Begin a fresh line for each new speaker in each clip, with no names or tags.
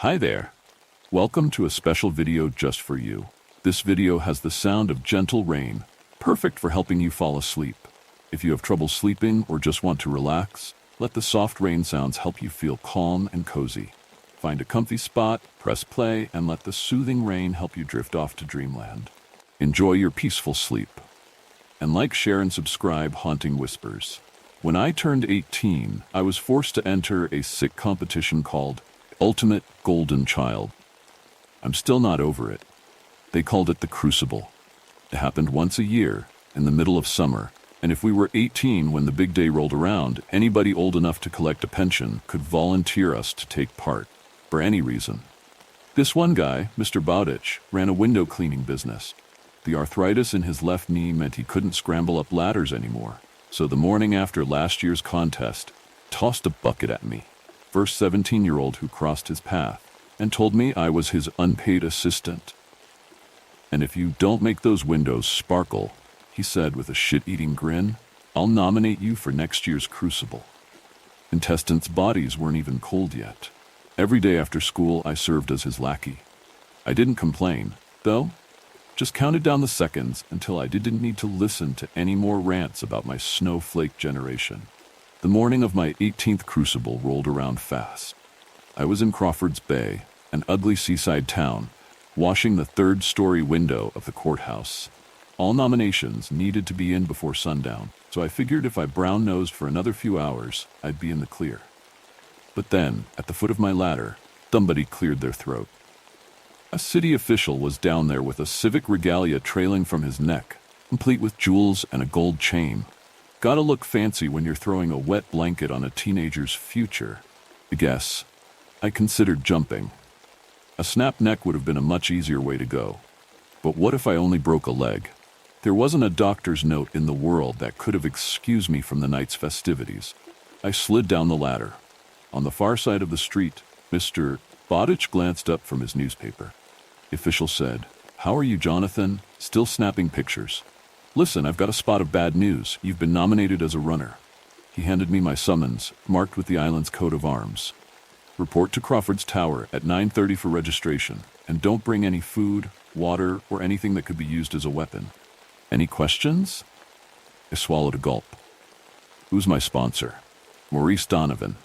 Hi there. Welcome to a special video just for you. This video has the sound of gentle rain, perfect for helping you fall asleep. If you have trouble sleeping or just want to relax, let the soft rain sounds help you feel calm and cozy. Find a comfy spot, press play, and let the soothing rain help you drift off to dreamland. Enjoy your peaceful sleep. And like, share, and subscribe Haunting Whispers. When I turned 18, I was forced to enter a sick competition called Ultimate Golden Child. I'm still not over it. They called it the Crucible. It happened once a year, in the middle of summer, and if we were 18 when the big day rolled around, anybody old enough to collect a pension could volunteer us to take part, for any reason. This one guy, Mr. Bowditch, ran a window cleaning business. The arthritis in his left knee meant he couldn't scramble up ladders anymore, so the morning after last year's contest, tossed a bucket at me. First 17-year-old who crossed his path, and told me I was his unpaid assistant. And if you don't make those windows sparkle, he said with a shit-eating grin, I'll nominate you for next year's Crucible. Contestants' bodies weren't even cold yet. Every day after school, I served as his lackey. I didn't complain, though. Just counted down the seconds until I didn't need to listen to any more rants about my snowflake generation. The morning of my 18th Crucible rolled around fast. I was in Crawford's Bay, an ugly seaside town, washing the third-story window of the courthouse. All nominations needed to be in before sundown, so I figured if I brown-nosed for another few hours, I'd be in the clear. But then, at the foot of my ladder, somebody cleared their throat. A city official was down there with a civic regalia trailing from his neck, complete with jewels and a gold chain. Gotta look fancy when you're throwing a wet blanket on a teenager's future. I guess. I considered jumping. A snapped neck would have been a much easier way to go. But what if I only broke a leg? There wasn't a doctor's note in the world that could have excused me from the night's festivities. I slid down the ladder. On the far side of the street, Mr. Bowditch glanced up from his newspaper. The official said, "How are you, Jonathan? Still snapping pictures? Listen, I've got a spot of bad news. You've been nominated as a runner." He handed me my summons, marked with the island's coat of arms. Report to Crawford's Tower at 9:30 for registration, and don't bring any food, water, or anything that could be used as a weapon. Any questions? I swallowed a gulp. Who's my sponsor? Maurice Donovan.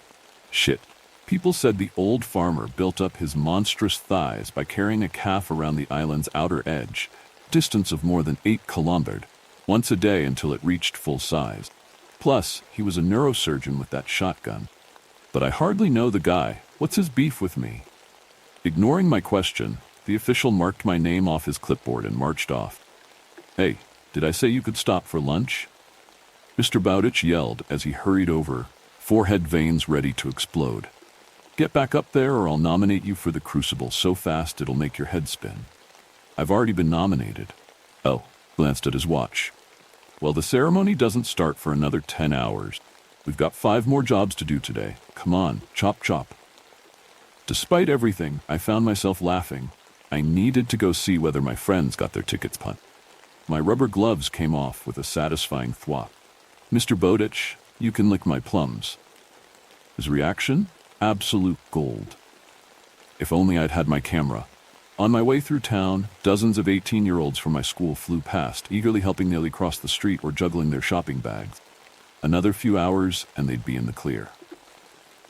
Shit. People said the old farmer built up his monstrous thighs by carrying a calf around the island's outer edge, distance of more than 8 kilometers, once a day until it reached full size. Plus, he was a neurosurgeon with that shotgun. But I hardly know the guy. What's his beef with me? Ignoring my question, the official marked my name off his clipboard and marched off. Hey, did I say you could stop for lunch? Mr. Bowditch yelled as he hurried over, forehead veins ready to explode. Get back up there or I'll nominate you for the Crucible so fast it'll make your head spin. I've already been nominated. Oh, glanced at his watch. Well, the ceremony doesn't start for another 10 hours. We've got 5 more jobs to do today. Come on, chop chop. Despite everything, I found myself laughing. I needed to go see whether my friends got their tickets punched. My rubber gloves came off with a satisfying thwop. Mr. Bowditch, you can lick my plums. His reaction? Absolute gold. If only I'd had my camera. On my way through town, dozens of 18-year-olds from my school flew past, eagerly helping Nelly cross the street or juggling their shopping bags. Another few hours, and they'd be in the clear.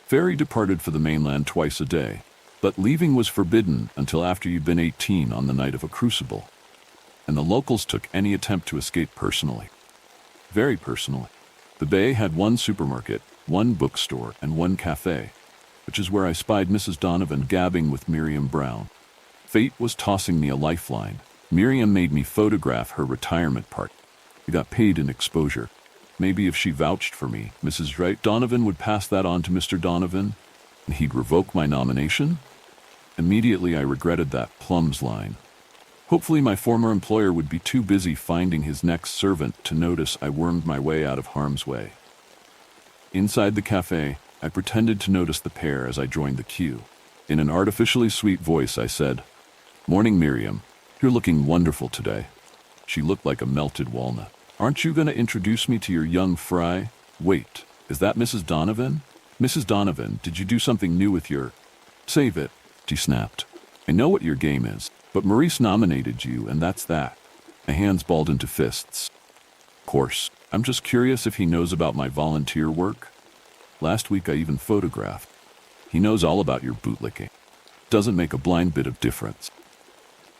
Ferry departed for the mainland twice a day, but leaving was forbidden until after you'd been 18 on the night of a Crucible. And the locals took any attempt to escape personally. Very personally. The bay had 1 supermarket, 1 bookstore, and 1 cafe, which is where I spied Mrs. Donovan gabbing with Miriam Brown. Fate was tossing me a lifeline. Miriam made me photograph her retirement party. I got paid in exposure. Maybe if she vouched for me, Mrs. Wright Donovan would pass that on to Mr. Donovan, and he'd revoke my nomination? Immediately I regretted that plums line. Hopefully my former employer would be too busy finding his next servant to notice I wormed my way out of harm's way. Inside the cafe, I pretended to notice the pair as I joined the queue. In an artificially sweet voice, I said, "Morning, Miriam. You're looking wonderful today." She looked like a melted walnut. "Aren't you going to introduce me to your young fry? Wait, is that Mrs. Donovan? Mrs. Donovan, did you do something new with your—" "Save it. She snapped. I know what your game is, but Maurice nominated you, and that's that. My hands balled into fists. Of course, I'm just curious if he knows about my volunteer work. Last week I even photographed. He knows all about your bootlicking. Doesn't make a blind bit of difference.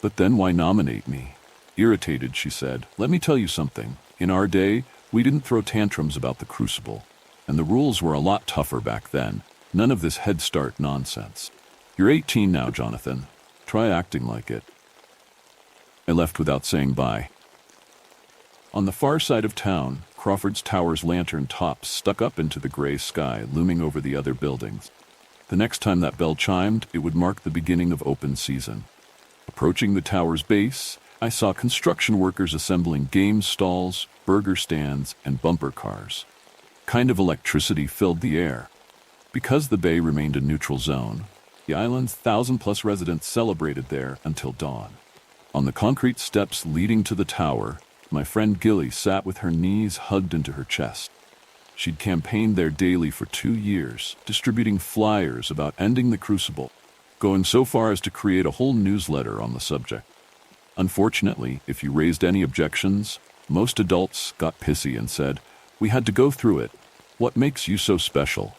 But then why nominate me? Irritated, she said, let me tell you something. In our day, we didn't throw tantrums about the Crucible. And the rules were a lot tougher back then. None of this Head Start nonsense. You're 18 now, Jonathan. Try acting like it. I left without saying bye. On the far side of town, Crawford's Tower's lantern tops stuck up into the gray sky, looming over the other buildings. The next time that bell chimed, it would mark the beginning of open season. Approaching the tower's base, I saw construction workers assembling game stalls, burger stands, and bumper cars. Kind of electricity filled the air. Because the bay remained a neutral zone, the island's 1,000-plus residents celebrated there until dawn. On the concrete steps leading to the tower, my friend Gilly sat with her knees hugged into her chest. She'd campaigned there daily for 2 years, distributing flyers about ending the Crucible, going so far as to create a whole newsletter on the subject. Unfortunately, if you raised any objections, most adults got pissy and said, "We had to go through it. What makes you so special?"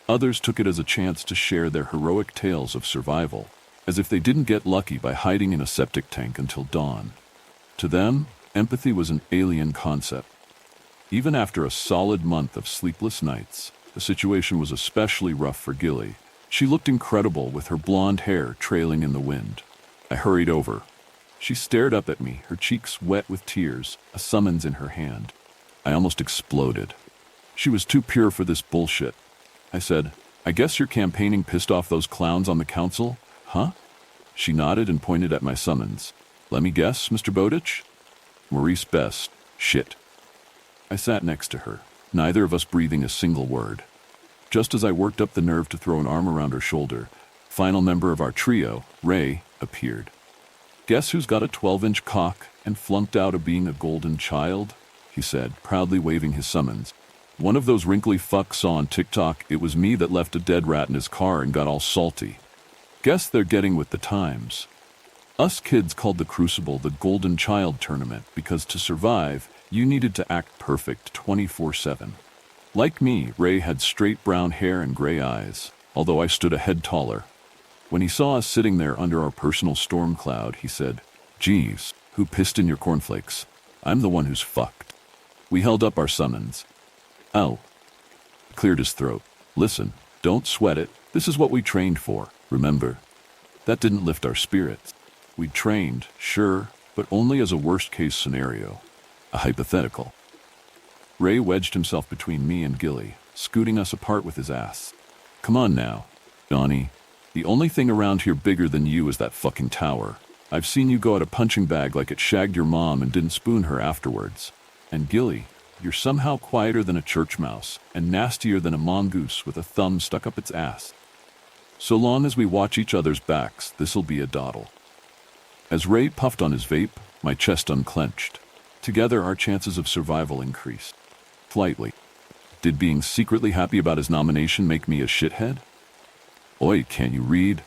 Others took it as a chance to share their heroic tales of survival, as if they didn't get lucky by hiding in a septic tank until dawn. To them, empathy was an alien concept. Even after a solid month of sleepless nights, the situation was especially rough for Gilly. She looked incredible with her blonde hair trailing in the wind. I hurried over. She stared up at me, her cheeks wet with tears, a summons in her hand. I almost exploded. She was too pure for this bullshit. I said, "I guess you're campaigning pissed off those clowns on the council, huh?" She nodded and pointed at my summons. "Let me guess, Mr. Bowditch?" "Maurice Best. Shit." I sat next to her, neither of us breathing a single word. Just as I worked up the nerve to throw an arm around her shoulder, final member of our trio, Ray, appeared. "Guess who's got a 12-inch cock and flunked out of being a golden child?" he said, proudly waving his summons. "One of those wrinkly fucks saw on TikTok it was me that left a dead rat in his car and got all salty. Guess they're getting with the times. Us kids called the Crucible the Golden Child Tournament because to survive, you needed to act perfect 24/7. Like me, Ray had straight brown hair and gray eyes, although I stood a head taller. When he saw us sitting there under our personal storm cloud, he said, "Geez, who pissed in your cornflakes? I'm the one who's fucked." We held up our summons. "Oh." Cleared his throat. "Listen, don't sweat it. This is what we trained for, remember?" That didn't lift our spirits. We trained, sure, but only as a worst-case scenario. A hypothetical. Ray wedged himself between me and Gilly, scooting us apart with his ass. "Come on now, Johnny. The only thing around here bigger than you is that fucking tower. I've seen you go at a punching bag like it shagged your mom and didn't spoon her afterwards. And Gilly, you're somehow quieter than a church mouse and nastier than a mongoose with a thumb stuck up its ass. So long as we watch each other's backs, this'll be a dawdle." As Ray puffed on his vape, my chest unclenched. Together, our chances of survival increased. Slightly. Did being secretly happy about his nomination make me a shithead? Oi, can't you read?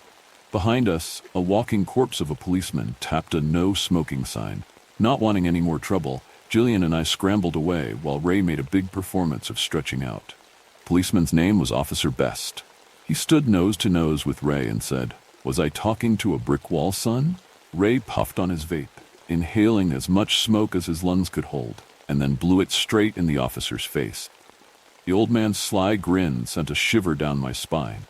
Behind us, a walking corpse of a policeman tapped a no smoking sign. Not wanting any more trouble, Jillian and I scrambled away while Ray made a big performance of stretching out. Policeman's name was Officer Best. He stood nose to nose with Ray and said, "Was I talking to a brick wall, son?" Ray puffed on his vape, inhaling as much smoke as his lungs could hold, and then blew it straight in the officer's face. The old man's sly grin sent a shiver down my spine.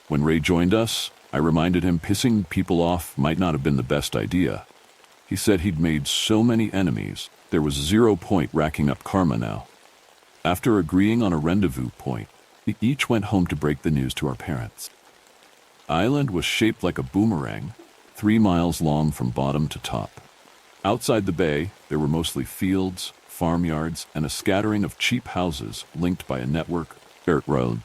When Ray joined us, I reminded him pissing people off might not have been the best idea. He said he'd made so many enemies, there was 0 point racking up karma now. After agreeing on a rendezvous point, we each went home to break the news to our parents. The island was shaped like a boomerang, 3 miles long from bottom to top. Outside the bay, there were mostly fields, farmyards, and a scattering of cheap houses linked by a network of dirt roads.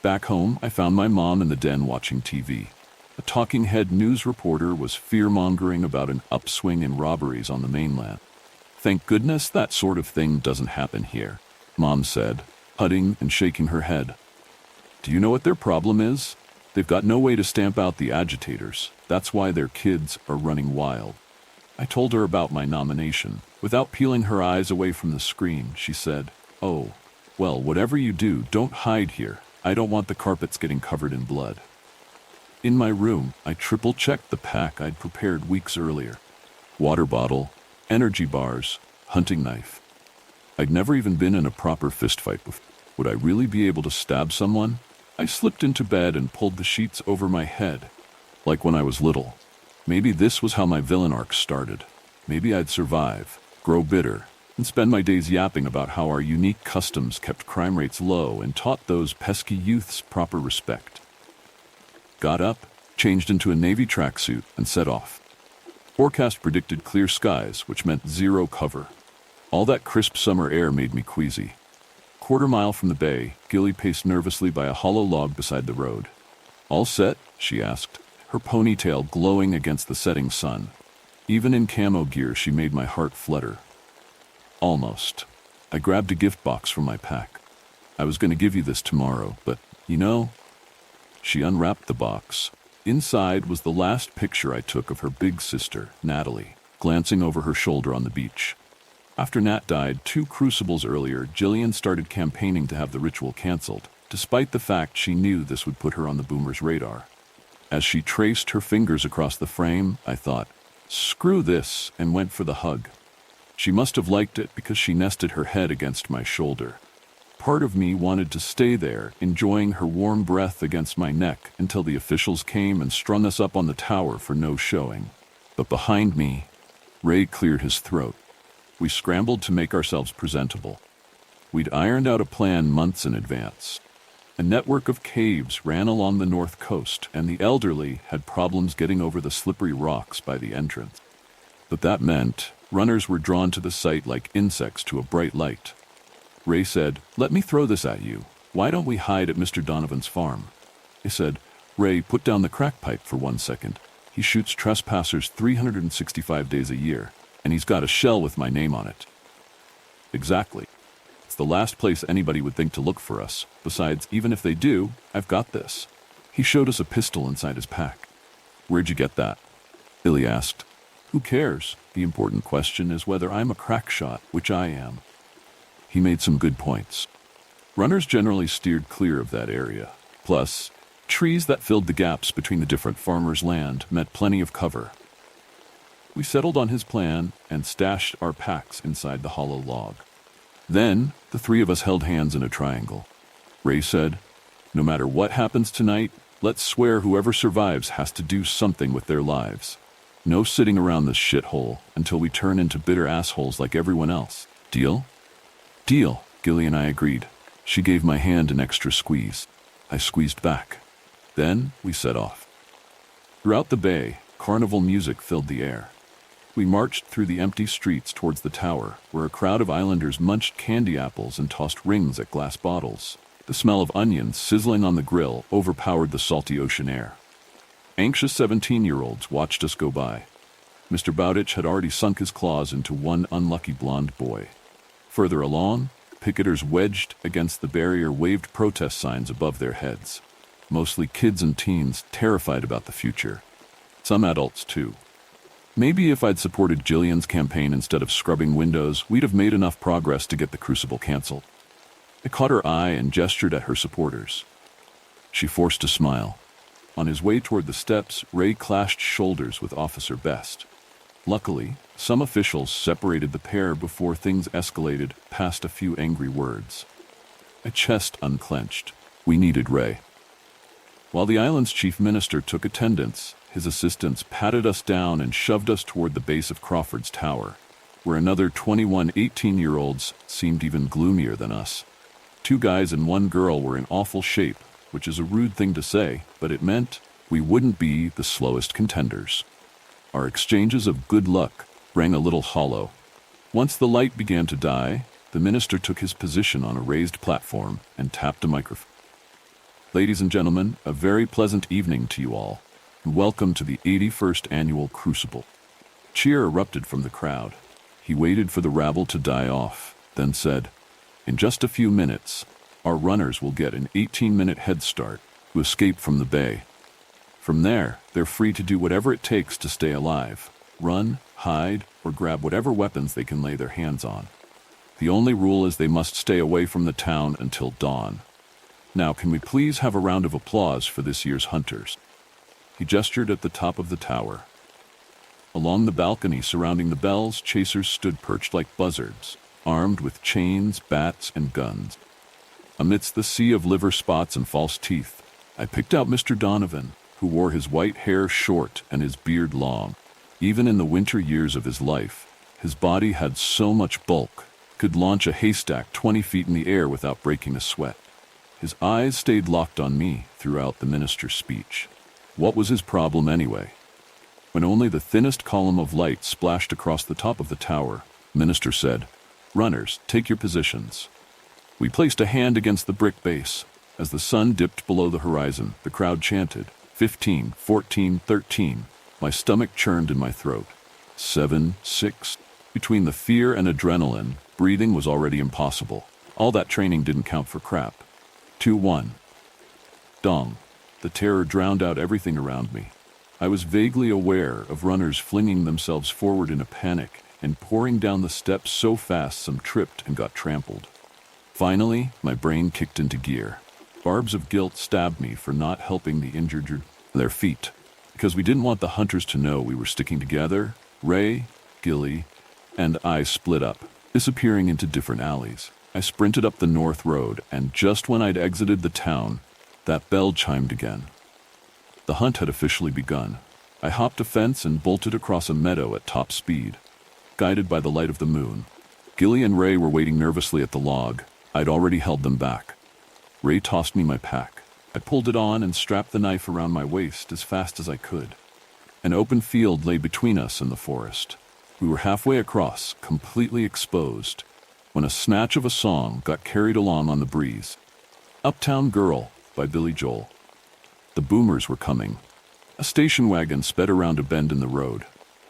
Back home, I found my mom in the den watching TV. A talking head news reporter was fear-mongering about an upswing in robberies on the mainland. "Thank goodness that sort of thing doesn't happen here," Mom said, putting and shaking her head. "Do you know what their problem is? They've got no way to stamp out the agitators. That's why their kids are running wild. I told her about my nomination. Without peeling her eyes away from the screen, she said, "Oh, well, whatever you do, don't hide here. I don't want the carpets getting covered in blood." In my room, I triple-checked the pack I'd prepared weeks earlier. Water bottle, energy bars, hunting knife. I'd never even been in a proper fistfight before. Would I really be able to stab someone? I slipped into bed and pulled the sheets over my head, like when I was little. Maybe this was how my villain arc started. Maybe I'd survive, grow bitter, and spend my days yapping about how our unique customs kept crime rates low and taught those pesky youths proper respect. Got up, changed into a navy tracksuit, and set off. Forecast predicted clear skies, which meant zero cover. All that crisp summer air made me queasy. Quarter mile from the bay, Gilly paced nervously by a hollow log beside the road. "All set?" she asked, her ponytail glowing against the setting sun. Even in camo gear, she made my heart flutter. Almost. I grabbed a gift box from my pack. "I was going to give you this tomorrow, but, you know..." She unwrapped the box. Inside was the last picture I took of her big sister, Natalie, glancing over her shoulder on the beach. After Nat died 2 crucibles earlier, Jillian started campaigning to have the ritual canceled, despite the fact she knew this would put her on the boomers' radar. As she traced her fingers across the frame, I thought, "Screw this," and went for the hug. She must have liked it because she nested her head against my shoulder. Part of me wanted to stay there, enjoying her warm breath against my neck until the officials came and strung us up on the tower for no showing. But behind me, Ray cleared his throat. We scrambled to make ourselves presentable. We'd ironed out a plan months in advance. A network of caves ran along the north coast, and the elderly had problems getting over the slippery rocks by the entrance. But that meant runners were drawn to the site like insects to a bright light. Ray said, "Let me throw this at you. Why don't we hide at Mr. Donovan's farm?" I said, "Ray, put down the crack pipe for 1 second. He shoots trespassers 365 days a year, and he's got a shell with my name on it." "Exactly. It's the last place anybody would think to look for us. Besides, even if they do, I've got this." He showed us a pistol inside his pack. "Where'd you get that?" Billy asked. "Who cares? The important question is whether I'm a crack shot, which I am." He made some good points. Runners generally steered clear of that area. Plus, trees that filled the gaps between the different farmers' land meant plenty of cover. We settled on his plan and stashed our packs inside the hollow log. Then, the 3 of us held hands in a triangle. Ray said, "No matter what happens tonight, let's swear whoever survives has to do something with their lives. No sitting around this shithole until we turn into bitter assholes like everyone else. Deal?" "Deal," Gilly and I agreed. She gave my hand an extra squeeze. I squeezed back. Then we set off. Throughout the bay, carnival music filled the air. We marched through the empty streets towards the tower, where a crowd of islanders munched candy apples and tossed rings at glass bottles. The smell of onions sizzling on the grill overpowered the salty ocean air. Anxious 17-year-olds watched us go by. Mr. Bowditch had already sunk his claws into one unlucky blonde boy. Further along, picketers wedged against the barrier waved protest signs above their heads. Mostly kids and teens terrified about the future. Some adults, too. Maybe if I'd supported Jillian's campaign instead of scrubbing windows, we'd have made enough progress to get the crucible canceled. I caught her eye and gestured at her supporters. She forced a smile. On his way toward the steps, Ray clashed shoulders with Officer Best. Luckily, some officials separated the pair before things escalated past a few angry words. My chest unclenched. We needed Ray. While the island's chief minister took attendance, his assistants patted us down and shoved us toward the base of Crawford's tower, where another 21 18-year-olds seemed even gloomier than us. 2 guys and 1 girl were in awful shape, which is a rude thing to say, but it meant we wouldn't be the slowest contenders. Our exchanges of good luck rang a little hollow. Once the light began to die, the minister took his position on a raised platform and tapped a microphone. "Ladies and gentlemen, a very pleasant evening to you all, and welcome to the 81st Annual Crucible." Cheer erupted from the crowd. He waited for the rabble to die off, then said, "In just a few minutes, our runners will get an 18-minute head start. to escape from the bay. From there, they're free to do whatever it takes to stay alive, run, hide, or grab whatever weapons they can lay their hands on. The only rule is they must stay away from the town until dawn. Now, can we please have a round of applause for this year's hunters? He gestured at the top of the tower. Along the balcony surrounding the bells, chasers stood perched like buzzards, armed with chains, bats, and guns. Amidst the sea of liver spots and false teeth, I picked out Mr. Donovan, who wore his white hair short and his beard long. Even in the winter years of his life, his body had so much bulk, could launch a haystack 20 feet in the air without breaking a sweat. His eyes stayed locked on me throughout the minister's speech. What was his problem anyway? When only the thinnest column of light splashed across the top of the tower, the minister said, "Runners, take your positions." We placed a hand against the brick base. As the sun dipped below the horizon, the crowd chanted, 15, 14, 13. My stomach churned in my throat. 7, 6. Between the fear and adrenaline, breathing was already impossible. All that training didn't count for crap. 2, 1. Dong. The terror drowned out everything around me. I was vaguely aware of runners flinging themselves forward in a panic and pouring down the steps so fast some tripped and got trampled. Finally, my brain kicked into gear. Barbs of guilt stabbed me for not helping the injured their feet. Because we didn't want the hunters to know we were sticking together, Ray, Gilly, and I split up, disappearing into different alleys. I sprinted up the north road, and just when I'd exited the town, that bell chimed again. The hunt had officially begun. I hopped a fence and bolted across a meadow at top speed, guided by the light of the moon. Gilly and Ray were waiting nervously at the log. I'd already held them back. Ray tossed me my pack. I pulled it on and strapped the knife around my waist as fast as I could. An open field lay between us and the forest. We were halfway across, completely exposed, when a snatch of a song got carried along on the breeze. "Uptown Girl" by Billy Joel. The boomers were coming. A station wagon sped around a bend in the road.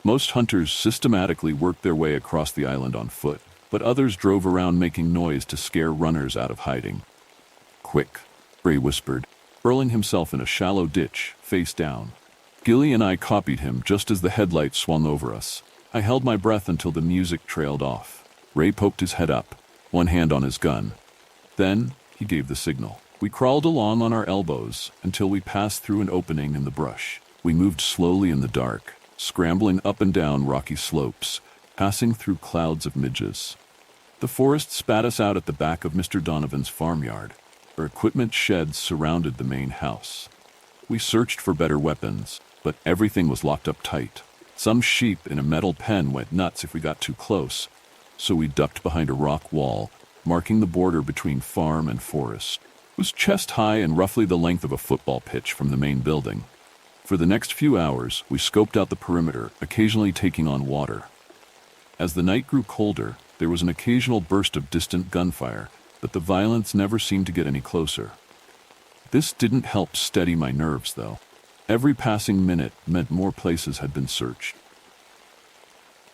Most hunters systematically worked their way across the island on foot, but others drove around making noise to scare runners out of hiding. "Quick," Ray whispered, hurling himself in a shallow ditch, face down. Gilly and I copied him just as the headlights swung over us. I held my breath until the music trailed off. Ray poked his head up, one hand on his gun. Then he gave the signal. We crawled along on our elbows until we passed through an opening in the brush. We moved slowly in the dark, scrambling up and down rocky slopes, passing through clouds of midges. The forest spat us out at the back of Mr. Donovan's farmyard. Our equipment sheds surrounded the main house. We searched for better weapons, but everything was locked up tight. Some sheep in a metal pen went nuts if we got too close, so we ducked behind a rock wall, marking the border between farm and forest. It was chest high and roughly the length of a football pitch from the main building. For the next few hours, we scoped out the perimeter, occasionally taking on water. As the night grew colder, there was an occasional burst of distant gunfire, but the violence never seemed to get any closer. This didn't help steady my nerves, though. Every passing minute meant more places had been searched.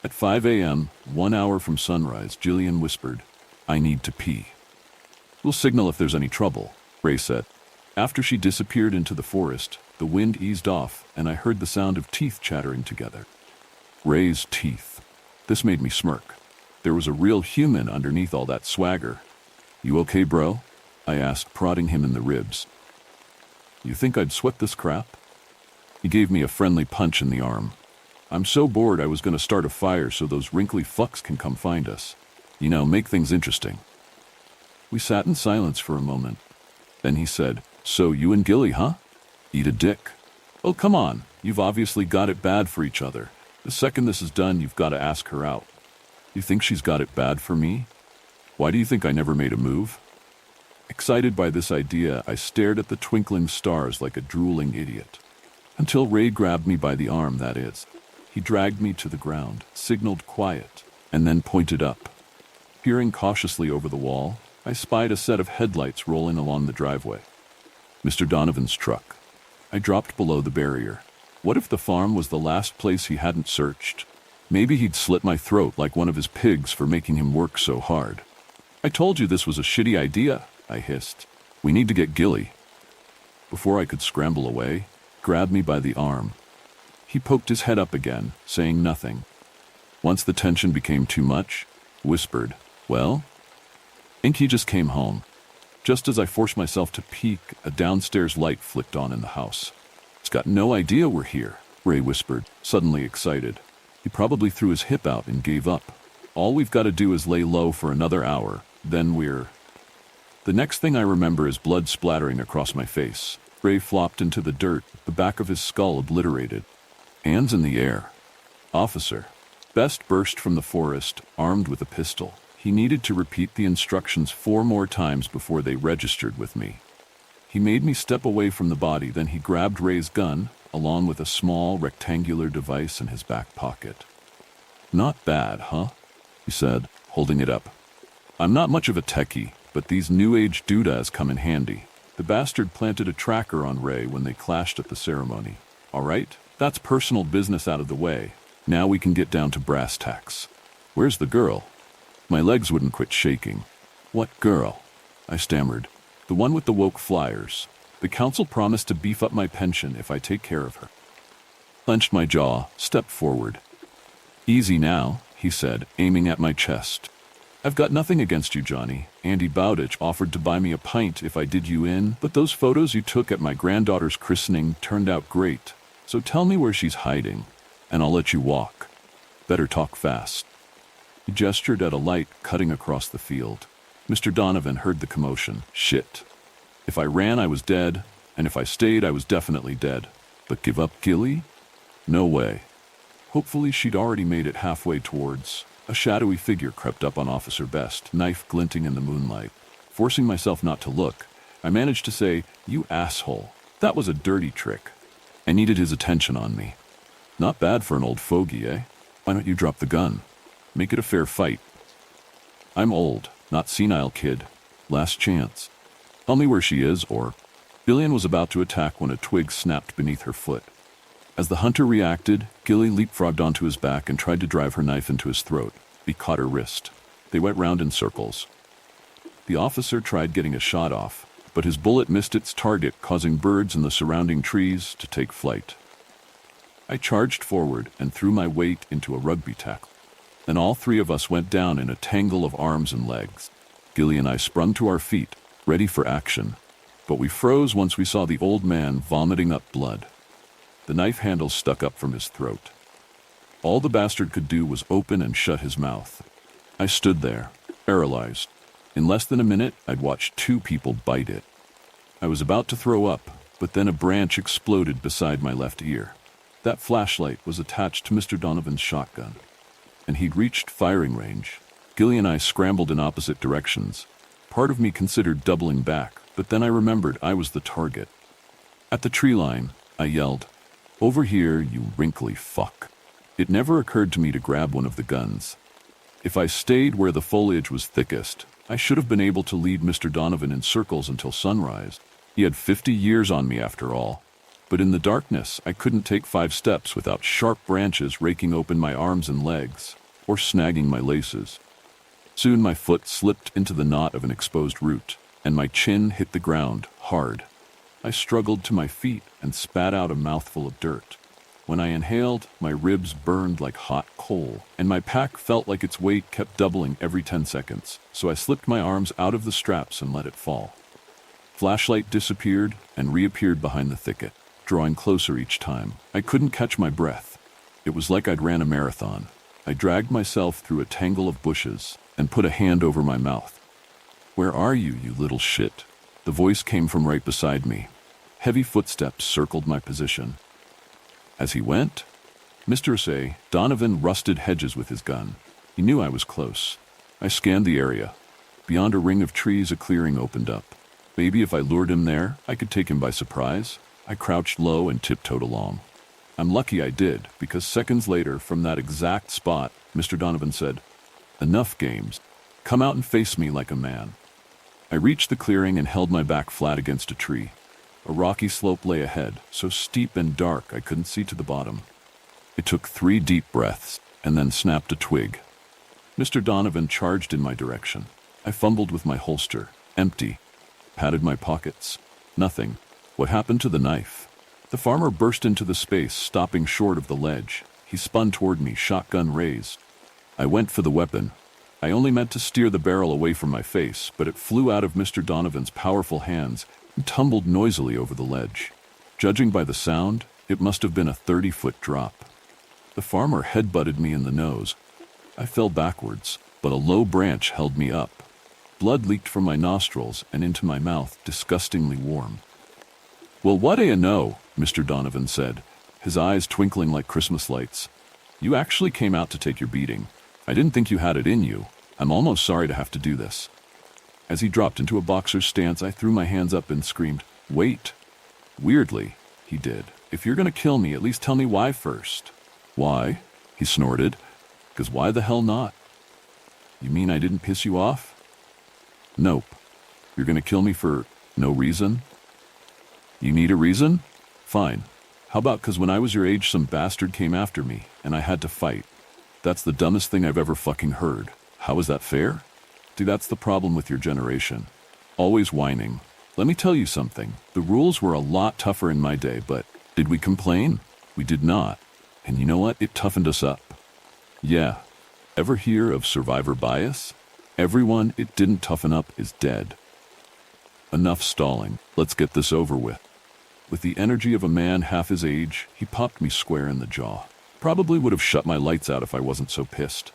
At 5 a.m., 1 hour from sunrise, Jillian whispered, "I need to pee." "We'll signal if there's any trouble," Ray said. After she disappeared into the forest, the wind eased off, and I heard the sound of teeth chattering together. Ray's teeth. This made me smirk. There was a real human underneath all that swagger. "You okay, bro?" I asked, prodding him in the ribs. "You think I'd sweat this crap?" He gave me a friendly punch in the arm. "I'm so bored I was going to start a fire so those wrinkly fucks can come find us. You know, make things interesting." We sat in silence for a moment. Then he said, "So you and Gilly, huh? Eat a dick." "Oh, come on. You've obviously got it bad for each other. The second this is done, you've got to ask her out." "You think she's got it bad for me? Why do you think I never made a move?" Excited by this idea, I stared at the twinkling stars like a drooling idiot. Until Ray grabbed me by the arm, that is. He dragged me to the ground, signaled quiet, and then pointed up. Peering cautiously over the wall, I spied a set of headlights rolling along the driveway. Mr. Donovan's truck. I dropped below the barrier. What if the farm was the last place he hadn't searched? Maybe he'd slit my throat like one of his pigs for making him work so hard. "I told you this was a shitty idea," I hissed. "We need to get Gilly." Before I could scramble away, grabbed me by the arm. He poked his head up again, saying nothing. Once the tension became too much, whispered, "Well?" Inky just came home. Just as I forced myself to peek, a downstairs light flicked on in the house. "It's got no idea we're here," Ray whispered, suddenly excited. He probably threw his hip out and gave up. "All we've got to do is lay low for another hour, then we're..." The next thing I remember is blood splattering across my face. Ray flopped into the dirt, the back of his skull obliterated. Hands in the air. "Officer." Best burst from the forest, armed with a pistol. He needed to repeat the instructions 4 more times before they registered with me. He made me step away from the body, then he grabbed Ray's gun, along with a small rectangular device in his back pocket. "Not bad, huh?" he said, holding it up. "I'm not much of a techie, but these new-age doodads come in handy." The bastard planted a tracker on Ray when they clashed at the ceremony. "All right, that's personal business out of the way. Now we can get down to brass tacks. Where's the girl?" My legs wouldn't quit shaking. "What girl?" I stammered. "The one with the woke flyers. The council promised to beef up my pension if I take care of her." Clenched my jaw, stepped forward. "Easy now," he said, aiming at my chest. "I've got nothing against you, Johnny. Andy Bowditch offered to buy me a pint if I did you in, but those photos you took at my granddaughter's christening turned out great. So tell me where she's hiding, and I'll let you walk. Better talk fast." He gestured at a light cutting across the field. Mr. Donovan heard the commotion. Shit. If I ran, I was dead, and if I stayed, I was definitely dead. But give up Gilly? No way. Hopefully she'd already made it halfway towards. A shadowy figure crept up on Officer Best, knife glinting in the moonlight. Forcing myself not to look, I managed to say, "You asshole. That was a dirty trick." I needed his attention on me. "Not bad for an old fogey, eh? Why don't you drop the gun? Make it a fair fight." "I'm old, not senile, kid. Last chance. Tell me where she is, or..." Gillian was about to attack when a twig snapped beneath her foot. As the hunter reacted, Gilly leapfrogged onto his back and tried to drive her knife into his throat. He caught her wrist. They went round in circles. The officer tried getting a shot off, but his bullet missed its target, causing birds in the surrounding trees to take flight. I charged forward and threw my weight into a rugby tackle. Then all 3 of us went down in a tangle of arms and legs. Gilly and I sprung to our feet, ready for action. But we froze once we saw the old man vomiting up blood. The knife handle stuck up from his throat. All the bastard could do was open and shut his mouth. I stood there, paralyzed. In less than a minute, I'd watched 2 people bite it. I was about to throw up, but then a branch exploded beside my left ear. That flashlight was attached to Mr. Donovan's shotgun, and he'd reached firing range. Gilly and I scrambled in opposite directions. Part of me considered doubling back, but then I remembered I was the target. At the tree line, I yelled, "Over here, you wrinkly fuck." It never occurred to me to grab one of the guns. If I stayed where the foliage was thickest, I should have been able to lead Mr. Donovan in circles until sunrise. He had 50 years on me after all. But in the darkness, I couldn't take 5 steps without sharp branches raking open my arms and legs, or snagging my laces. Soon my foot slipped into the knot of an exposed root, and my chin hit the ground, hard. I struggled to my feet and spat out a mouthful of dirt. When I inhaled, my ribs burned like hot coal, and my pack felt like its weight kept doubling every 10 seconds, so I slipped my arms out of the straps and let it fall. Flashlight disappeared and reappeared behind the thicket, drawing closer each time. I couldn't catch my breath. It was like I'd ran a marathon. I dragged myself through a tangle of bushes and put a hand over my mouth. "Where are you, you little shit?" The voice came from right beside me. Heavy footsteps circled my position. As he went, Mr. Say, Donovan rusted hedges with his gun. He knew I was close. I scanned the area. Beyond a ring of trees, a clearing opened up. Maybe if I lured him there, I could take him by surprise. I crouched low and tiptoed along. I'm lucky I did, because seconds later, from that exact spot, Mr. Donovan said, "Enough games. Come out and face me like a man." I reached the clearing and held my back flat against a tree. A rocky slope lay ahead, so steep and dark I couldn't see to the bottom. I took 3 deep breaths, and then snapped a twig. Mr. Donovan charged in my direction. I fumbled with my holster, empty. Patted my pockets. Nothing. What happened to the knife? The farmer burst into the space, stopping short of the ledge. He spun toward me, shotgun raised. I went for the weapon. I only meant to steer the barrel away from my face, but it flew out of Mr. Donovan's powerful hands and tumbled noisily over the ledge. Judging by the sound, it must have been a 30-foot drop. The farmer headbutted me in the nose. I fell backwards, but a low branch held me up. Blood leaked from my nostrils and into my mouth, disgustingly warm. "Well, what do you know?" Mr. Donovan said, his eyes twinkling like Christmas lights. "You actually came out to take your beating. I didn't think you had it in you. I'm almost sorry to have to do this." As he dropped into a boxer's stance, I threw my hands up and screamed, "Wait!" Weirdly, he did. "If you're gonna kill me, at least tell me why first." "Why?" he snorted. "'Cause why the hell not?" "You mean I didn't piss you off?" "Nope. You're gonna kill me for no reason?" "You need a reason? Fine. How about 'cause when I was your age some bastard came after me, and I had to fight? That's the dumbest thing I've ever fucking heard. How is that fair?" See, that's the problem with your generation. Always whining. Let me tell you something. The rules were a lot tougher in my day, but did we complain? We did not. And you know what? It toughened us up. Yeah. Ever hear of survivor bias? Everyone it didn't toughen up is dead. Enough stalling. Let's get this over with. With the energy of a man half his age, he popped me square in the jaw. Probably would have shut my lights out if I wasn't so pissed.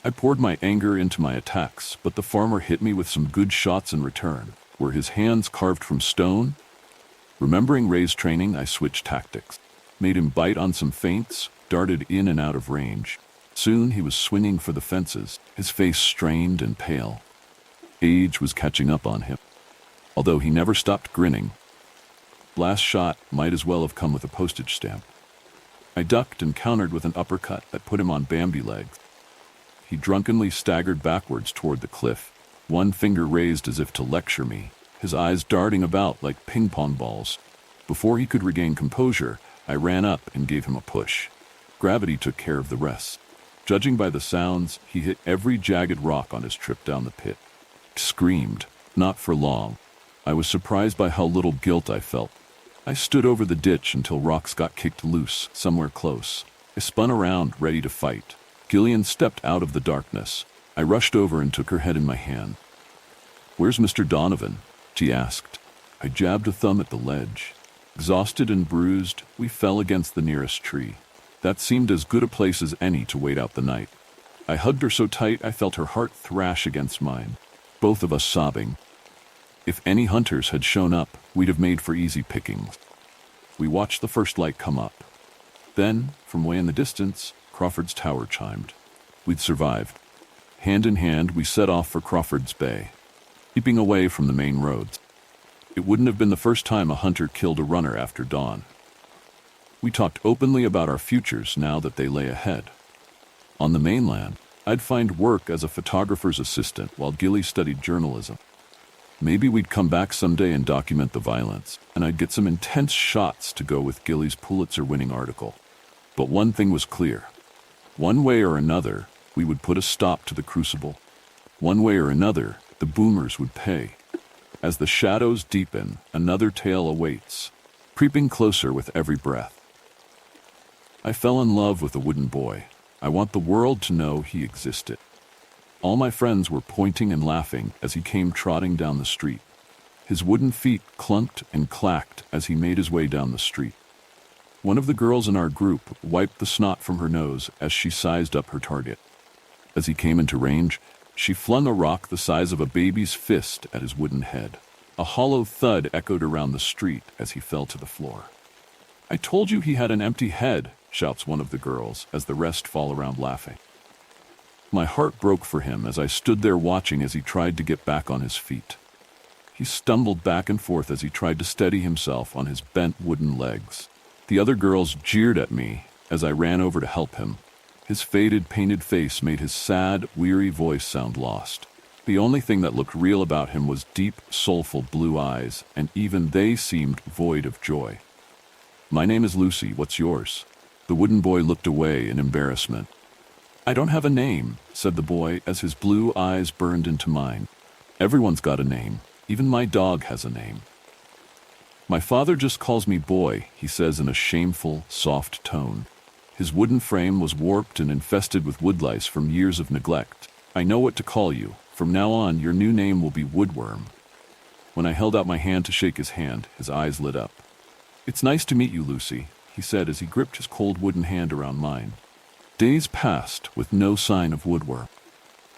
I poured my anger into my attacks, but the farmer hit me with some good shots in return. Were his hands carved from stone? Remembering Ray's training, I switched tactics. Made him bite on some feints, darted in and out of range. Soon he was swinging for the fences, his face strained and pale. Age was catching up on him, although he never stopped grinning. Last shot might as well have come with a postage stamp. I ducked and countered with an uppercut that put him on Bambi legs. He drunkenly staggered backwards toward the cliff, one finger raised as if to lecture me, his eyes darting about like ping-pong balls. Before he could regain composure, I ran up and gave him a push. Gravity took care of the rest. Judging by the sounds, he hit every jagged rock on his trip down the pit. Screamed, not for long. I was surprised by how little guilt I felt. I stood over the ditch until rocks got kicked loose somewhere close. I spun around, ready to fight. Gillian stepped out of the darkness. I rushed over and took her head in my hand. "Where's Mr. Donovan?" she asked. I jabbed a thumb at the ledge. Exhausted and bruised, we fell against the nearest tree. That seemed as good a place as any to wait out the night. I hugged her so tight I felt her heart thrash against mine, both of us sobbing. If any hunters had shown up, we'd have made for easy pickings. We watched the first light come up. Then, from way in the distance, Crawford's tower chimed. We'd survived. Hand in hand, we set off for Crawford's Bay, keeping away from the main roads. It wouldn't have been the first time a hunter killed a runner after dawn. We talked openly about our futures now that they lay ahead. On the mainland, I'd find work as a photographer's assistant while Gilly studied journalism. Maybe we'd come back someday and document the violence, and I'd get some intense shots to go with Gilly's Pulitzer-winning article. But one thing was clear. One way or another, we would put a stop to the crucible. One way or another, the boomers would pay. As the shadows deepen, another tale awaits, creeping closer with every breath. I fell in love with a wooden boy. I want the world to know he existed. All my friends were pointing and laughing as he came trotting down the street. His wooden feet clunked and clacked as he made his way down the street. One of the girls in our group wiped the snot from her nose as she sized up her target. As he came into range, she flung a rock the size of a baby's fist at his wooden head. A hollow thud echoed around the street as he fell to the floor. "I told you he had an empty head," shouts one of the girls as the rest fall around laughing. My heart broke for him as I stood there watching as he tried to get back on his feet. He stumbled back and forth as he tried to steady himself on his bent wooden legs. The other girls jeered at me as I ran over to help him. His faded, painted face made his sad, weary voice sound lost. The only thing that looked real about him was deep, soulful blue eyes, and even they seemed void of joy. "My name is Lucy. What's yours?" The wooden boy looked away in embarrassment. "I don't have a name," said the boy as his blue eyes burned into mine. "Everyone's got a name. Even my dog has a name." My father just calls me boy, he says in a shameful, soft tone. His wooden frame was warped and infested with woodlice from years of neglect. I know what to call you. From now on, your new name will be Woodworm. When I held out my hand to shake his hand, his eyes lit up. It's nice to meet you, Lucy, he said as he gripped his cold wooden hand around mine. Days passed with no sign of Woodworm.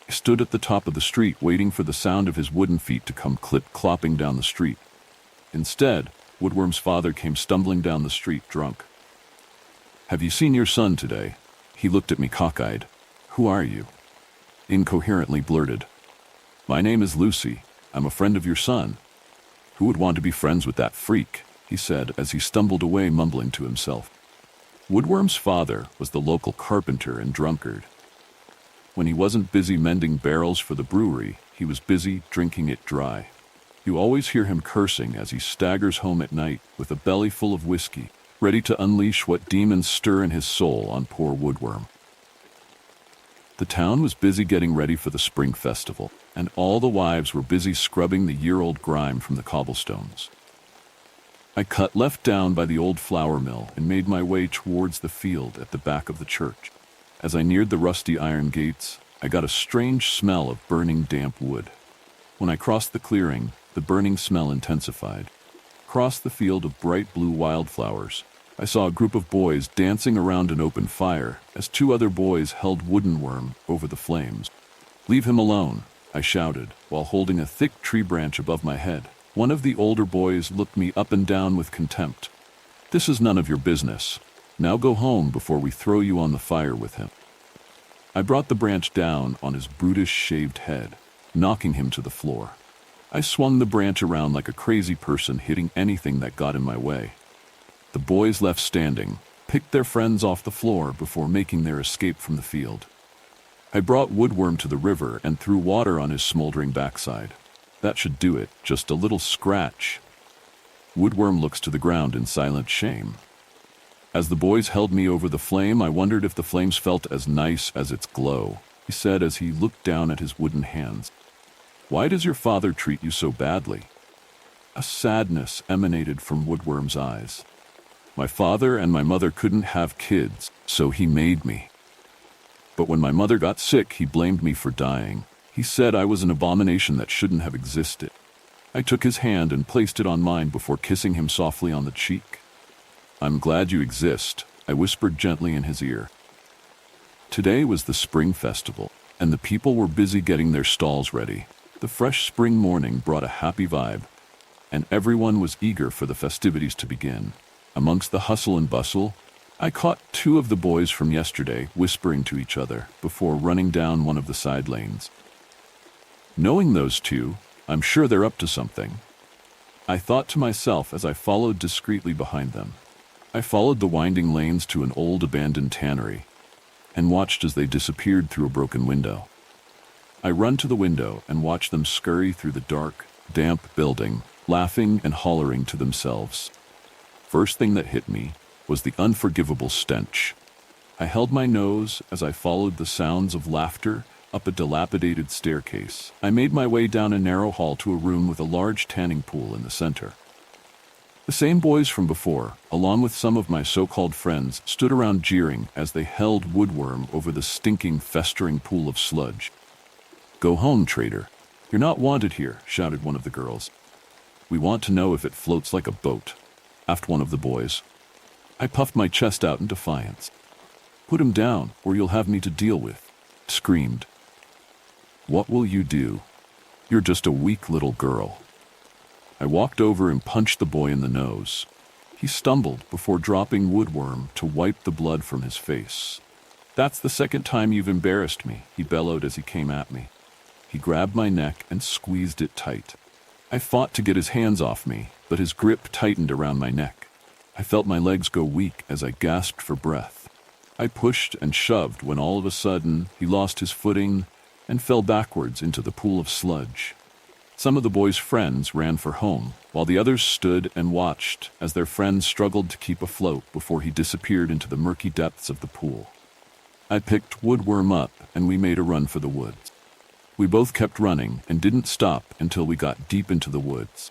I stood at the top of the street waiting for the sound of his wooden feet to come clip-clopping down the street. Instead, Woodworm's father came stumbling down the street drunk. Have you seen your son today? He looked at me cockeyed. Who are you? Incoherently blurted. My name is Lucy. I'm a friend of your son. Who would want to be friends with that freak? He said as he stumbled away mumbling to himself. Woodworm's father was the local carpenter and drunkard. When he wasn't busy mending barrels for the brewery, he was busy drinking it dry. You always hear him cursing as he staggers home at night with a belly full of whiskey, ready to unleash what demons stir in his soul on poor Woodworm. The town was busy getting ready for the spring festival, and all the wives were busy scrubbing the year-old grime from the cobblestones. I cut left down by the old flour mill and made my way towards the field at the back of the church. As I neared the rusty iron gates, I got a strange smell of burning damp wood. When I crossed the clearing, the burning smell intensified. Across the field of bright blue wildflowers, I saw a group of boys dancing around an open fire as two other boys held Woodworm over the flames. Leave him alone, I shouted, while holding a thick tree branch above my head. One of the older boys looked me up and down with contempt. This is none of your business. Now go home before we throw you on the fire with him. I brought the branch down on his brutish shaved head, knocking him to the floor. I swung the branch around like a crazy person, hitting anything that got in my way. The boys left standing, picked their friends off the floor before making their escape from the field. I brought Woodworm to the river and threw water on his smoldering backside. That should do it, just a little scratch. Woodworm looks to the ground in silent shame. As the boys held me over the flame, I wondered if the flames felt as nice as its glow, he said as he looked down at his wooden hands. Why does your father treat you so badly? A sadness emanated from Woodworm's eyes. My father and my mother couldn't have kids, so he made me. But when my mother got sick, he blamed me for dying. He said I was an abomination that shouldn't have existed. I took his hand and placed it on mine before kissing him softly on the cheek. I'm glad you exist, I whispered gently in his ear. Today was the spring festival, and the people were busy getting their stalls ready. The fresh spring morning brought a happy vibe, and everyone was eager for the festivities to begin. Amongst the hustle and bustle, I caught two of the boys from yesterday whispering to each other before running down one of the side lanes. Knowing those two, I'm sure they're up to something. I thought to myself as I followed discreetly behind them. I followed the winding lanes to an old abandoned tannery and watched as they disappeared through a broken window. I run to the window and watch them scurry through the dark, damp building, laughing and hollering to themselves. First thing that hit me was the unforgivable stench. I held my nose as I followed the sounds of laughter up a dilapidated staircase. I made my way down a narrow hall to a room with a large tanning pool in the center. The same boys from before, along with some of my so-called friends, stood around jeering as they held Woodworm over the stinking, festering pool of sludge. Go home, traitor. You're not wanted here, shouted one of the girls. We want to know if it floats like a boat, asked one of the boys. I puffed my chest out in defiance. Put him down, or you'll have me to deal with, screamed. What will you do? You're just a weak little girl. I walked over and punched the boy in the nose. He stumbled before dropping Woodworm to wipe the blood from his face. That's the second time you've embarrassed me, he bellowed as he came at me. He grabbed my neck and squeezed it tight. I fought to get his hands off me, but his grip tightened around my neck. I felt my legs go weak as I gasped for breath. I pushed and shoved when all of a sudden he lost his footing and fell backwards into the pool of sludge. Some of the boys' friends ran for home, while the others stood and watched as their friends struggled to keep afloat before he disappeared into the murky depths of the pool. I picked Woodworm up and we made a run for the woods. We both kept running and didn't stop until we got deep into the woods.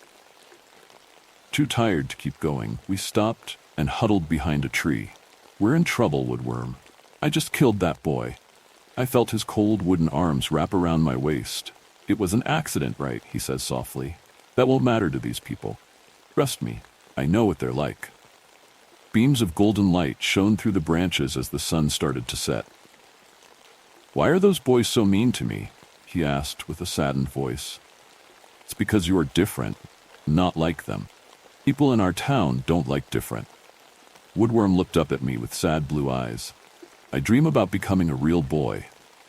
Too tired to keep going, we stopped and huddled behind a tree. "We're in trouble, Woodworm. I just killed that boy." I felt his cold wooden arms wrap around my waist. "It was an accident, right?" he says softly. "That won't matter to these people. Trust me, I know what they're like." Beams of golden light shone through the branches as the sun started to set. "Why are those boys so mean to me?" he asked with a saddened voice. "It's because you're different, not like them. People in our town don't like different." Woodworm looked up at me with sad blue eyes. "I dream about becoming a real boy.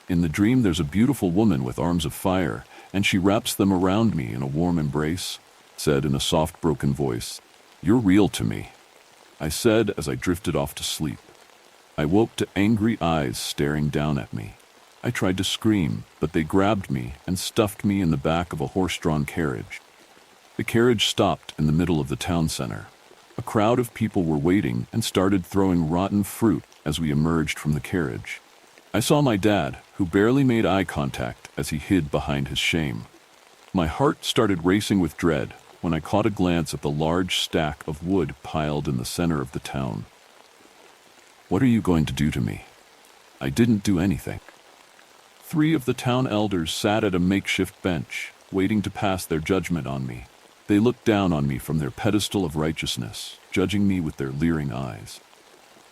In the dream there's a beautiful woman with arms of fire, and she wraps them around me in a warm embrace," said in a soft, broken voice. "You're real to me," I said as I drifted off to sleep. I woke to angry eyes staring down at me. I tried to scream, but they grabbed me and stuffed me in the back of a horse-drawn carriage. The carriage stopped in the middle of the town center. A crowd of people were waiting and started throwing rotten fruit as we emerged from the carriage. I saw my dad, who barely made eye contact as he hid behind his shame. My heart started racing with dread when I caught a glance at the large stack of wood piled in the center of the town. "What are you going to do to me?" I didn't do anything. 3 of the town elders sat at a makeshift bench, waiting to pass their judgment on me. They looked down on me from their pedestal of righteousness, judging me with their leering eyes.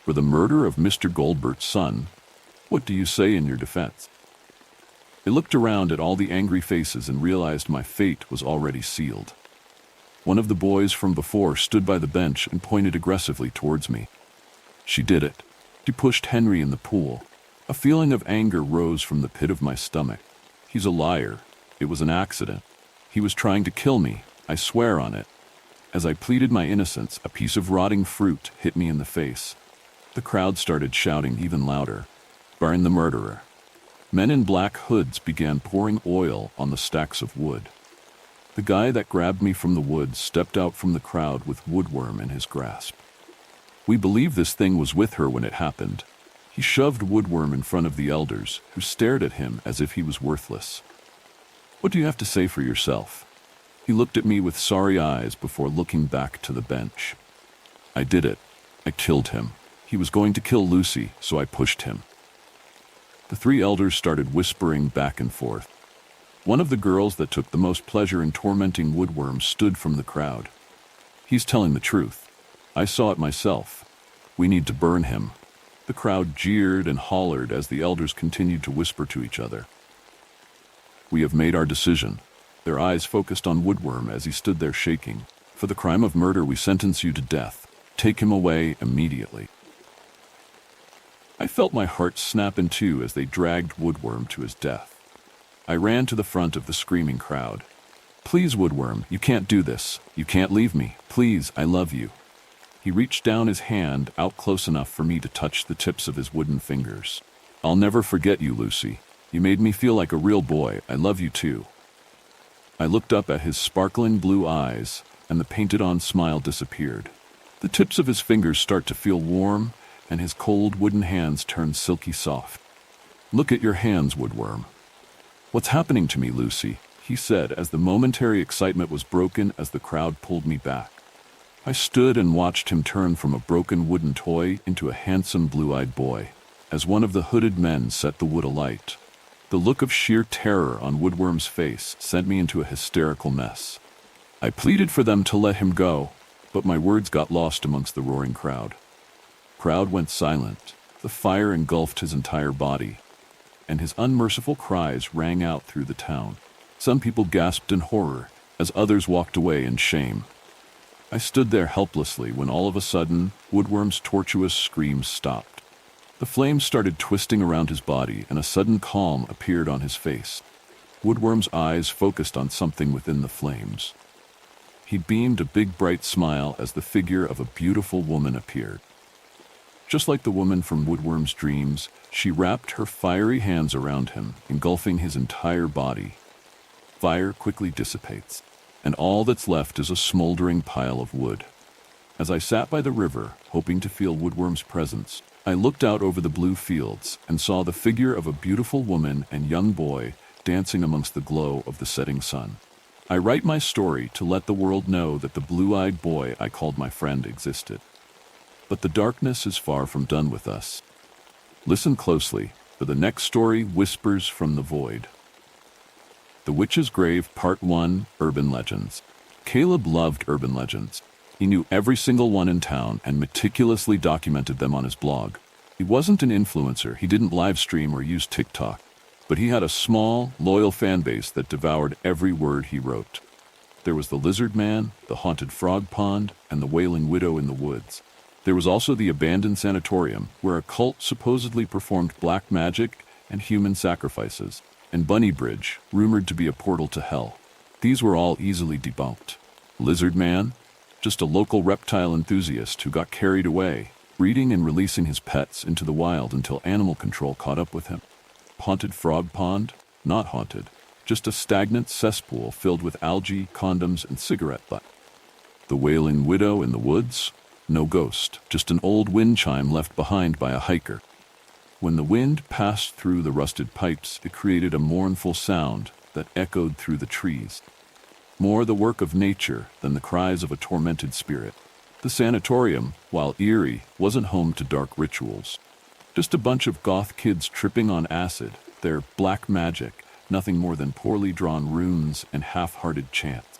"For the murder of Mr. Goldbert's son, what do you say in your defense?" I looked around at all the angry faces and realized my fate was already sealed. One of the boys from before stood by the bench and pointed aggressively towards me. "She did it. She pushed Henry in the pool." A feeling of anger rose from the pit of my stomach. "He's a liar. It was an accident. He was trying to kill me. I swear on it." As I pleaded my innocence, a piece of rotting fruit hit me in the face. The crowd started shouting even louder, "Burn the murderer." Men in black hoods began pouring oil on the stacks of wood. The guy that grabbed me from the woods stepped out from the crowd with Woodworm in his grasp. "We believe this thing was with her when it happened." He shoved Woodworm in front of the elders, who stared at him as if he was worthless. "What do you have to say for yourself?" He looked at me with sorry eyes before looking back to the bench. "I did it. I killed him. He was going to kill Lucy, so I pushed him." The 3 elders started whispering back and forth. One of the girls that took the most pleasure in tormenting Woodworm stood from the crowd. "He's telling the truth. I saw it myself. We need to burn him." The crowd jeered and hollered as the elders continued to whisper to each other. "We have made our decision." Their eyes focused on Woodworm as he stood there shaking. "For the crime of murder, we sentence you to death. Take him away immediately." I felt my heart snap in two as they dragged Woodworm to his death. I ran to the front of the screaming crowd. "Please, Woodworm, you can't do this. You can't leave me. Please, I love you." He reached down his hand out close enough for me to touch the tips of his wooden fingers. "I'll never forget you, Lucy. You made me feel like a real boy. I love you too." I looked up at his sparkling blue eyes, and the painted-on smile disappeared. The tips of his fingers start to feel warm, and his cold wooden hands turn silky soft. "Look at your hands, Woodworm." "What's happening to me, Lucy?" he said as the momentary excitement was broken as the crowd pulled me back. I stood and watched him turn from a broken wooden toy into a handsome blue-eyed boy. As one of the hooded men set the wood alight, the look of sheer terror on Woodworm's face sent me into a hysterical mess. I pleaded for them to let him go, but my words got lost amongst the roaring crowd. The crowd went silent. The fire engulfed his entire body, and his unmerciful cries rang out through the town. Some people gasped in horror, as others walked away in shame. I stood there helplessly when all of a sudden, Woodworm's tortuous screams stopped. The flames started twisting around his body, and a sudden calm appeared on his face. Woodworm's eyes focused on something within the flames. He beamed a big bright smile as the figure of a beautiful woman appeared. Just like the woman from Woodworm's dreams, she wrapped her fiery hands around him, engulfing his entire body. Fire quickly dissipates, and all that's left is a smoldering pile of wood. As I sat by the river, hoping to feel Woodworm's presence, I looked out over the blue fields and saw the figure of a beautiful woman and young boy dancing amongst the glow of the setting sun. I write my story to let the world know that the blue-eyed boy I called my friend existed. But the darkness is far from done with us. Listen closely, for the next story whispers from the void. The Witch's Grave, Part 1, Urban Legends. Caleb loved urban legends. He knew every single one in town and meticulously documented them on his blog. He wasn't an influencer, he didn't live stream or use TikTok, but he had a small, loyal fan base that devoured every word he wrote. There was the Lizard Man, the Haunted Frog Pond, and the Wailing Widow in the Woods. There was also the abandoned sanatorium, where a cult supposedly performed black magic and human sacrifices, and Bunny Bridge, rumored to be a portal to hell. These were all easily debunked. Lizard Man? Just a local reptile enthusiast who got carried away, breeding and releasing his pets into the wild until animal control caught up with him. Haunted Frog Pond? Not haunted. Just a stagnant cesspool filled with algae, condoms, and cigarette butt. The Wailing Widow in the Woods? No ghost, just an old wind chime left behind by a hiker. When the wind passed through the rusted pipes, it created a mournful sound that echoed through the trees. More the work of nature than the cries of a tormented spirit. The sanatorium, while eerie, wasn't home to dark rituals. Just a bunch of goth kids tripping on acid, their black magic, nothing more than poorly drawn runes and half-hearted chants.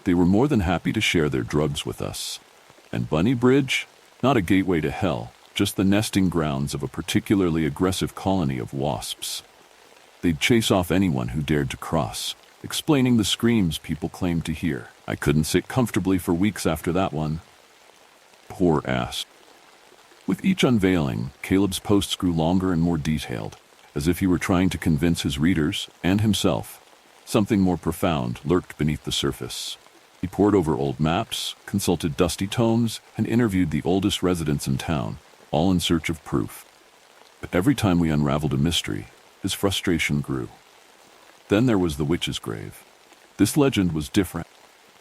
They were more than happy to share their drugs with us. And Bunny Bridge? Not a gateway to hell, just the nesting grounds of a particularly aggressive colony of wasps. They'd chase off anyone who dared to cross, explaining the screams people claimed to hear. I couldn't sit comfortably for weeks after that one. Poor ass. With each unveiling, Caleb's posts grew longer and more detailed, as if he were trying to convince his readers, and himself, something more profound lurked beneath the surface. He pored over old maps, consulted dusty tomes, and interviewed the oldest residents in town, all in search of proof. But every time we unraveled a mystery, his frustration grew. Then there was the Witch's Grave. This legend was different.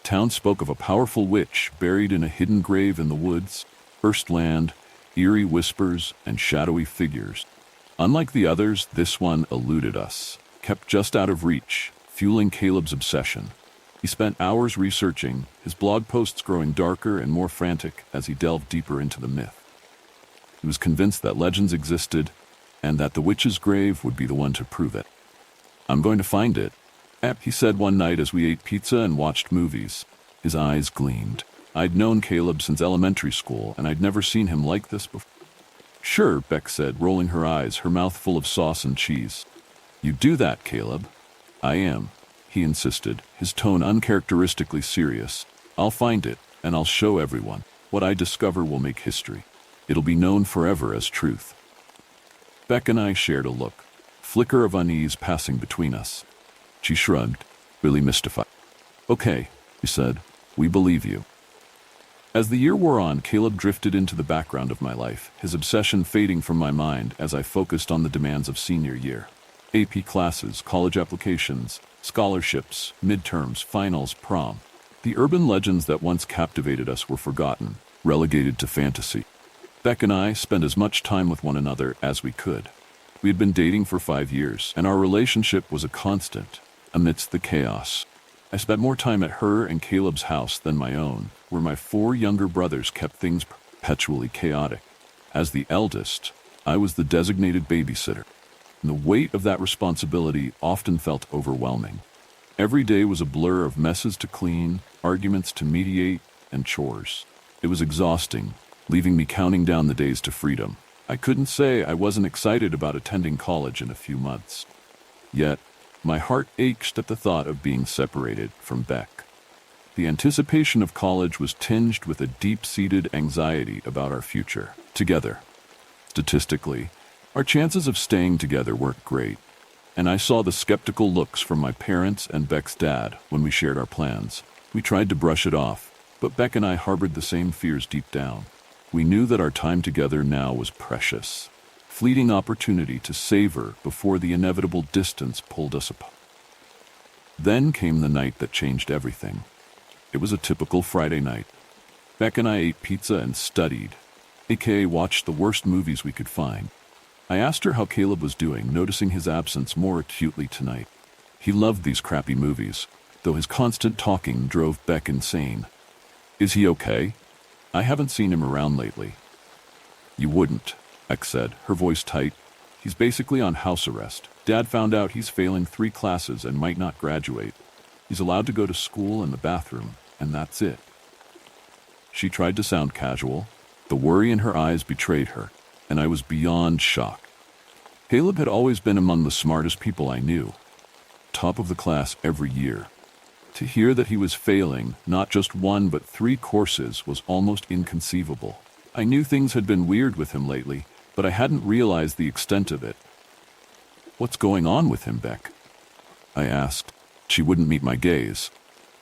Town spoke of a powerful witch buried in a hidden grave in the woods, cursed land, eerie whispers, and shadowy figures. Unlike the others, this one eluded us, kept just out of reach, fueling Caleb's obsession. He spent hours researching, his blog posts growing darker and more frantic as he delved deeper into the myth. He was convinced that legends existed, and that the Witch's Grave would be the one to prove it. "I'm going to find it," he said one night as we ate pizza and watched movies. His eyes gleamed. I'd known Caleb since elementary school, and I'd never seen him like this before. "Sure," Beck said, rolling her eyes, her mouth full of sauce and cheese. "You do that, Caleb." "I am," he insisted, his tone uncharacteristically serious. "I'll find it, and I'll show everyone. What I discover will make history. It'll be known forever as truth." Beck and I shared a look, flicker of unease passing between us. She shrugged, really mystified. "Okay," he said, "we believe you." As the year wore on, Caleb drifted into the background of my life, his obsession fading from my mind as I focused on the demands of senior year. AP classes, college applications, scholarships, midterms, finals, prom. The urban legends that once captivated us were forgotten, relegated to fantasy. Beck and I spent as much time with one another as we could. We had been dating for 5 years, and our relationship was a constant, amidst the chaos. I spent more time at her and Caleb's house than my own, where my 4 younger brothers kept things perpetually chaotic. As the eldest, I was the designated babysitter, and the weight of that responsibility often felt overwhelming. Every day was a blur of messes to clean, arguments to mediate, and chores. It was exhausting, leaving me counting down the days to freedom. I couldn't say I wasn't excited about attending college in a few months. Yet, my heart ached at the thought of being separated from Beck. The anticipation of college was tinged with a deep-seated anxiety about our future together. Statistically, our chances of staying together weren't great, and I saw the skeptical looks from my parents and Beck's dad when we shared our plans. We tried to brush it off, but Beck and I harbored the same fears deep down. We knew that our time together now was precious, fleeting opportunity to savor before the inevitable distance pulled us apart. Then came the night that changed everything. It was a typical Friday night. Beck and I ate pizza and studied, aka watched the worst movies we could find. I asked her how Caleb was doing, noticing his absence more acutely tonight. He loved these crappy movies, though his constant talking drove Beck insane. Is he okay? I haven't seen him around lately. You wouldn't, Beck said, her voice tight. He's basically on house arrest. Dad found out he's failing 3 classes and might not graduate. He's allowed to go to school and the bathroom, and that's it. She tried to sound casual. The worry in her eyes betrayed her, and I was beyond shocked. Caleb had always been among the smartest people I knew, top of the class every year. To hear that he was failing not just 1 but 3 courses was almost inconceivable. I knew things had been weird with him lately, but I hadn't realized the extent of it. What's going on with him, Beck? I asked. She wouldn't meet my gaze.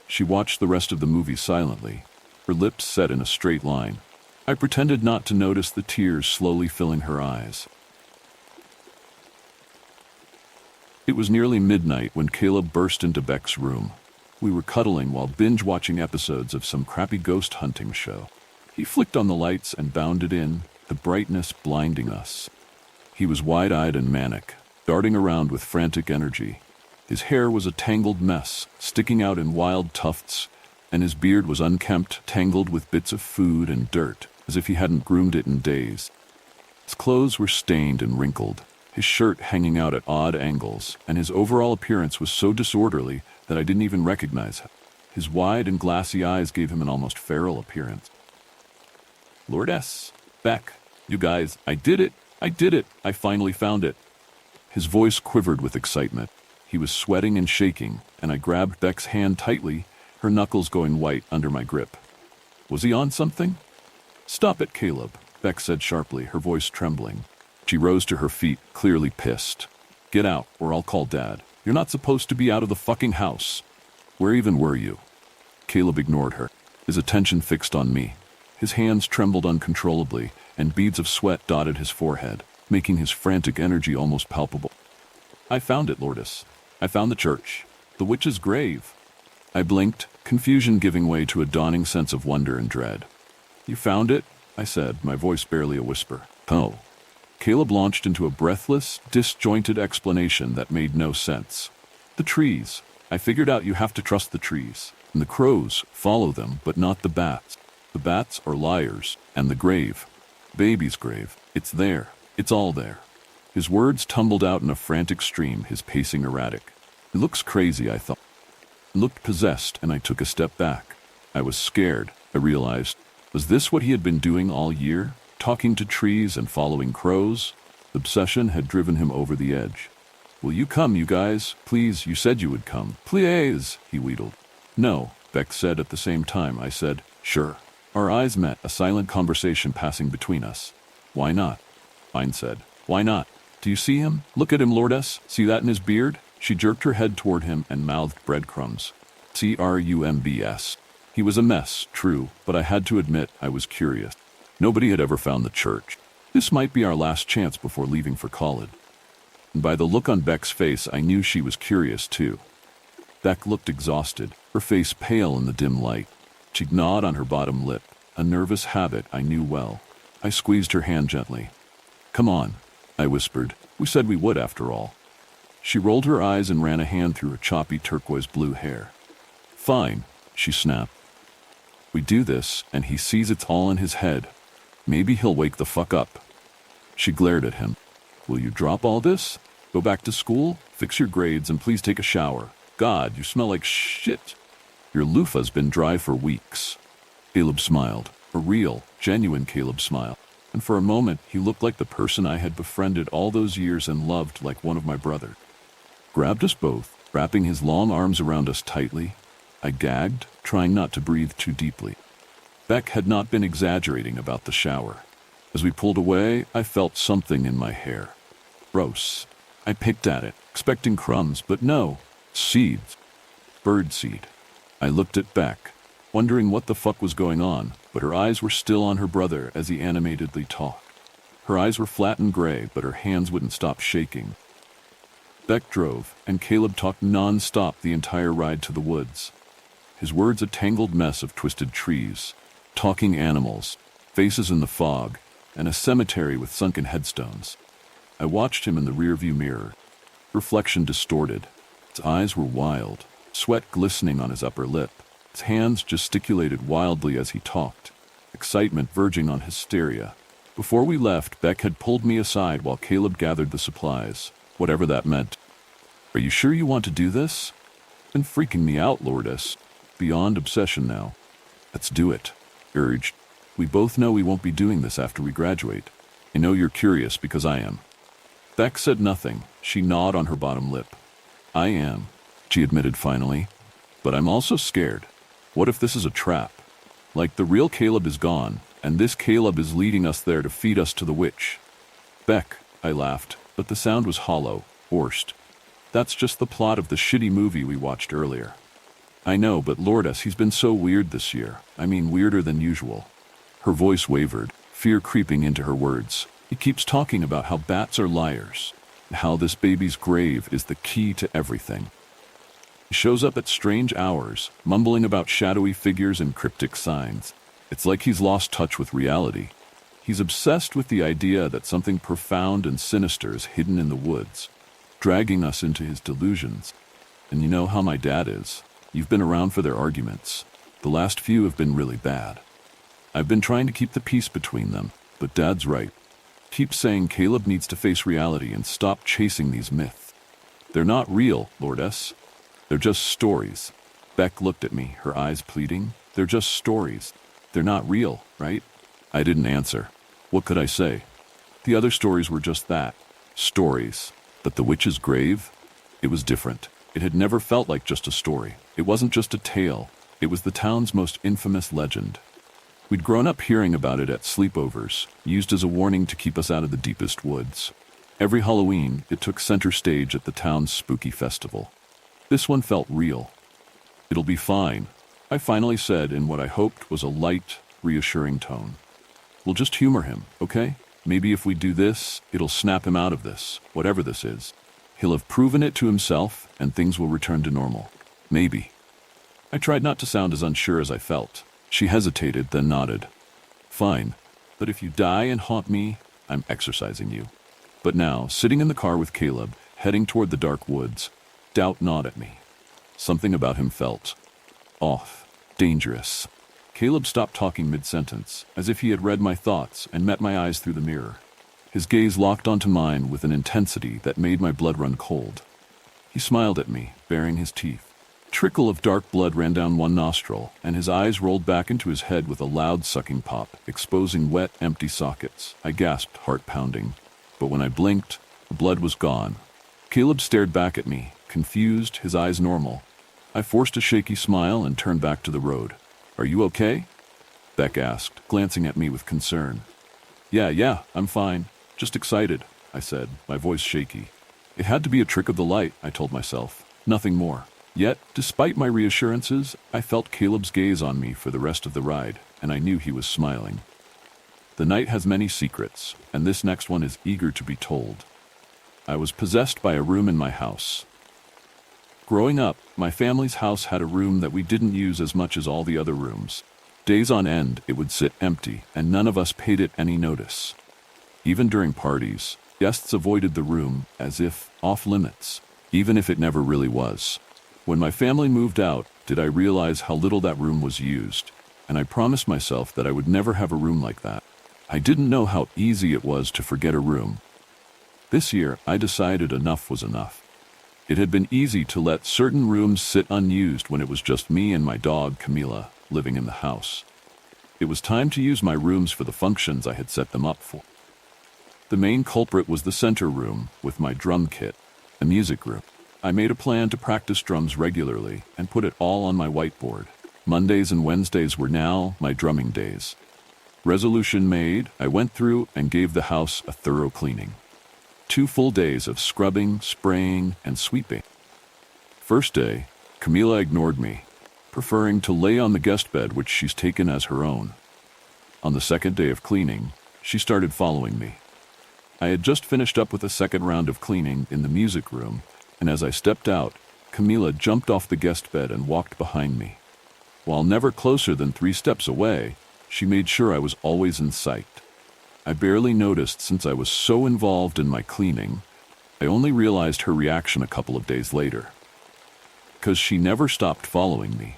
She watched the rest of the movie silently, her lips set in a straight line. I pretended not to notice the tears slowly filling her eyes. It was nearly midnight when Caleb burst into Beck's room. We were cuddling while binge-watching episodes of some crappy ghost hunting show. He flicked on the lights and bounded in, the brightness blinding us. He was wide-eyed and manic, darting around with frantic energy. His hair was a tangled mess, sticking out in wild tufts, and his beard was unkempt, tangled with bits of food and dirt, as if he hadn't groomed it in days. His clothes were stained and wrinkled, his shirt hanging out at odd angles, and his overall appearance was so disorderly that I didn't even recognize him. His wide and glassy eyes gave him an almost feral appearance. Lord S. Beck, you guys, I did it! I finally found it! His voice quivered with excitement. He was sweating and shaking, and I grabbed Beck's hand tightly, her knuckles going white under my grip. Was he on something? Stop it, Caleb, Beck said sharply, her voice trembling. She rose to her feet, clearly pissed. Get out, or I'll call Dad. You're not supposed to be out of the fucking house. Where even were you? Caleb ignored her, his attention fixed on me. His hands trembled uncontrollably, and beads of sweat dotted his forehead, making his frantic energy almost palpable. I found it, Lourdes. I found the church. The witch's grave. I blinked, confusion giving way to a dawning sense of wonder and dread. You found it? I said, my voice barely a whisper. Oh. Caleb launched into a breathless, disjointed explanation that made no sense. The trees. I figured out you have to trust the trees. And the crows, follow them, but not the bats. The bats are liars. And the grave. Baby's grave. It's there. It's all there. His words tumbled out in a frantic stream, his pacing erratic. He looks crazy, I thought. He looked possessed, and I took a step back. I was scared, I realized. Was this what he had been doing all year? Talking to trees and following crows? Obsession had driven him over the edge. Will you come, you guys? Please, you said you would come. Please, he wheedled. No, Beck said at the same time. I said, sure. Our eyes met, a silent conversation passing between us. Why not? Mine said. Why not? Do you see him? Look at him, Lourdes. See that in his beard? She jerked her head toward him and mouthed breadcrumbs. Crumbs. He was a mess, true, but I had to admit I was curious. Nobody had ever found the church. This might be our last chance before leaving for college. And by the look on Beck's face, I knew she was curious too. Beck looked exhausted, her face pale in the dim light. She gnawed on her bottom lip, a nervous habit I knew well. I squeezed her hand gently. Come on, I whispered. We said we would after all. She rolled her eyes and ran a hand through her choppy turquoise blue hair. Fine, she snapped. We do this, and he sees it's all in his head. Maybe he'll wake the fuck up. She glared at him. Will you drop all this? Go back to school? Fix your grades and please take a shower. God, you smell like shit. Your loofah's been dry for weeks. Caleb smiled. A real, genuine Caleb smile. And for a moment, he looked like the person I had befriended all those years and loved like one of my brothers. Grabbed us both, wrapping his long arms around us tightly. I gagged, trying not to breathe too deeply. Beck had not been exaggerating about the shower. As we pulled away, I felt something in my hair. Gross. I picked at it, expecting crumbs, but no. Seeds. Birdseed. I looked at Beck, wondering what the fuck was going on, but her eyes were still on her brother as he animatedly talked. Her eyes were flat and gray, but her hands wouldn't stop shaking. Beck drove, and Caleb talked non-stop the entire ride to the woods. His words a tangled mess of twisted trees, talking animals, faces in the fog, and a cemetery with sunken headstones. I watched him in the rearview mirror, reflection distorted. His eyes were wild, sweat glistening on his upper lip. His hands gesticulated wildly as he talked, excitement verging on hysteria. Before we left, Beck had pulled me aside while Caleb gathered the supplies, whatever that meant. "Are you sure you want to do this?" "Been freaking me out, Lourdes. Beyond obsession now." "Let's do it," urged. "We both know we won't be doing this after we graduate. I know you're curious because I am." Beck said nothing. She gnawed on her bottom lip. "I am," she admitted finally. "But I'm also scared. What if this is a trap? Like the real Caleb is gone, and this Caleb is leading us there to feed us to the witch." "Beck," I laughed, but the sound was hollow, forced. "That's just the plot of the shitty movie we watched earlier." "I know, but Lourdes, he's been so weird this year. I mean, weirder than usual." Her voice wavered, fear creeping into her words. "He keeps talking about how bats are liars, and how this baby's grave is the key to everything. He shows up at strange hours, mumbling about shadowy figures and cryptic signs. It's like he's lost touch with reality. He's obsessed with the idea that something profound and sinister is hidden in the woods, dragging us into his delusions. And you know how my dad is. You've been around for their arguments. The last few have been really bad. I've been trying to keep the peace between them, but Dad's right. Keep saying Caleb needs to face reality and stop chasing these myths. They're not real, Lourdes. They're just stories." Beck looked at me, her eyes pleading. "They're just stories. They're not real, right?" I didn't answer. What could I say? The other stories were just that, stories. But the witch's grave? It was different. It had never felt like just a story. It wasn't just a tale. It was the town's most infamous legend. We'd grown up hearing about it at sleepovers, used as a warning to keep us out of the deepest woods. Every Halloween, it took center stage at the town's spooky festival. This one felt real. "It'll be fine," I finally said in what I hoped was a light, reassuring tone. "We'll just humor him, okay? Maybe if we do this, it'll snap him out of this, whatever this is. He'll have proven it to himself, and things will return to normal. Maybe." I tried not to sound as unsure as I felt. She hesitated, then nodded. "Fine, but if you die and haunt me, I'm exorcising you." But now, sitting in the car with Caleb, heading toward the dark woods, doubt gnawed at me. Something about him felt off, dangerous. Caleb stopped talking mid-sentence, as if he had read my thoughts and met my eyes through the mirror. His gaze locked onto mine with an intensity that made my blood run cold. He smiled at me, baring his teeth. A trickle of dark blood ran down one nostril, and his eyes rolled back into his head with a loud sucking pop, exposing wet, empty sockets. I gasped, heart pounding. But when I blinked, the blood was gone. Caleb stared back at me, confused, his eyes normal. I forced a shaky smile and turned back to the road. "Are you okay?" Beck asked, glancing at me with concern. Yeah, I'm fine. Just excited," I said, my voice shaky. It had to be a trick of the light, I told myself. Nothing more. Yet, despite my reassurances, I felt Caleb's gaze on me for the rest of the ride, and I knew he was smiling. The night has many secrets, and this next one is eager to be told. I was possessed by a room in my house. Growing up, my family's house had a room that we didn't use as much as all the other rooms. Days on end, it would sit empty, and none of us paid it any notice. Even during parties, guests avoided the room as if off limits, even if it never really was. When my family moved out, did I realize how little that room was used, and I promised myself that I would never have a room like that. I didn't know how easy it was to forget a room. This year, I decided enough was enough. It had been easy to let certain rooms sit unused when it was just me and my dog, Camila, living in the house. It was time to use my rooms for the functions I had set them up for. The main culprit was the center room, with my drum kit, a music room. I made a plan to practice drums regularly and put it all on my whiteboard. Mondays and Wednesdays were now my drumming days. Resolution made, I went through and gave the house a thorough cleaning. 2 full days of scrubbing, spraying, and sweeping. First day, Camila ignored me, preferring to lay on the guest bed which she's taken as her own. On the second day of cleaning, she started following me. I had just finished up with a second round of cleaning in the music room, and as I stepped out, Camila jumped off the guest bed and walked behind me. While never closer than 3 steps away, she made sure I was always in sight. I barely noticed since I was so involved in my cleaning. I only realized her reaction a couple of days later. because she never stopped following me.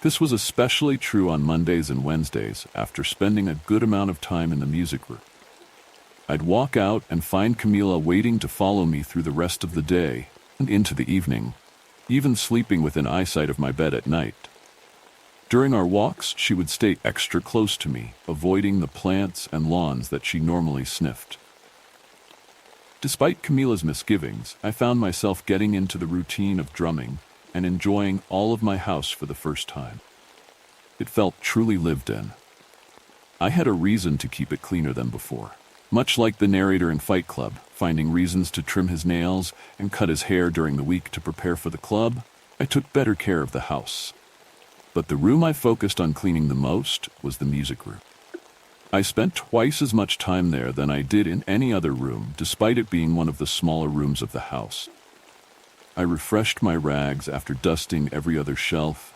This was especially true on Mondays and Wednesdays after spending a good amount of time in the music room. I'd walk out and find Camila waiting to follow me through the rest of the day and into the evening, even sleeping within eyesight of my bed at night. During our walks, she would stay extra close to me, avoiding the plants and lawns that she normally sniffed. Despite Camila's misgivings, I found myself getting into the routine of drumming and enjoying all of my house for the first time. It felt truly lived in. I had a reason to keep it cleaner than before. Much like the narrator in Fight Club, finding reasons to trim his nails and cut his hair during the week to prepare for the club, I took better care of the house. But the room I focused on cleaning the most was the music room. I spent twice as much time there than I did in any other room, despite it being one of the smaller rooms of the house. I refreshed my rags after dusting every other shelf,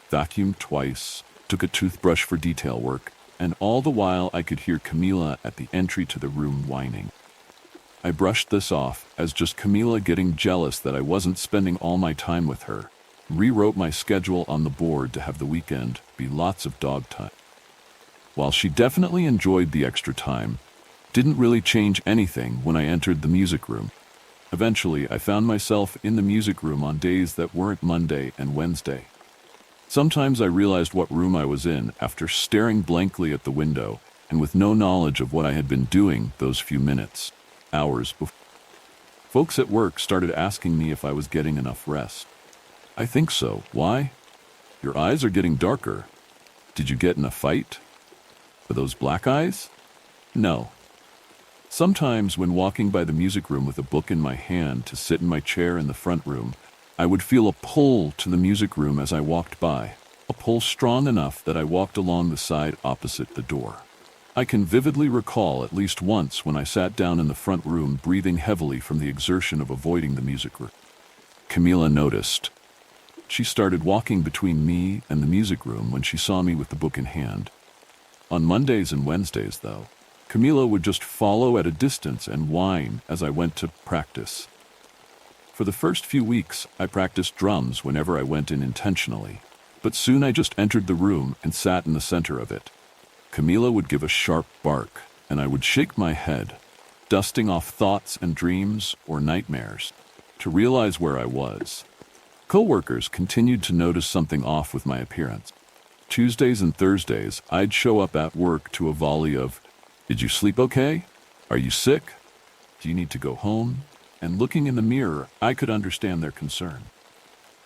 vacuumed twice, took a toothbrush for detail work, and all the while I could hear Camila at the entry to the room whining. I brushed this off as just Camila getting jealous that I wasn't spending all my time with her, rewrote my schedule on the board to have the weekend be lots of dog time. While she definitely enjoyed the extra time, didn't really change anything when I entered the music room. Eventually, I found myself in the music room on days that weren't Monday and Wednesday. Sometimes I realized what room I was in after staring blankly at the window and with no knowledge of what I had been doing those few minutes, hours before. Folks at work started asking me if I was getting enough rest. I think so. Why? Your eyes are getting darker. Did you get in a fight? Are those black eyes? No. Sometimes when walking by the music room with a book in my hand to sit in my chair in the front room, I would feel a pull to the music room as I walked by, a pull strong enough that I walked along the side opposite the door. I can vividly recall at least once when I sat down in the front room breathing heavily from the exertion of avoiding the music room. Camila noticed. She started walking between me and the music room when she saw me with the book in hand. On Mondays and Wednesdays, though, Camila would just follow at a distance and whine as I went to practice. For the first few weeks, I practiced drums whenever I went in intentionally, but soon I just entered the room and sat in the center of it. Camila would give a sharp bark, and I would shake my head, dusting off thoughts and dreams or nightmares, to realize where I was. Coworkers continued to notice something off with my appearance. Tuesdays and Thursdays, I'd show up at work to a volley of, "Did you sleep okay? Are you sick? Do you need to go home?" And looking in the mirror, I could understand their concern.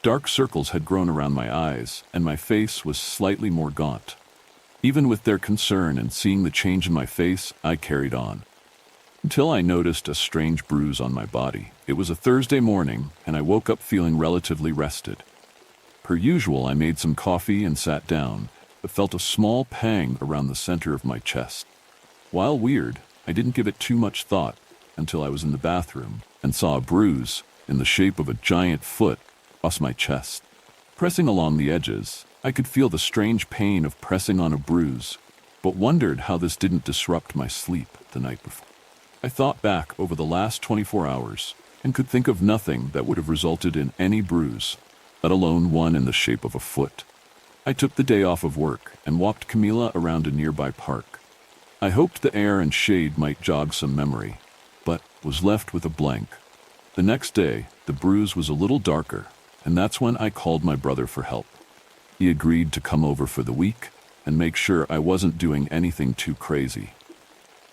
Dark circles had grown around my eyes, and my face was slightly more gaunt. Even with their concern and seeing the change in my face, I carried on. Until I noticed a strange bruise on my body. It was a Thursday morning, and I woke up feeling relatively rested. Per usual, I made some coffee and sat down, but felt a small pang around the center of my chest. While weird, I didn't give it too much thought until I was in the bathroom and saw a bruise in the shape of a giant foot across my chest. Pressing along the edges, I could feel the strange pain of pressing on a bruise, but wondered how this didn't disrupt my sleep the night before. I thought back over the last 24 hours and could think of nothing that would have resulted in any bruise, let alone one in the shape of a foot. I took the day off of work and walked Camila around a nearby park. I hoped the air and shade might jog some memory, but was left with a blank. The next day, the bruise was a little darker, and that's when I called my brother for help. He agreed to come over for the week and make sure I wasn't doing anything too crazy.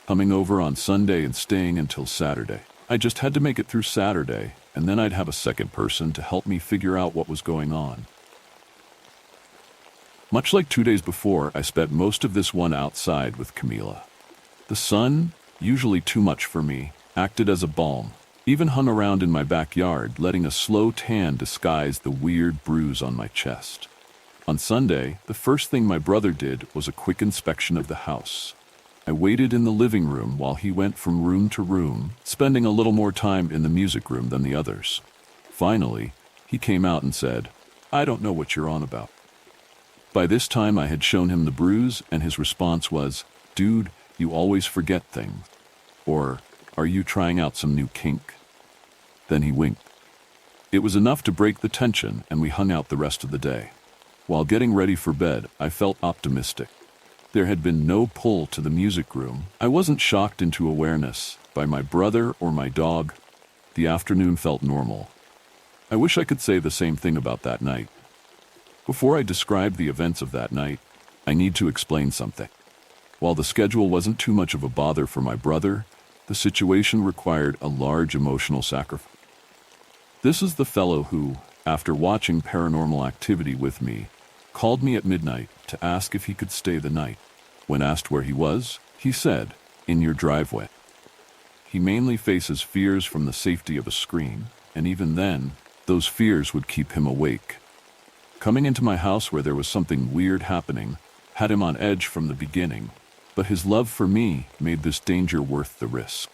Coming over on Sunday and staying until Saturday. I just had to make it through Saturday, and then I'd have a second person to help me figure out what was going on. Much like 2 days before, I spent most of this one outside with Camila. The sun, usually too much for me, acted as a balm, even hung around in my backyard, letting a slow tan disguise the weird bruise on my chest. On Sunday, the first thing my brother did was a quick inspection of the house. I waited in the living room while he went from room to room, spending a little more time in the music room than the others. Finally, he came out and said, "I don't know what you're on about." By this time, I had shown him the bruise, and his response was, "Dude, you always forget things." Or, "Are you trying out some new kink?" Then he winked. It was enough to break the tension, and we hung out the rest of the day. While getting ready for bed, I felt optimistic. There had been no pull to the music room. I wasn't shocked into awareness by my brother or my dog. The afternoon felt normal. I wish I could say the same thing about that night. Before I describe the events of that night, I need to explain something. While the schedule wasn't too much of a bother for my brother, the situation required a large emotional sacrifice. This is the fellow who, after watching Paranormal Activity with me, called me at midnight to ask if he could stay the night. When asked where he was, he said, "In your driveway." He mainly faces fears from the safety of a screen, and even then, those fears would keep him awake. Coming into my house where there was something weird happening had him on edge from the beginning, but his love for me made this danger worth the risk.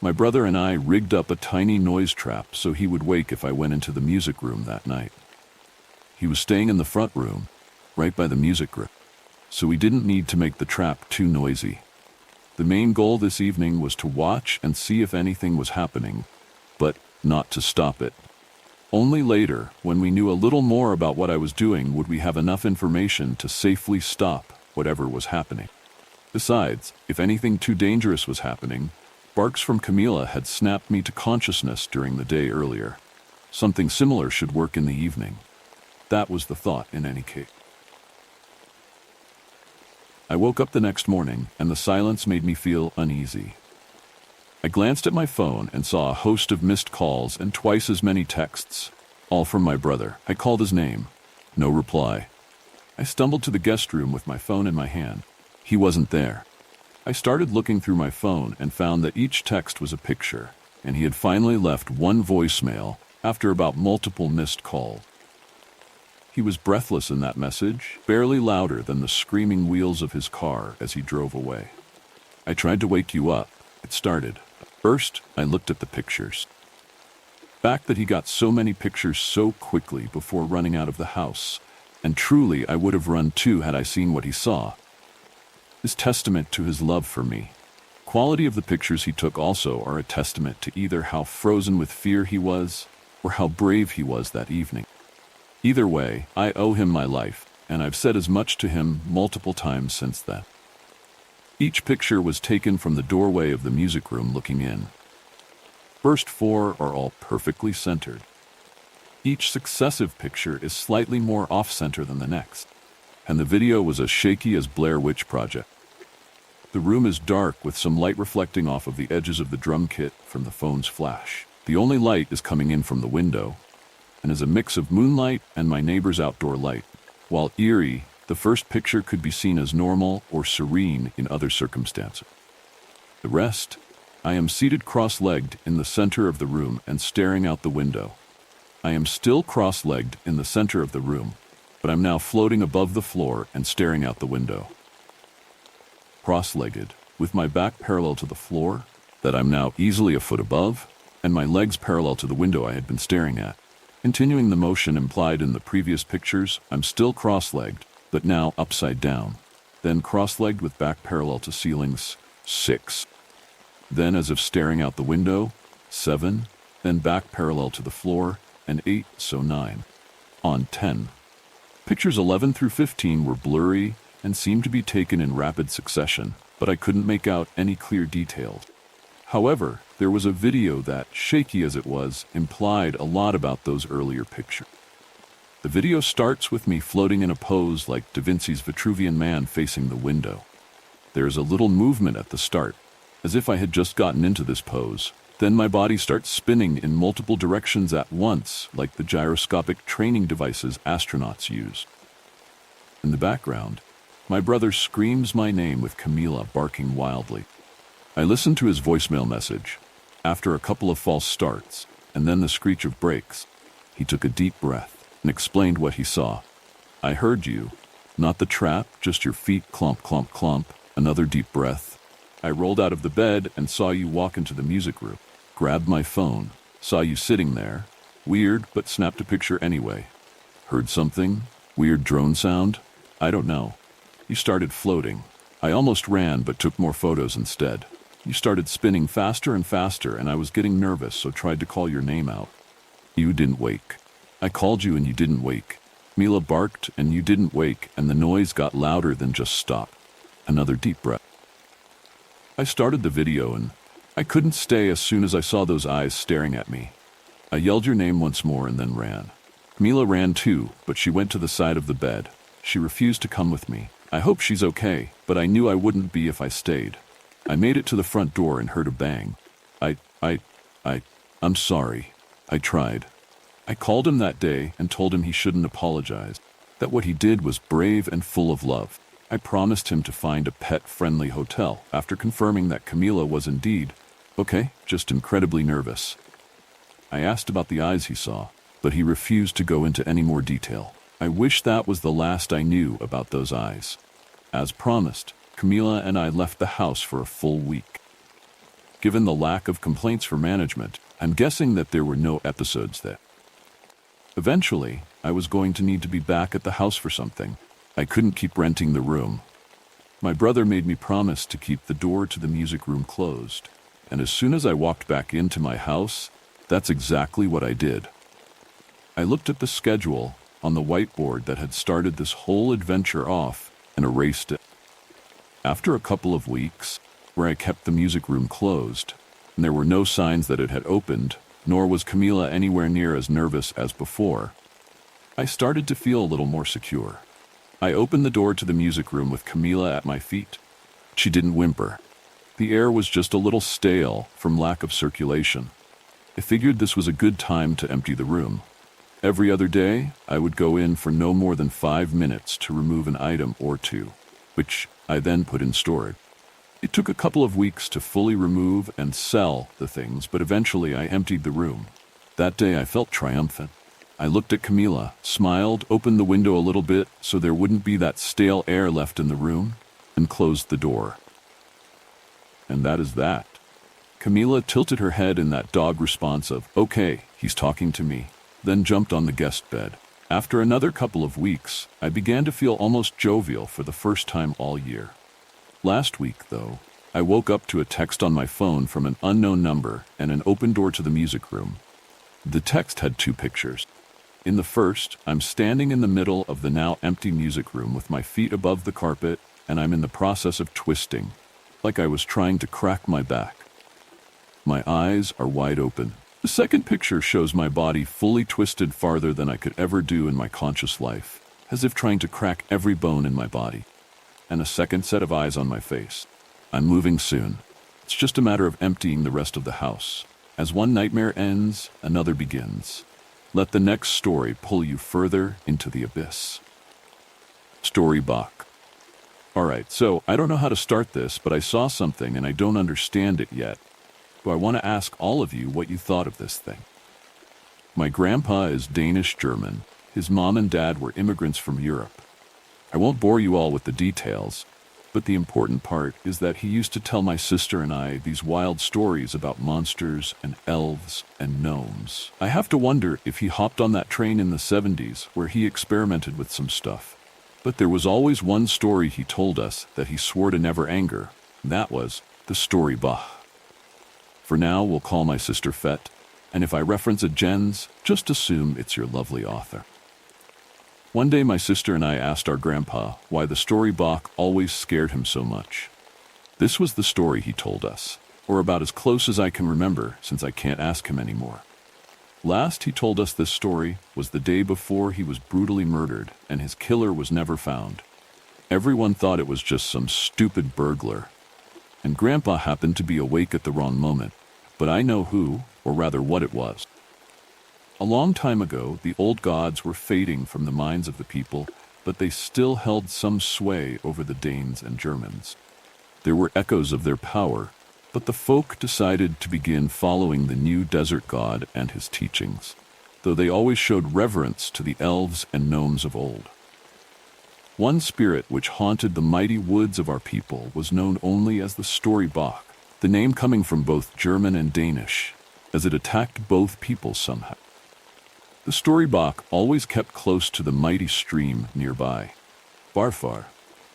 My brother and I rigged up a tiny noise trap so he would wake if I went into the music room that night. He was staying in the front room, right by the music room, so we didn't need to make the trap too noisy. The main goal this evening was to watch and see if anything was happening, but not to stop it. Only later, when we knew a little more about what I was doing, would we have enough information to safely stop whatever was happening. Besides, if anything too dangerous was happening, barks from Camila had snapped me to consciousness during the day earlier. Something similar should work in the evening. That was the thought in any case. I woke up the next morning, and the silence made me feel uneasy. I glanced at my phone and saw a host of missed calls and twice as many texts, all from my brother. I called his name. No reply. I stumbled to the guest room with my phone in my hand. He wasn't there. I started looking through my phone and found that each text was a picture, and he had finally left one voicemail after about multiple missed calls. He was breathless in that message, barely louder than the screaming wheels of his car as he drove away. "I tried to wake you up," it started. First, I looked at the pictures. The fact that he got so many pictures so quickly before running out of the house, and truly I would have run too had I seen what he saw, is testament to his love for me. Quality of the pictures he took also are a testament to either how frozen with fear he was, or how brave he was that evening. Either way, I owe him my life, and I've said as much to him multiple times since then. Each picture was taken from the doorway of the music room looking in. First four are all perfectly centered. Each successive picture is slightly more off-center than the next, and the video was as shaky as Blair Witch Project. The room is dark with some light reflecting off of the edges of the drum kit from the phone's flash. The only light is coming in from the window, and is a mix of moonlight and my neighbor's outdoor light. While eerie, the first picture could be seen as normal or serene in other circumstances. The rest, I am seated cross-legged in the center of the room and staring out the window. I am still cross-legged in the center of the room, but I'm now floating above the floor and staring out the window. Cross-legged, with my back parallel to the floor, that I'm now easily a foot above, and my legs parallel to the window I had been staring at. Continuing the motion implied in the previous pictures, I'm still cross-legged, but now upside down. Then cross-legged with back parallel to ceilings, 6. Then as if staring out the window, 7. Then back parallel to the floor, and 8, so 9. On 10. Pictures 11 through 15 were blurry and seemed to be taken in rapid succession, but I couldn't make out any clear details. However, there was a video that, shaky as it was, implied a lot about those earlier pictures. The video starts with me floating in a pose like Da Vinci's Vitruvian Man facing the window. There is a little movement at the start, as if I had just gotten into this pose. Then my body starts spinning in multiple directions at once, like the gyroscopic training devices astronauts use. In the background, my brother screams my name with Camila barking wildly. I listened to his voicemail message. After a couple of false starts, and then the screech of brakes, he took a deep breath and explained what he saw. "I heard you. Not the trap, just your feet clomp, clomp, clomp." Another deep breath. "I rolled out of the bed and saw you walk into the music room. Grabbed my phone. Saw you sitting there. Weird, but snapped a picture anyway. Heard something? Weird drone sound? I don't know. You started floating. I almost ran but took more photos instead. You started spinning faster and faster, and I was getting nervous, so tried to call your name out. You didn't wake. I called you and you didn't wake. Mila barked and you didn't wake, and the noise got louder than just stop. Another deep breath. I started the video and I couldn't stay as soon as I saw those eyes staring at me. I yelled your name once more and then ran. Mila ran too, but she went to the side of the bed. She refused to come with me. I hope she's okay, but I knew I wouldn't be if I stayed. I made it to the front door and heard a bang. I'm sorry. I tried. I called him that day and told him he shouldn't apologize, that what he did was brave and full of love. I promised him to find a pet-friendly hotel after confirming that Camila was indeed, okay, just incredibly nervous. I asked about the eyes he saw, but he refused to go into any more detail. I wish that was the last I knew about those eyes. As promised, Camila and I left the house for a full week. Given the lack of complaints for management, I'm guessing that there were no episodes there. Eventually, I was going to need to be back at the house for something. I couldn't keep renting the room. My brother made me promise to keep the door to the music room closed, and as soon as I walked back into my house, that's exactly what I did. I looked at the schedule on the whiteboard that had started this whole adventure off and erased it. After a couple of weeks, where I kept the music room closed, and there were no signs that it had opened, nor was Camila anywhere near as nervous as before, I started to feel a little more secure. I opened the door to the music room with Camila at my feet. She didn't whimper. The air was just a little stale from lack of circulation. I figured this was a good time to empty the room. Every other day, I would go in for no more than 5 minutes to remove an item or two, which I then put in storage. It took a couple of weeks to fully remove and sell the things, but eventually I emptied the room. That day I felt triumphant. I looked at Camila, smiled, opened the window a little bit so there wouldn't be that stale air left in the room, and closed the door. And that is that. Camila tilted her head in that dog response of, okay, he's talking to me, then jumped on the guest bed. After another couple of weeks, I began to feel almost jovial for the first time all year. Last week, though, I woke up to a text on my phone from an unknown number and an open door to the music room. The text had 2 pictures. In the first, I'm standing in the middle of the now empty music room with my feet above the carpet, and I'm in the process of twisting, like I was trying to crack my back. My eyes are wide open. The second picture shows my body fully twisted farther than I could ever do in my conscious life, as if trying to crack every bone in my body. And a second set of eyes on my face. I'm moving soon. It's just a matter of emptying the rest of the house. As one nightmare ends, another begins. Let the next story pull you further into the abyss. Story Bach. Alright, so I don't know how to start this, but I saw something and I don't understand it yet. So I want to ask all of you what you thought of this thing. My grandpa is Danish-German. His mom and dad were immigrants from Europe. I won't bore you all with the details, but the important part is that he used to tell my sister and I these wild stories about monsters and elves and gnomes. I have to wonder if he hopped on that train in the 70s where he experimented with some stuff. But there was always one story he told us that he swore to never anger, and that was the story Bach. For now, we'll call my sister Fett, and if I reference a Jens, just assume it's your lovely author. One day my sister and I asked our grandpa why the story Bach always scared him so much. This was the story he told us, or about as close as I can remember since I can't ask him anymore. Last he told us this story was the day before he was brutally murdered and his killer was never found. Everyone thought it was just some stupid burglar. And Grandpa happened to be awake at the wrong moment, but I know who, or rather what it was. A long time ago, the old gods were fading from the minds of the people, but they still held some sway over the Danes and Germans. There were echoes of their power, but the folk decided to begin following the new desert god and his teachings, though they always showed reverence to the elves and gnomes of old. One spirit which haunted the mighty woods of our people was known only as the story Bach, the name coming from both German and Danish, as it attacked both peoples somehow. The story Bach always kept close to the mighty stream nearby. Barfar,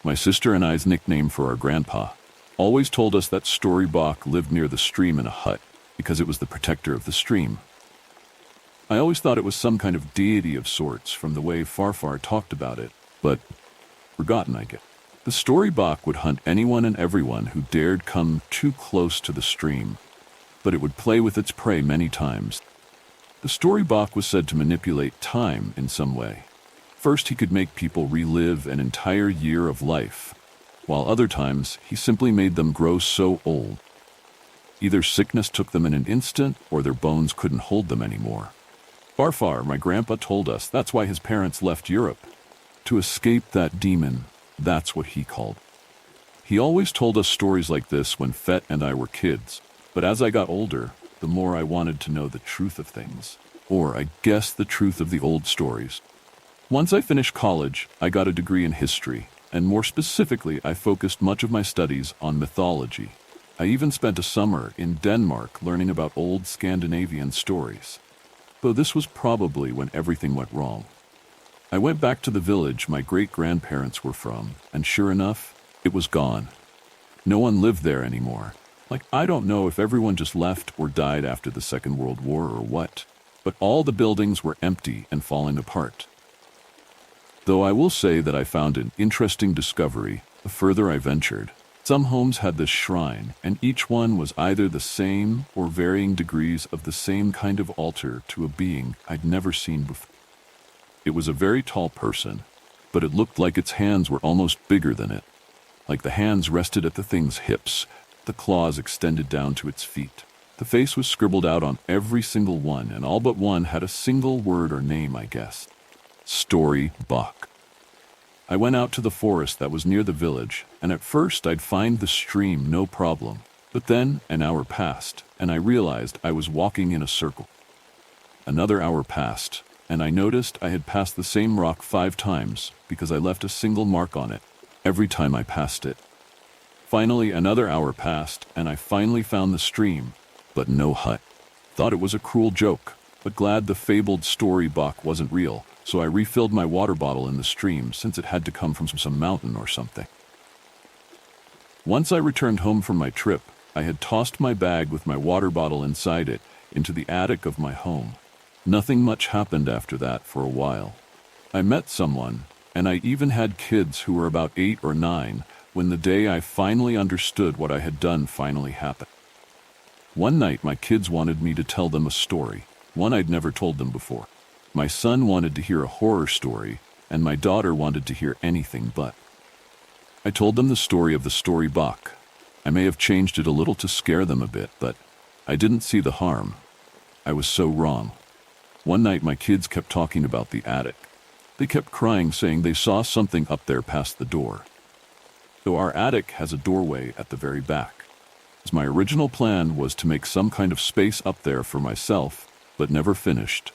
my sister and I's nickname for our grandpa, always told us that story Bach lived near the stream in a hut because it was the protector of the stream. I always thought it was some kind of deity of sorts from the way Farfar talked about it, but forgotten, I guess. The storybook would hunt anyone and everyone who dared come too close to the stream, but it would play with its prey many times. The storybook was said to manipulate time in some way. First, he could make people relive an entire year of life, while other times he simply made them grow so old. Either sickness took them in an instant, or their bones couldn't hold them anymore. Farfar, my grandpa, told us that's why his parents left Europe. To escape that demon, that's what he called. He always told us stories like this when Fett and I were kids, but as I got older, the more I wanted to know the truth of things, or I guess the truth of the old stories. Once I finished college, I got a degree in history, and more specifically, I focused much of my studies on mythology. I even spent a summer in Denmark learning about old Scandinavian stories, though this was probably when everything went wrong. I went back to the village my great-grandparents were from, and sure enough, it was gone. No one lived there anymore. I don't know if everyone just left or died after the Second World War or what, but all the buildings were empty and falling apart. Though I will say that I found an interesting discovery the further I ventured. Some homes had this shrine, and each one was either the same or varying degrees of the same kind of altar to a being I'd never seen before. It was a very tall person, but it looked like its hands were almost bigger than it. Like the hands rested at the thing's hips, the claws extended down to its feet. The face was scribbled out on every single one, and all but one had a single word or name, I guessed. Storybook. I went out to the forest that was near the village, and at first I'd find the stream no problem. But then an hour passed, and I realized I was walking in a circle. Another hour passed, and I noticed I had passed the same rock 5 times because I left a single mark on it every time I passed it. Finally, another hour passed, and I finally found the stream, but no hut. Thought it was a cruel joke, but glad the fabled storybook wasn't real, so I refilled my water bottle in the stream since it had to come from some mountain or something. Once I returned home from my trip, I had tossed my bag with my water bottle inside it into the attic of my home. Nothing much happened after that for a while. I met someone, and I even had kids who were about 8 or 9 when the day I finally understood what I had done finally happened. One night my kids wanted me to tell them a story, one I'd never told them before. My son wanted to hear a horror story, and my daughter wanted to hear anything but. I told them the story of the storybook. I may have changed it a little to scare them a bit, but I didn't see the harm. I was so wrong. One night my kids kept talking about the attic. They kept crying, saying they saw something up there past the door. Though our attic has a doorway at the very back. As my original plan was to make some kind of space up there for myself, but never finished.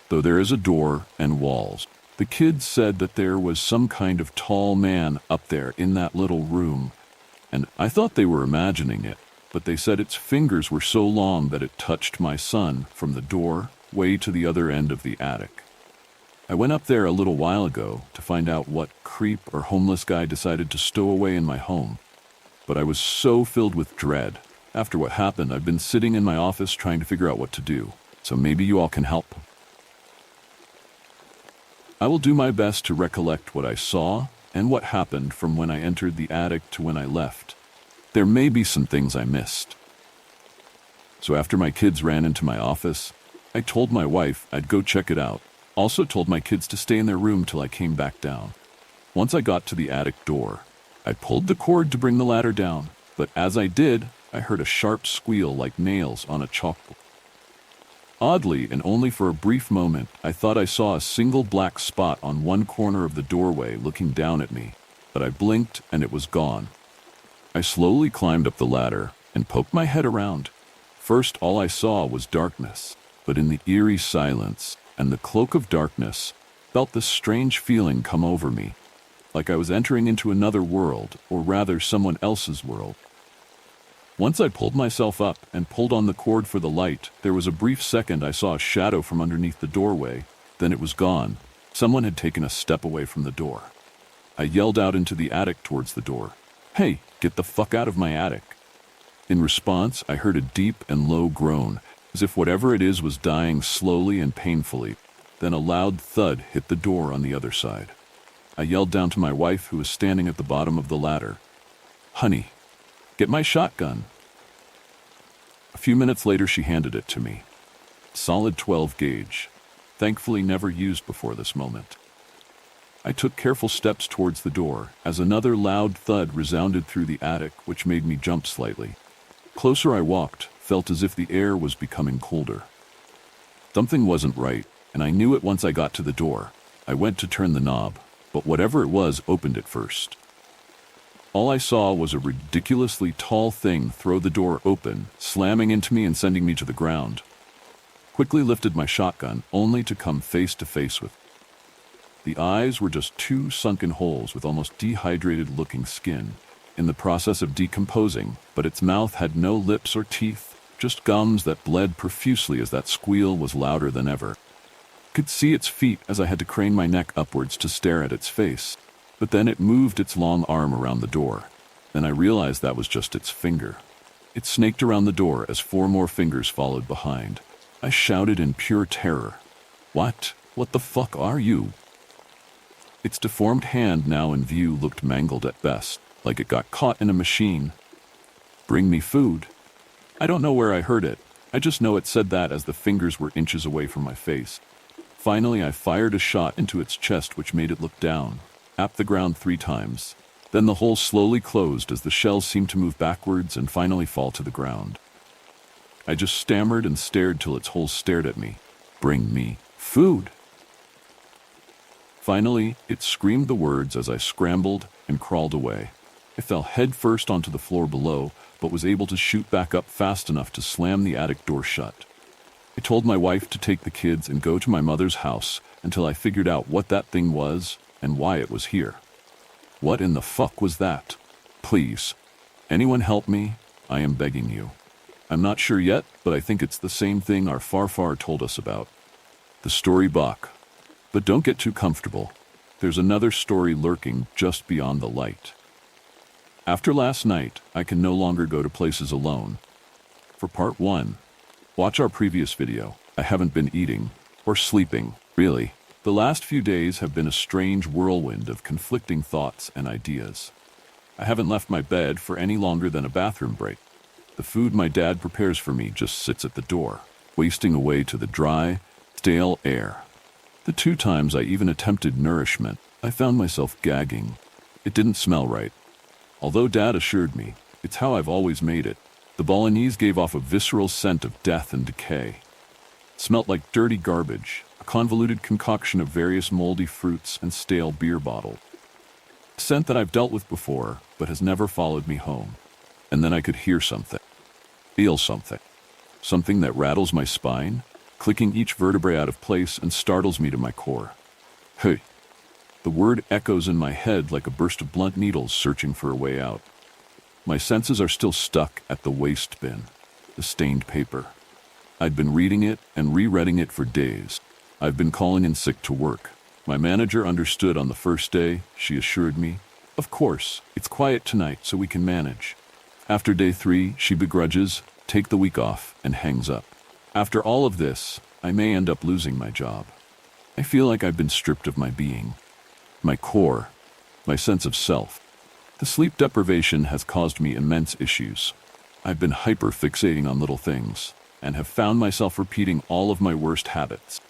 Though there is a door and walls, the kids said that there was some kind of tall man up there in that little room, and I thought they were imagining it, but they said its fingers were so long that it touched my son from the door way to the other end of the attic. I went up there a little while ago to find out what creep or homeless guy decided to stow away in my home, but I was so filled with dread. After what happened, I've been sitting in my office trying to figure out what to do, so maybe you all can help. I will do my best to recollect what I saw and what happened from when I entered the attic to when I left. There may be some things I missed. So after my kids ran into my office, I told my wife I'd go check it out. Also told my kids to stay in their room till I came back down. Once I got to the attic door, I pulled the cord to bring the ladder down, but as I did, I heard a sharp squeal like nails on a chalkboard. Oddly, and only for a brief moment, I thought I saw a single black spot on one corner of the doorway looking down at me, but I blinked and it was gone. I slowly climbed up the ladder and poked my head around. First, all I saw was darkness, but in the eerie silence and the cloak of darkness, felt this strange feeling come over me, like I was entering into another world, or rather someone else's world. Once I pulled myself up and pulled on the cord for the light, there was a brief second I saw a shadow from underneath the doorway, then it was gone. Someone had taken a step away from the door. I yelled out into the attic towards the door, "Hey, get the fuck out of my attic!" In response, I heard a deep and low groan, as if whatever it is was dying slowly and painfully. Then a loud thud hit the door on the other side. I yelled down to my wife, who was standing at the bottom of the ladder. "Honey, get my shotgun." A few minutes later, she handed it to me. Solid 12 gauge, thankfully never used before this moment. I took careful steps towards the door as another loud thud resounded through the attic, which made me jump slightly. Closer I walked, felt as if the air was becoming colder. Something wasn't right, and I knew it once I got to the door. I went to turn the knob, but whatever it was opened it first. All I saw was a ridiculously tall thing throw the door open, slamming into me and sending me to the ground. Quickly lifted my shotgun, only to come face to face with. The eyes were just two sunken holes with almost dehydrated-looking skin, in the process of decomposing, but its mouth had no lips or teeth, just gums that bled profusely as that squeal was louder than ever. I could see its feet as I had to crane my neck upwards to stare at its face, but then it moved its long arm around the door. Then I realized that was just its finger. It snaked around the door as 4 more fingers followed behind. I shouted in pure terror. What the fuck are you?" Its deformed hand, now in view, looked mangled at best, like it got caught in a machine. "Bring me food." I don't know where I heard it. I just know it said that as the fingers were inches away from my face. Finally, I fired a shot into its chest, which made it look down, at the ground 3 times. Then the hole slowly closed as the shells seemed to move backwards and finally fall to the ground. I just stammered and stared till its hole stared at me. "Bring me food." Finally, it screamed the words as I scrambled and crawled away. I fell headfirst onto the floor below, but was able to shoot back up fast enough to slam the attic door shut. I told my wife to take the kids and go to my mother's house until I figured out what that thing was and why it was here. What in the fuck was that? Please, anyone help me? I am begging you. I'm not sure yet, but I think it's the same thing our Farfar told us about. The story Bach. But don't get too comfortable. There's another story lurking just beyond the light. After last night, I can no longer go to places alone. For part 1, watch our previous video. I haven't been eating or sleeping, really. The last few days have been a strange whirlwind of conflicting thoughts and ideas. I haven't left my bed for any longer than a bathroom break. The food my dad prepares for me just sits at the door, wasting away to the dry, stale air. The 2 times I even attempted nourishment, I found myself gagging. It didn't smell right. Although Dad assured me, it's how I've always made it, the bolognese gave off a visceral scent of death and decay. It smelt like dirty garbage, a convoluted concoction of various moldy fruits and stale beer bottles. A scent that I've dealt with before, but has never followed me home. And then I could hear something, feel something, something that rattles my spine, clicking each vertebrae out of place and startles me to my core. Hey. The word echoes in my head like a burst of blunt needles searching for a way out. My senses are still stuck at the waste bin, the stained paper. I'd been reading it and rereading it for days. I've been calling in sick to work. My manager understood on the first day. She assured me, "Of course, it's quiet tonight so we can manage." After day 3, she begrudges, take the week off, and hangs up. After all of this, I may end up losing my job. I feel like I've been stripped of my being, my core, my sense of self. The sleep deprivation has caused me immense issues. I've been hyper-fixating on little things, and have found myself repeating all of my worst habits.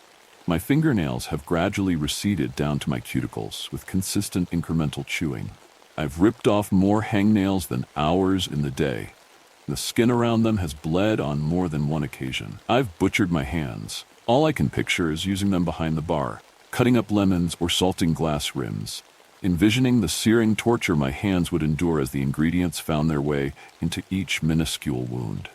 My fingernails have gradually receded down to my cuticles with consistent incremental chewing. I've ripped off more hangnails than hours in the day. The skin around them has bled on more than one occasion. I've butchered my hands. All I can picture is using them behind the bar, cutting up lemons or salting glass rims, envisioning the searing torture my hands would endure as the ingredients found their way into each minuscule wound.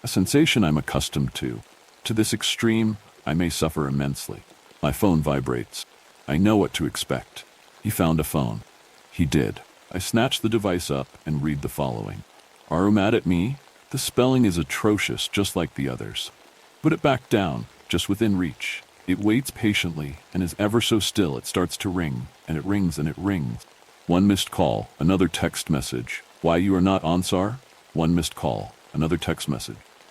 A sensation I'm accustomed to. To this extreme, I may suffer immensely. My phone vibrates. I know what to expect. He found a phone. He did. I snatch the device up and read the following. Are you mad at me? The spelling is atrocious, just like the others. Put it back down, just within reach. It waits patiently, and is ever so still. It starts to ring, and it rings and it rings. One missed call, another text message. Why you are not Ansar? One missed call, another text message.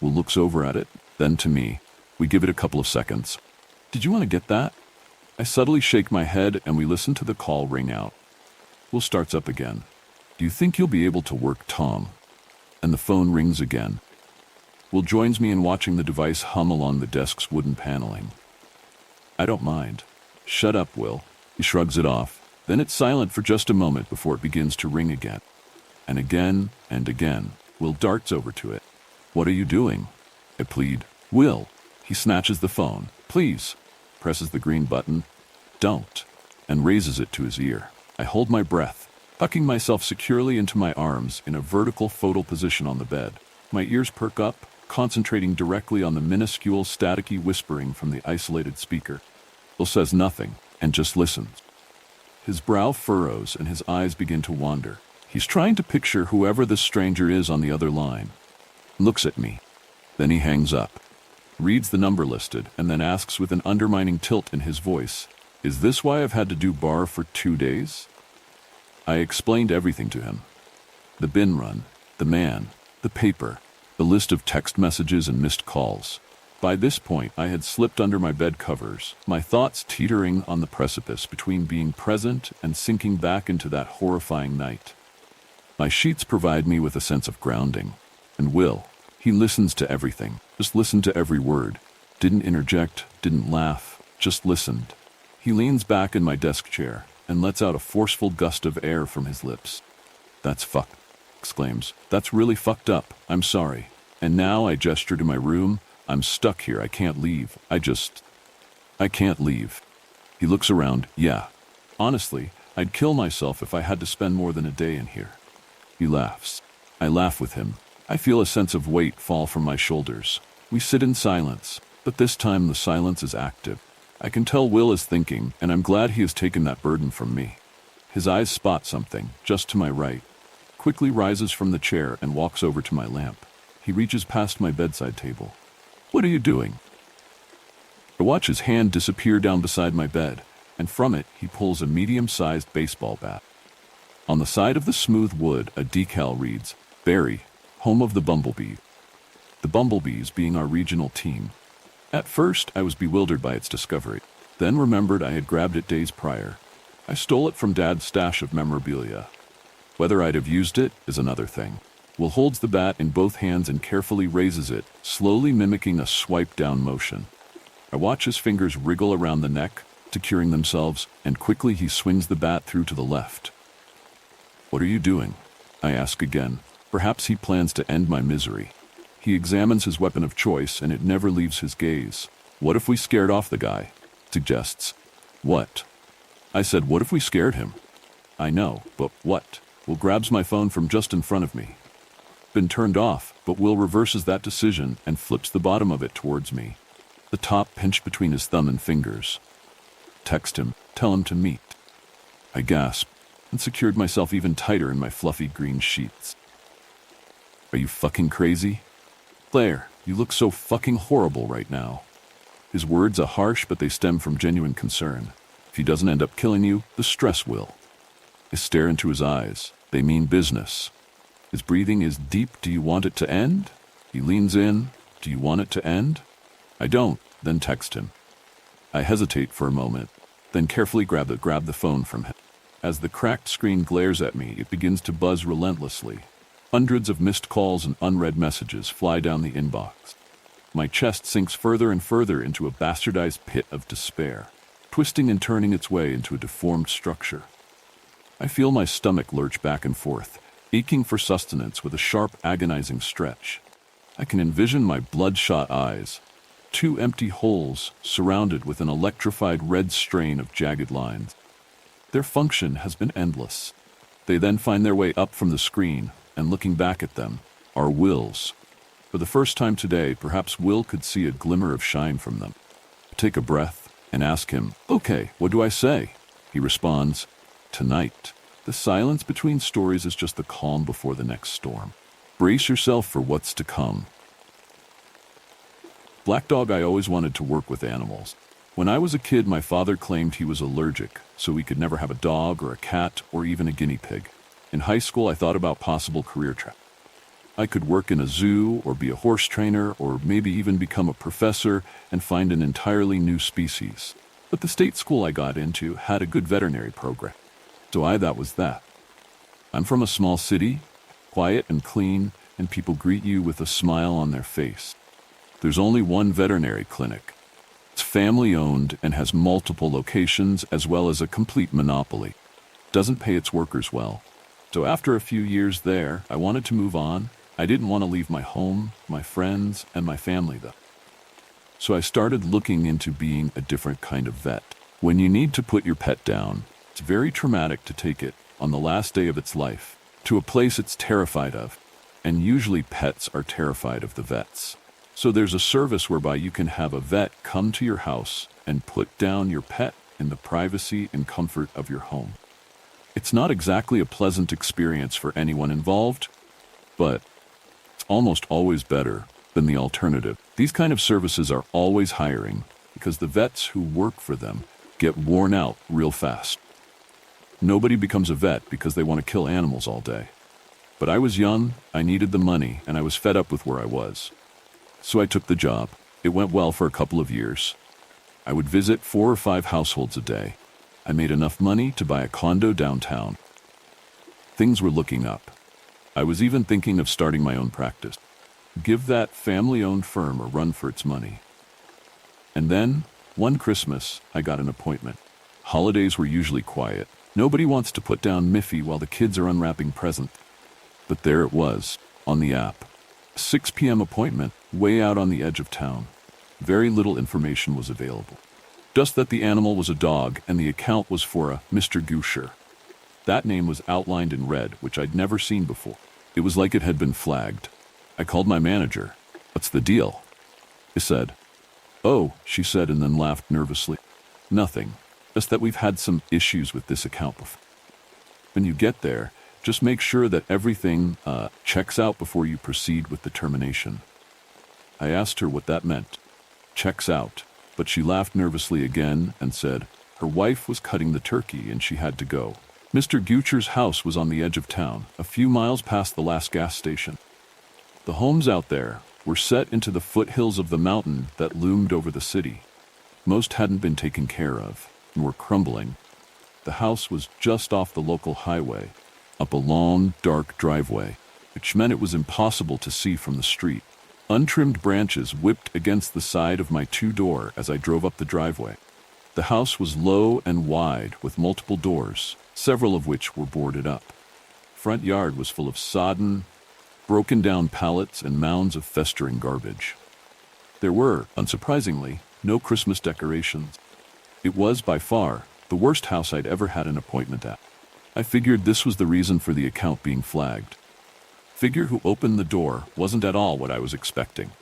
Will looks over at it, then to me. We give it a couple of seconds. Did you want to get that? I subtly shake my head and we listen to the call ring out. Will starts up again. Do you think you'll be able to work, Tom? And the phone rings again. Will joins me in watching the device hum along the desk's wooden paneling. I don't mind. Shut up, Will. He shrugs it off. Then it's silent for just a moment before it begins to ring again. And again and again. Will darts over to it. What are you doing? I plead. Will. He snatches the phone. Please. Presses the green button. Don't. And raises it to his ear. I hold my breath, tucking myself securely into my arms in a vertical fetal position on the bed. My ears perk up, concentrating directly on the minuscule staticky whispering from the isolated speaker. Will says nothing and just listens. His brow furrows and his eyes begin to wander. He's trying to picture whoever this stranger is on the other line. Looks at me. Then he hangs up, reads the number listed, and then asks with an undermining tilt in his voice, "Is this why I've had to do bar for 2 days?" I explained everything to him. The bin run, the man, the paper, the list of text messages and missed calls. By this point, I had slipped under my bed covers, my thoughts teetering on the precipice between being present and sinking back into that horrifying night. My sheets provide me with a sense of grounding. And Will, he listens to everything, just listened to every word. Didn't interject, didn't laugh, just listened. He leans back in my desk chair and lets out a forceful gust of air from his lips. "That's fucked," exclaims. "That's really fucked up. I'm sorry." And now I gesture to my room. I'm stuck here. I can't leave. I can't leave. He looks around. Yeah. Honestly, I'd kill myself if I had to spend more than a day in here. He laughs. I laugh with him. I feel a sense of weight fall from my shoulders. We sit in silence, but this time the silence is active. I can tell Will is thinking, and I'm glad he has taken that burden from me. His eyes spot something, just to my right, quickly rises from the chair and walks over to my lamp. He reaches past my bedside table. "What are you doing?" I watch his hand disappear down beside my bed, and from it he pulls a medium-sized baseball bat. On the side of the smooth wood, a decal reads, "Barry, home of the Bumblebee." The Bumblebees being our regional team. At first, I was bewildered by its discovery, then remembered I had grabbed it days prior. I stole it from Dad's stash of memorabilia. Whether I'd have used it is another thing. Will holds the bat in both hands and carefully raises it, slowly mimicking a swipe-down motion. I watch his fingers wriggle around the neck, securing themselves, and quickly he swings the bat through to the left. "What are you doing?" I ask again. Perhaps he plans to end my misery. He examines his weapon of choice, and it never leaves his gaze. "What if we scared off the guy?" suggests. "What?" I said, "What if we scared him?" "I know, but what?" Will grabs my phone from just in front of me. Been turned off, but Will reverses that decision and flips the bottom of it towards me. The top pinched between his thumb and fingers. "Text him, tell him to meet." I gasped and secured myself even tighter in my fluffy green sheets. "Are you fucking crazy? Claire, you look so fucking horrible right now." His words are harsh, but they stem from genuine concern. If he doesn't end up killing you, the stress will. I stare into his eyes. They mean business. His breathing is deep. "Do you want it to end?" He leans in. "Do you want it to end?" I don't, then text him. I hesitate for a moment, then carefully grab the phone from him. As the cracked screen glares at me, it begins to buzz relentlessly. Hundreds of missed calls and unread messages fly down the inbox. My chest sinks further and further into a bastardized pit of despair, twisting and turning its way into a deformed structure. I feel my stomach lurch back and forth, aching for sustenance with a sharp, agonizing stretch. I can envision my bloodshot eyes, 2 empty holes surrounded with an electrified red strain of jagged lines. Their function has been endless. They then find their way up from the screen, and looking back at them are Will's. For the first time today, perhaps Will could see a glimmer of shine from them. I take a breath and ask him, "Okay, what do I say?" He responds, "Tonight." The silence between stories is just the calm before the next storm. Brace yourself for what's to come. Black Dog, I always wanted to work with animals. When I was a kid, my father claimed he was allergic, so we could never have a dog or a cat or even a guinea pig. In high school, I thought about possible career track. I could work in a zoo or be a horse trainer or maybe even become a professor and find an entirely new species. But the state school I got into had a good veterinary program. So that was that. I'm from a small city, quiet and clean, and people greet you with a smile on their face. There's only one veterinary clinic. It's family-owned and has multiple locations as well as a complete monopoly. Doesn't pay its workers well. So after a few years there, I wanted to move on. I didn't want to leave my home, my friends, and my family though. So I started looking into being a different kind of vet. When you need to put your pet down, it's very traumatic to take it on the last day of its life to a place it's terrified of. And usually pets are terrified of the vets. So there's a service whereby you can have a vet come to your house and put down your pet in the privacy and comfort of your home. It's not exactly a pleasant experience for anyone involved, but it's almost always better than the alternative. These kind of services are always hiring because the vets who work for them get worn out real fast. Nobody becomes a vet because they want to kill animals all day. But I was young, I needed the money, and I was fed up with where I was. So I took the job. It went well for a couple of years. I would visit 4 or 5 households a day. I made enough money to buy a condo downtown. Things were looking up. I was even thinking of starting my own practice. Give that family-owned firm a run for its money. And then, one Christmas, I got an appointment. Holidays were usually quiet. Nobody wants to put down Miffy while the kids are unwrapping presents. But there it was, on the app. 6 p.m. appointment, way out on the edge of town. Very little information was available. Just that the animal was a dog and the account was for a Mr. Gusher. That name was outlined in red, which I'd never seen before. It was like it had been flagged. I called my manager. "What's the deal?" He said. "Oh," she said, and then laughed nervously. "Nothing. Just that we've had some issues with this account before. When you get there, just make sure that everything checks out before you proceed with the termination." I asked her what that meant. Checks out. But she laughed nervously again and said her wife was cutting the turkey and she had to go. Mr. Gucher's house was on the edge of town, a few miles past the last gas station. The homes out there were set into the foothills of the mountain that loomed over the city. Most hadn't been taken care of and were crumbling. The house was just off the local highway, up a long, dark driveway, which meant it was impossible to see from the street. Untrimmed branches whipped against the side of my 2-door as I drove up the driveway. The house was low and wide with multiple doors, several of which were boarded up. Front yard was full of sodden, broken down pallets and mounds of festering garbage. There were, unsurprisingly, no Christmas decorations. It was, by far, the worst house I'd ever had an appointment at. I figured this was the reason for the account being flagged. Figure who opened the door wasn't at all what I was expecting.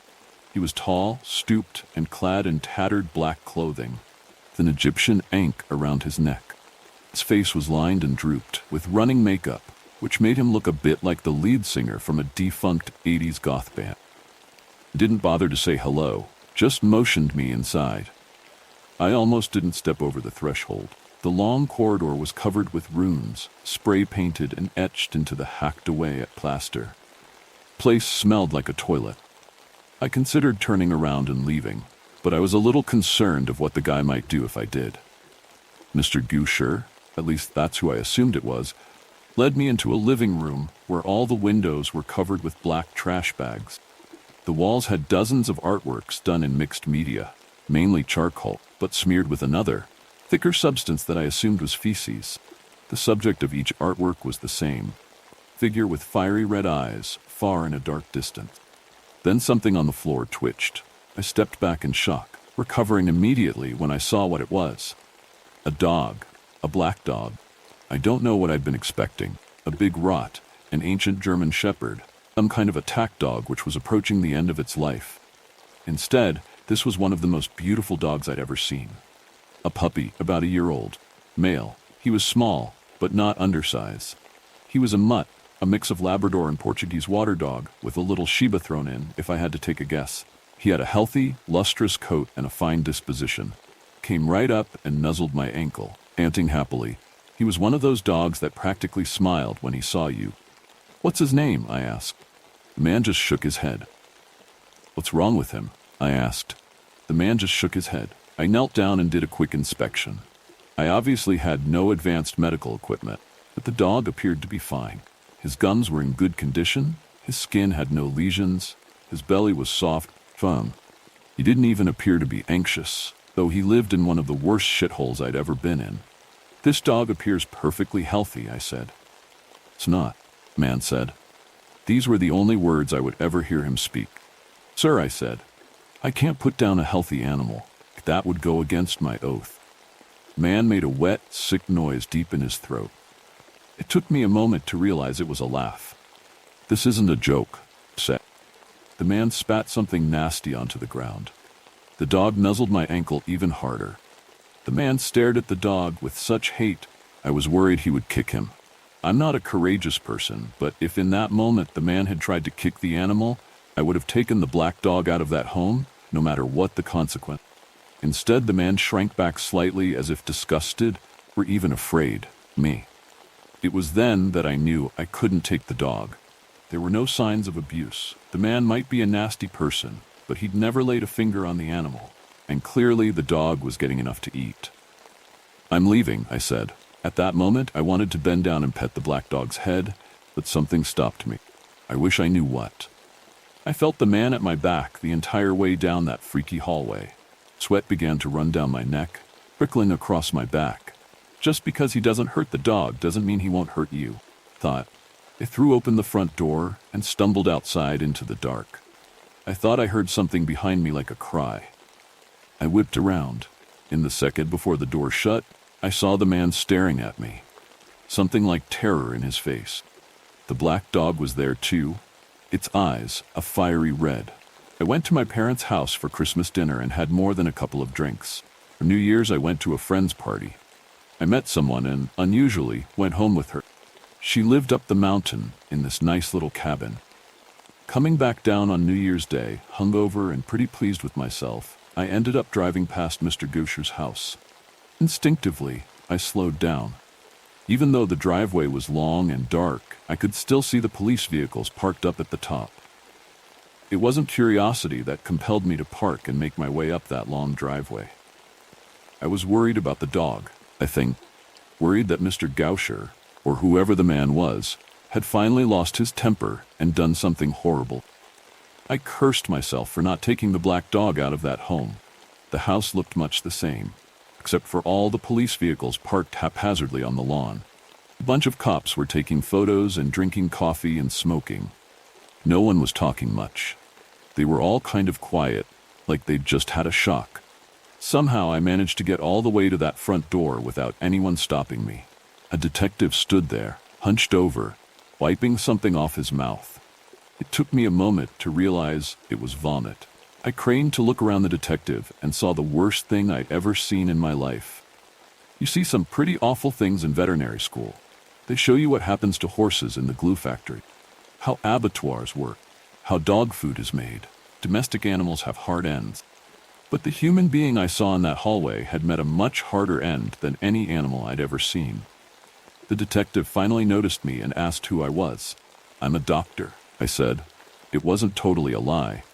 He was tall, stooped, and clad in tattered black clothing, with an Egyptian ankh around his neck. His face was lined and drooped, with running makeup, which made him look a bit like the lead singer from a defunct 80s goth band. He didn't bother to say hello, just motioned me inside. I almost didn't step over the threshold. The long corridor was covered with runes, spray-painted and etched into the hacked-away plaster. The place smelled like a toilet. I considered turning around and leaving, but I was a little concerned of what the guy might do if I did. Mr. Gusher, at least that's who I assumed it was, led me into a living room where all the windows were covered with black trash bags. The walls had dozens of artworks done in mixed media, mainly charcoal, but smeared with another, thicker substance that I assumed was feces. The subject of each artwork was the same. Figure with fiery red eyes, far in a dark distance. Then something on the floor twitched. I stepped back in shock, recovering immediately when I saw what it was. A dog. A black dog. I don't know what I'd been expecting. A big rot, an ancient German shepherd, some kind of attack dog which was approaching the end of its life. Instead, this was one of the most beautiful dogs I'd ever seen. A puppy, about a year old. Male. He was small, but not undersize. He was a mutt, a mix of Labrador and Portuguese water dog, with a little Shiba thrown in, if I had to take a guess. He had a healthy, lustrous coat and a fine disposition. Came right up and nuzzled my ankle, panting happily. He was one of those dogs that practically smiled when he saw you. "What's his name?" I asked. The man just shook his head. "What's wrong with him?" I asked. The man just shook his head. I knelt down and did a quick inspection. I obviously had no advanced medical equipment, but the dog appeared to be fine. His gums were in good condition, his skin had no lesions, his belly was soft, firm. He didn't even appear to be anxious, though he lived in one of the worst shitholes I'd ever been in. "This dog appears perfectly healthy," I said. "It's not," the man said. These were the only words I would ever hear him speak. "Sir," I said, "I can't put down a healthy animal. That would go against my oath." The man made a wet, sick noise deep in his throat. It took me a moment to realize it was a laugh. "This isn't a joke," I said. The man spat something nasty onto the ground. The dog nuzzled my ankle even harder. The man stared at the dog with such hate, I was worried he would kick him. I'm not a courageous person, but if in that moment the man had tried to kick the animal, I would have taken the black dog out of that home, no matter what the consequence. Instead, the man shrank back slightly as if disgusted or even afraid. Me. It was then that I knew I couldn't take the dog. There were no signs of abuse. The man might be a nasty person, but he'd never laid a finger on the animal, and clearly the dog was getting enough to eat. "I'm leaving," I said. At that moment, I wanted to bend down and pet the black dog's head, but something stopped me. I wish I knew what. I felt the man at my back the entire way down that freaky hallway. Sweat began to run down my neck, trickling across my back. Just because he doesn't hurt the dog doesn't mean he won't hurt you, I thought. I threw open the front door and stumbled outside into the dark. I thought I heard something behind me like a cry. I whipped around. In the second before the door shut, I saw the man staring at me. Something like terror in his face. The black dog was there too, its eyes a fiery red. I went to my parents' house for Christmas dinner and had more than a couple of drinks. For New Year's, I went to a friend's party. I met someone and, unusually, went home with her. She lived up the mountain in this nice little cabin. Coming back down on New Year's Day, hungover and pretty pleased with myself, I ended up driving past Mr. Goucher's house. Instinctively, I slowed down. Even though the driveway was long and dark, I could still see the police vehicles parked up at the top. It wasn't curiosity that compelled me to park and make my way up that long driveway. I was worried about the dog, I think. Worried that Mr. Goucher, or whoever the man was, had finally lost his temper and done something horrible. I cursed myself for not taking the black dog out of that home. The house looked much the same, except for all the police vehicles parked haphazardly on the lawn. A bunch of cops were taking photos and drinking coffee and smoking. No one was talking much. They were all kind of quiet, like they'd just had a shock. Somehow I managed to get all the way to that front door without anyone stopping me. A detective stood there, hunched over, wiping something off his mouth. It took me a moment to realize it was vomit. I craned to look around the detective and saw the worst thing I'd ever seen in my life. You see some pretty awful things in veterinary school. They show you what happens to horses in the glue factory, how abattoirs work, how dog food is made. Domestic animals have hard ends. But the human being I saw in that hallway had met a much harder end than any animal I'd ever seen. The detective finally noticed me and asked who I was. "I'm a doctor," I said. It wasn't totally a lie.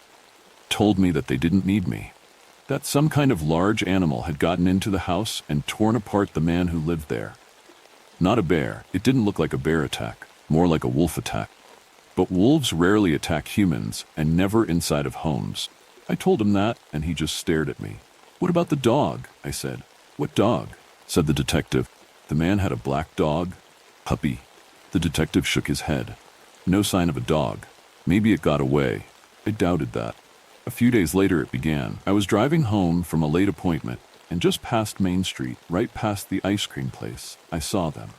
Told me that they didn't need me, that some kind of large animal had gotten into the house and torn apart the man who lived there. Not a bear. It didn't look like a bear attack, more like a wolf attack. But wolves rarely attack humans and never inside of homes. I told him that, and he just stared at me. "What about the dog?" I said. "What dog?" said the detective. The man had a black dog. Puppy. The detective shook his head. No sign of a dog. Maybe it got away. I doubted that. A few days later it began. I was driving home from a late appointment, and just past Main Street, right past the ice cream place, I saw them.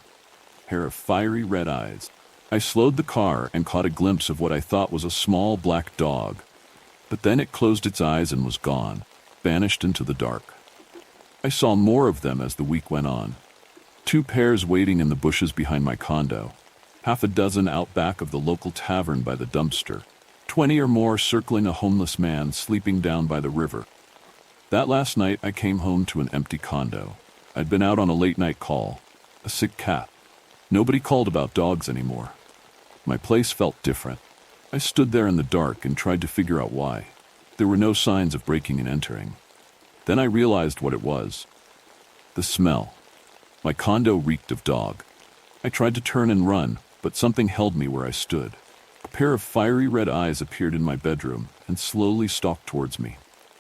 A pair of fiery red eyes. I slowed the car and caught a glimpse of what I thought was a small black dog. But then it closed its eyes and was gone, vanished into the dark. I saw more of them as the week went on. 2 pairs waiting in the bushes behind my condo, half a dozen out back of the local tavern by the dumpster, 20 or more circling a homeless man sleeping down by the river. That last night I came home to an empty condo. I'd been out on a late-night call. A sick cat. Nobody called about dogs anymore. My place felt different. I stood there in the dark and tried to figure out why. There were no signs of breaking and entering. Then I realized what it was. The smell. My condo reeked of dog. I tried to turn and run, but something held me where I stood. A pair of fiery red eyes appeared in my bedroom and slowly stalked towards me.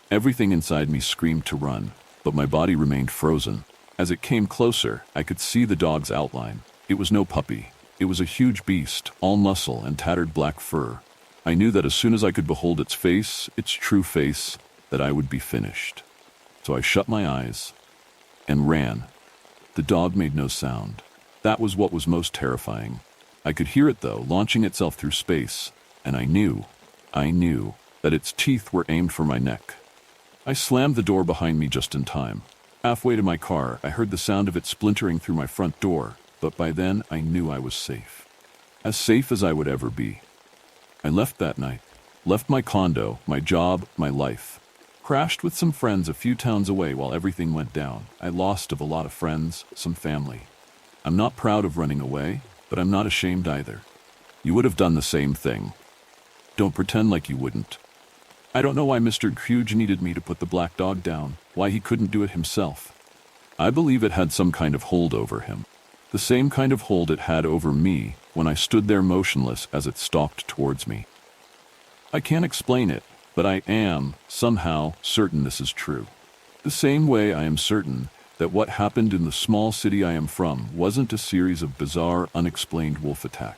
Everything inside me screamed to run, but my body remained frozen. As it came closer, I could see the dog's outline. It was no puppy. It was a huge beast, all muscle and tattered black fur. I knew that as soon as I could behold its face, its true face, that I would be finished. So I shut my eyes and ran. The dog made no sound. That was what was most terrifying. I could hear it, though, launching itself through space, and I knew that its teeth were aimed for my neck. I slammed the door behind me just in time. Halfway to my car, I heard the sound of it splintering through my front door, but by then I knew I was safe. As safe as I would ever be. I left that night, left my condo, my job, my life. Crashed with some friends a few towns away while everything went down. I lost a lot of friends, some family. I'm not proud of running away, but I'm not ashamed either. You would have done the same thing. Don't pretend like you wouldn't. I don't know why Mr. Huge needed me to put the black dog down, why he couldn't do it himself. I believe it had some kind of hold over him. The same kind of hold it had over me when I stood there motionless as it stalked towards me. I can't explain it, but I am, somehow, certain this is true. The same way I am certain that what happened in the small city I am from wasn't a series of bizarre, unexplained wolf attacks.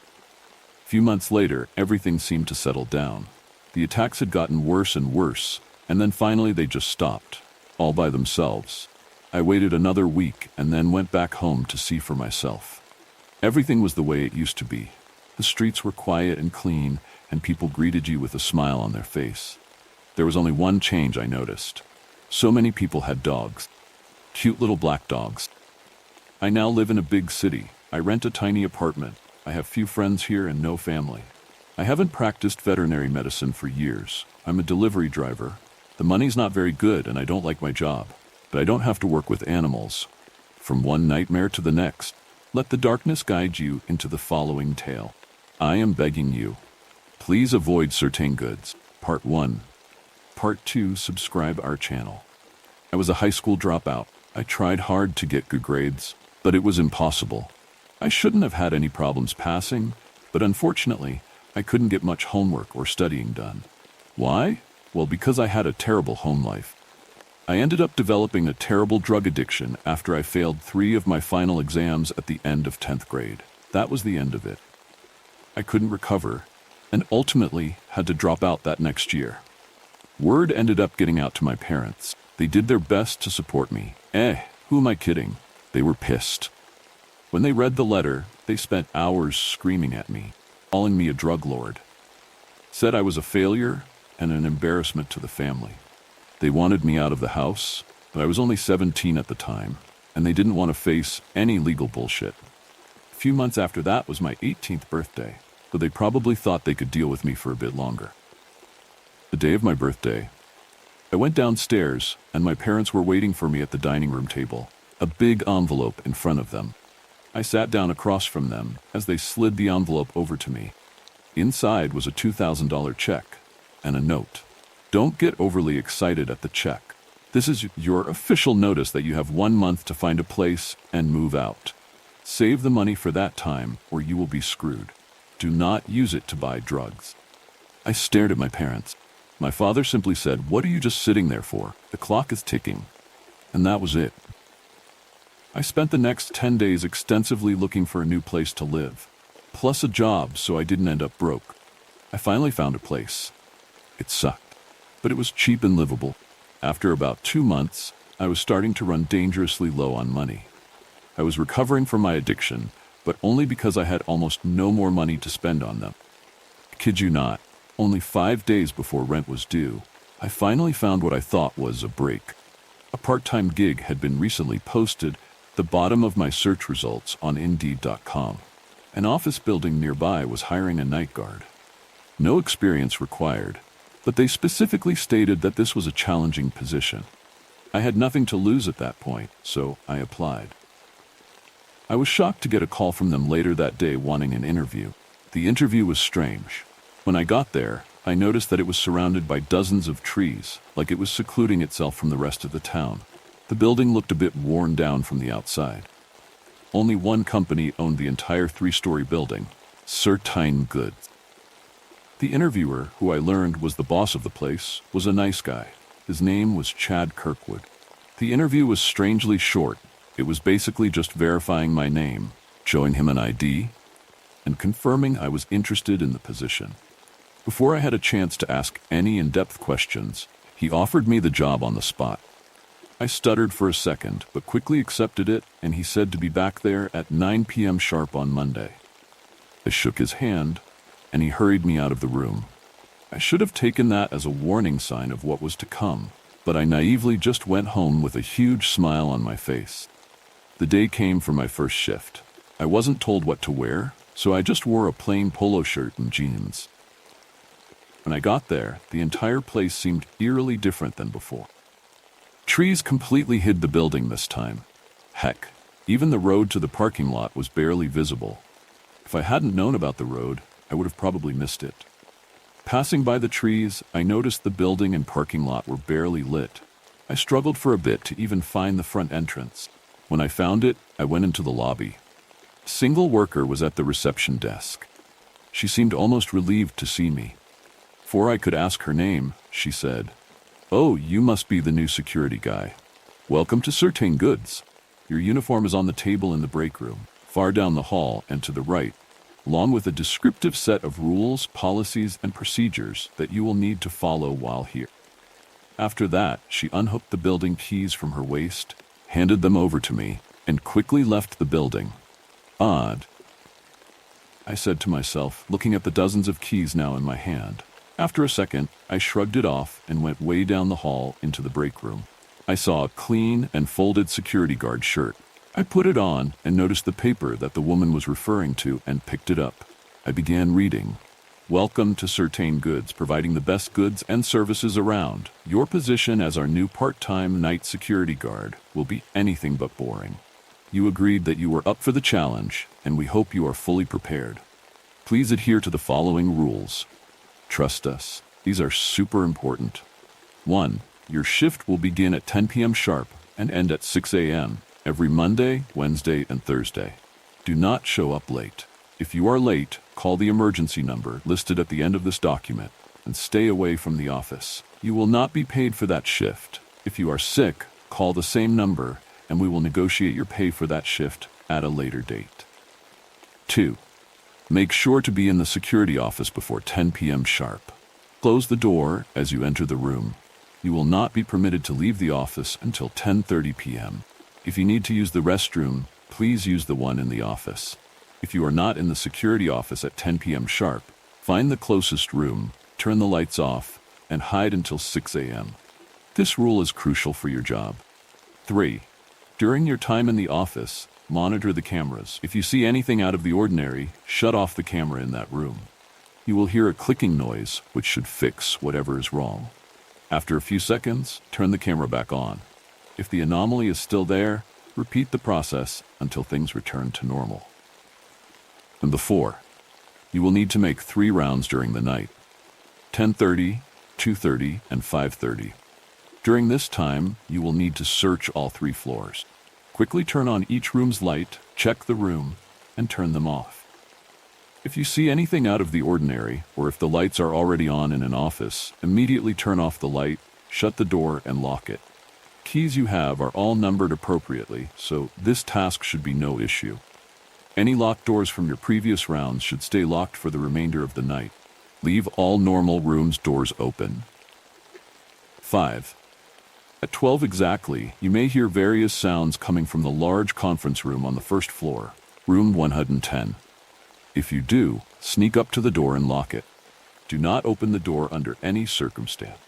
A few months later, everything seemed to settle down. The attacks had gotten worse and worse, and then finally they just stopped, all by themselves. I waited another week and then went back home to see for myself. Everything was the way it used to be. The streets were quiet and clean, and people greeted you with a smile on their face. There was only one change I noticed. So many people had dogs. Cute little black dogs. I now live in a big city. I rent a tiny apartment. I have few friends here and no family. I haven't practiced veterinary medicine for years. I'm a delivery driver. The money's not very good and I don't like my job. But I don't have to work with animals. From one nightmare to the next, let the darkness guide you into the following tale. I am begging you. Please avoid certain goods. Part 1. Part 2. Subscribe our channel. I was a high school dropout. I tried hard to get good grades, but it was impossible. I shouldn't have had any problems passing, but unfortunately, I couldn't get much homework or studying done. Why? Well, because I had a terrible home life. I ended up developing a terrible drug addiction after I failed 3 of my final exams at the end of 10th grade. That was the end of it. I couldn't recover, and ultimately had to drop out that next year. Word ended up getting out to my parents. They did their best to support me. Who am I kidding? They were pissed. When they read the letter, they spent hours screaming at me, calling me a drug lord. Said I was a failure and an embarrassment to the family. They wanted me out of the house, but I was only 17 at the time, and they didn't want to face any legal bullshit. A few months after that was my 18th birthday, so they probably thought they could deal with me for a bit longer. The day of my birthday, I went downstairs, and my parents were waiting for me at the dining room table, a big envelope in front of them. I sat down across from them as they slid the envelope over to me. Inside was a $2,000 check and a note. Don't get overly excited at the check. This is your official notice that you have 1 month to find a place and move out. Save the money for that time or you will be screwed. Do not use it to buy drugs. I stared at my parents. My father simply said, "What are you just sitting there for? The clock is ticking." And that was it. I spent the next 10 days extensively looking for a new place to live, plus a job so I didn't end up broke. I finally found a place. It sucked, but it was cheap and livable. After about 2 months, I was starting to run dangerously low on money. I was recovering from my addiction, but only because I had almost no more money to spend on them. I kid you not, only 5 days before rent was due, I finally found what I thought was a break. A part-time gig had been recently posted at the bottom of my search results on Indeed.com. An office building nearby was hiring a night guard. No experience required, but they specifically stated that this was a challenging position. I had nothing to lose at that point, so I applied. I was shocked to get a call from them later that day wanting an interview. The interview was strange. When I got there, I noticed that it was surrounded by dozens of trees, like it was secluding itself from the rest of the town. The building looked a bit worn down from the outside. Only one company owned the entire 3-story building, Certain Goods. The interviewer, who I learned was the boss of the place, was a nice guy. His name was Chad Kirkwood. The interview was strangely short. It was basically just verifying my name, showing him an ID, and confirming I was interested in the position. Before I had a chance to ask any in-depth questions, he offered me the job on the spot. I stuttered for a second, but quickly accepted it, and he said to be back there at 9 p.m. sharp on Monday. I shook his hand, and he hurried me out of the room. I should have taken that as a warning sign of what was to come, but I naively just went home with a huge smile on my face. The day came for my first shift. I wasn't told what to wear, so I just wore a plain polo shirt and jeans. When I got there, the entire place seemed eerily different than before. Trees completely hid the building this time. Heck, even the road to the parking lot was barely visible. If I hadn't known about the road, I would have probably missed it. Passing by the trees, I noticed the building and parking lot were barely lit. I struggled for a bit to even find the front entrance. When I found it, I went into the lobby. A single worker was at the reception desk. She seemed almost relieved to see me. Before I could ask her name, she said, "Oh, you must be the new security guy. Welcome to Certain Goods. Your uniform is on the table in the break room, far down the hall and to the right, along with a descriptive set of rules, policies, and procedures that you will need to follow while here." After that, she unhooked the building keys from her waist, handed them over to me, and quickly left the building. Odd, I said to myself, looking at the dozens of keys now in my hand. After a second, I shrugged it off and went way down the hall into the break room. I saw a clean and folded security guard shirt. I put it on and noticed the paper that the woman was referring to and picked it up. I began reading. "Welcome to Certain Goods, providing the best goods and services around. Your position as our new part-time night security guard will be anything but boring. You agreed that you were up for the challenge, and we hope you are fully prepared. Please adhere to the following rules. Trust us. These are super important. 1. Your shift will begin at 10 p.m. sharp and end at 6 a.m. every Monday, Wednesday, and Thursday. Do not show up late. If you are late, call the emergency number listed at the end of this document and stay away from the office. You will not be paid for that shift. If you are sick, call the same number and we will negotiate your pay for that shift at a later date. 2. Make sure to be in the security office before 10 p.m. sharp. Close the door as you enter the room. You will not be permitted to leave the office until 10:30 p.m. If you need to use the restroom, please use the one in the office. If you are not in the security office at 10 p.m. sharp, find the closest room, turn the lights off, and hide until 6 a.m. This rule is crucial for your job. 3. During your time in the office, monitor the cameras. If you see anything out of the ordinary, shut off the camera in that room. You will hear a clicking noise, which should fix whatever is wrong. After a few seconds, turn the camera back on. If the anomaly is still there, repeat the process until things return to normal. Number 4. You will need to make 3 rounds during the night. 10:30, 2:30, and 5:30. During this time, you will need to search all 3 floors. Quickly turn on each room's light, check the room, and turn them off. If you see anything out of the ordinary, or if the lights are already on in an office, immediately turn off the light, shut the door, and lock it. Keys you have are all numbered appropriately, so this task should be no issue. Any locked doors from your previous rounds should stay locked for the remainder of the night. Leave all normal rooms' doors open. 5. At 12 exactly, you may hear various sounds coming from the large conference room on the first floor, room 110. If you do, sneak up to the door and lock it. Do not open the door under any circumstance.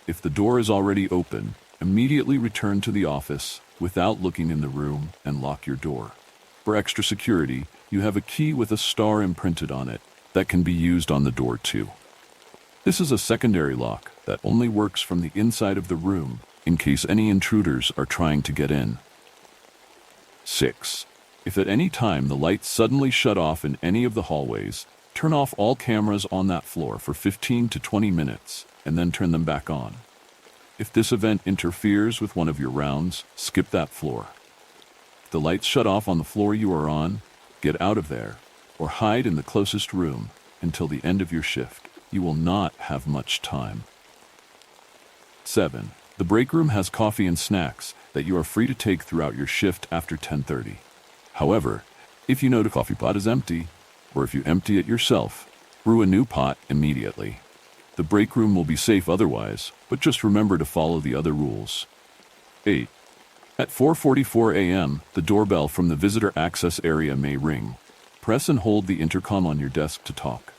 If the door is already open, immediately return to the office without looking in the room and lock your door. For extra security, you have a key with a star imprinted on it that can be used on the door too. This is a secondary lock that only works from the inside of the room in case any intruders are trying to get in. 6. If at any time the lights suddenly shut off in any of the hallways, Turn off all cameras on that floor for 15 to 20 minutes and then turn them back on. If this event interferes with one of your rounds, skip that floor. If the lights shut off on the floor you are on, get out of there or hide in the closest room until the end of your shift. You will not have much time. 7. The break room has coffee and snacks that you are free to take throughout your shift after 10:30. However, if you know the coffee pot is empty, or if you empty it yourself, brew a new pot immediately. The break room will be safe otherwise, but just remember to follow the other rules. 8. At 4:44 a.m., the doorbell from the visitor access area may ring. Press and hold the intercom on your desk to talk.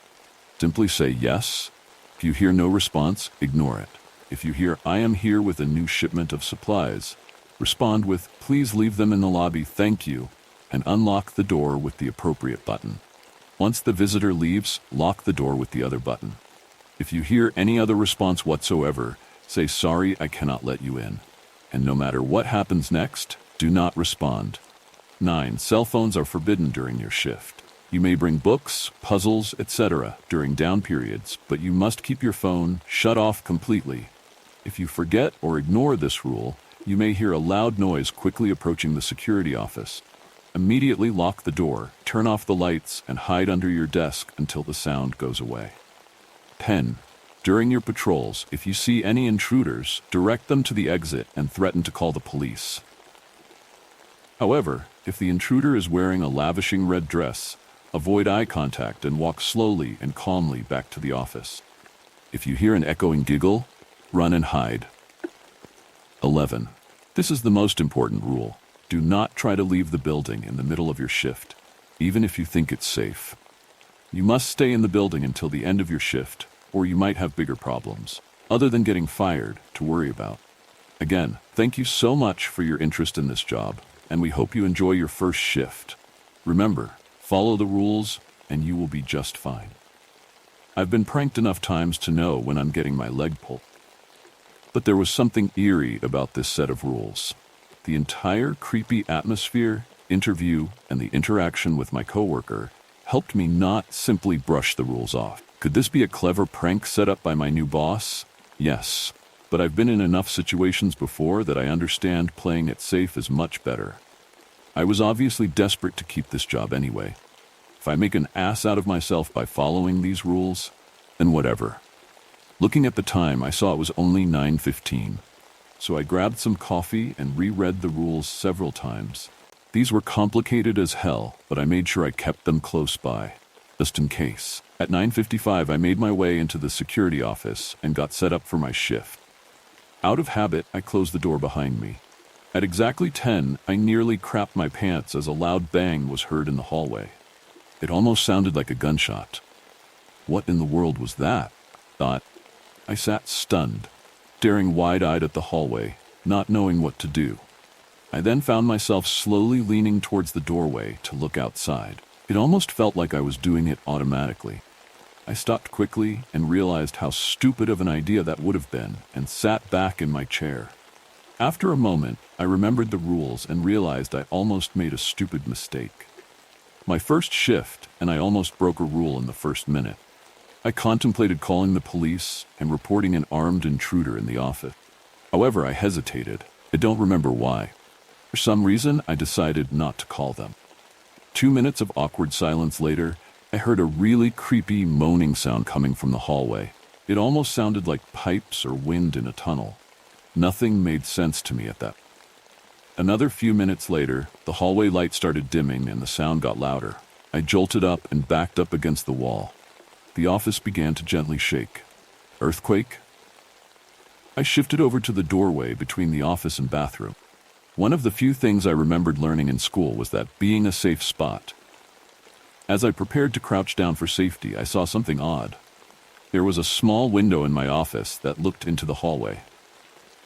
Simply say yes. If you hear no response, ignore it. If you hear, "I am here with a new shipment of supplies," respond with, "Please leave them in the lobby, thank you," and unlock the door with the appropriate button. Once the visitor leaves, lock the door with the other button. If you hear any other response whatsoever, say, "Sorry, I cannot let you in." And no matter what happens next, do not respond. 9. Cell phones are forbidden during your shift. You may bring books, puzzles, etc. during down periods, but you must keep your phone shut off completely. If you forget or ignore this rule, you may hear a loud noise quickly approaching the security office. Immediately lock the door, turn off the lights, and hide under your desk until the sound goes away. 10. During your patrols, if you see any intruders, direct them to the exit and threaten to call the police. However, if the intruder is wearing a lavishing red dress, avoid eye contact and walk slowly and calmly back to the office. If you hear an echoing giggle, run and hide. 11. This is the most important rule. Do not try to leave the building in the middle of your shift, even if you think it's safe. You must stay in the building until the end of your shift, or you might have bigger problems, other than getting fired, to worry about. Again, thank you so much for your interest in this job, and we hope you enjoy your first shift. Remember, follow the rules, and you will be just fine. I've been pranked enough times to know when I'm getting my leg pulled. But there was something eerie about this set of rules. The entire creepy atmosphere, interview, and the interaction with my coworker helped me not simply brush the rules off. Could this be a clever prank set up by my new boss? Yes, but I've been in enough situations before that I understand playing it safe is much better. I was obviously desperate to keep this job anyway. If I make an ass out of myself by following these rules, then whatever. Looking at the time, I saw it was only 9:15. So I grabbed some coffee and reread the rules several times. These were complicated as hell, but I made sure I kept them close by, just in case. At 9:55, I made my way into the security office and got set up for my shift. Out of habit, I closed the door behind me. At exactly 10, I nearly crapped my pants as a loud bang was heard in the hallway. It almost sounded like a gunshot. What in the world was that? Thought. I sat stunned, staring wide-eyed at the hallway, not knowing what to do. I then found myself slowly leaning towards the doorway to look outside. It almost felt like I was doing it automatically. I stopped quickly and realized how stupid of an idea that would have been, and sat back in my chair. After a moment, I remembered the rules and realized I almost made a stupid mistake. My first shift, and I almost broke a rule in the first minute. I contemplated calling the police and reporting an armed intruder in the office. However, I hesitated. I don't remember why. For some reason, I decided not to call them. 2 minutes of awkward silence later, I heard a really creepy moaning sound coming from the hallway. It almost sounded like pipes or wind in a tunnel. Nothing made sense to me at that. Another few minutes later, the hallway light started dimming and the sound got louder. I jolted up and backed up against the wall. The office began to gently shake. Earthquake? I shifted over to the doorway between the office and bathroom. One of the few things I remembered learning in school was that being a safe spot. As I prepared to crouch down for safety, I saw something odd. There was a small window in my office that looked into the hallway.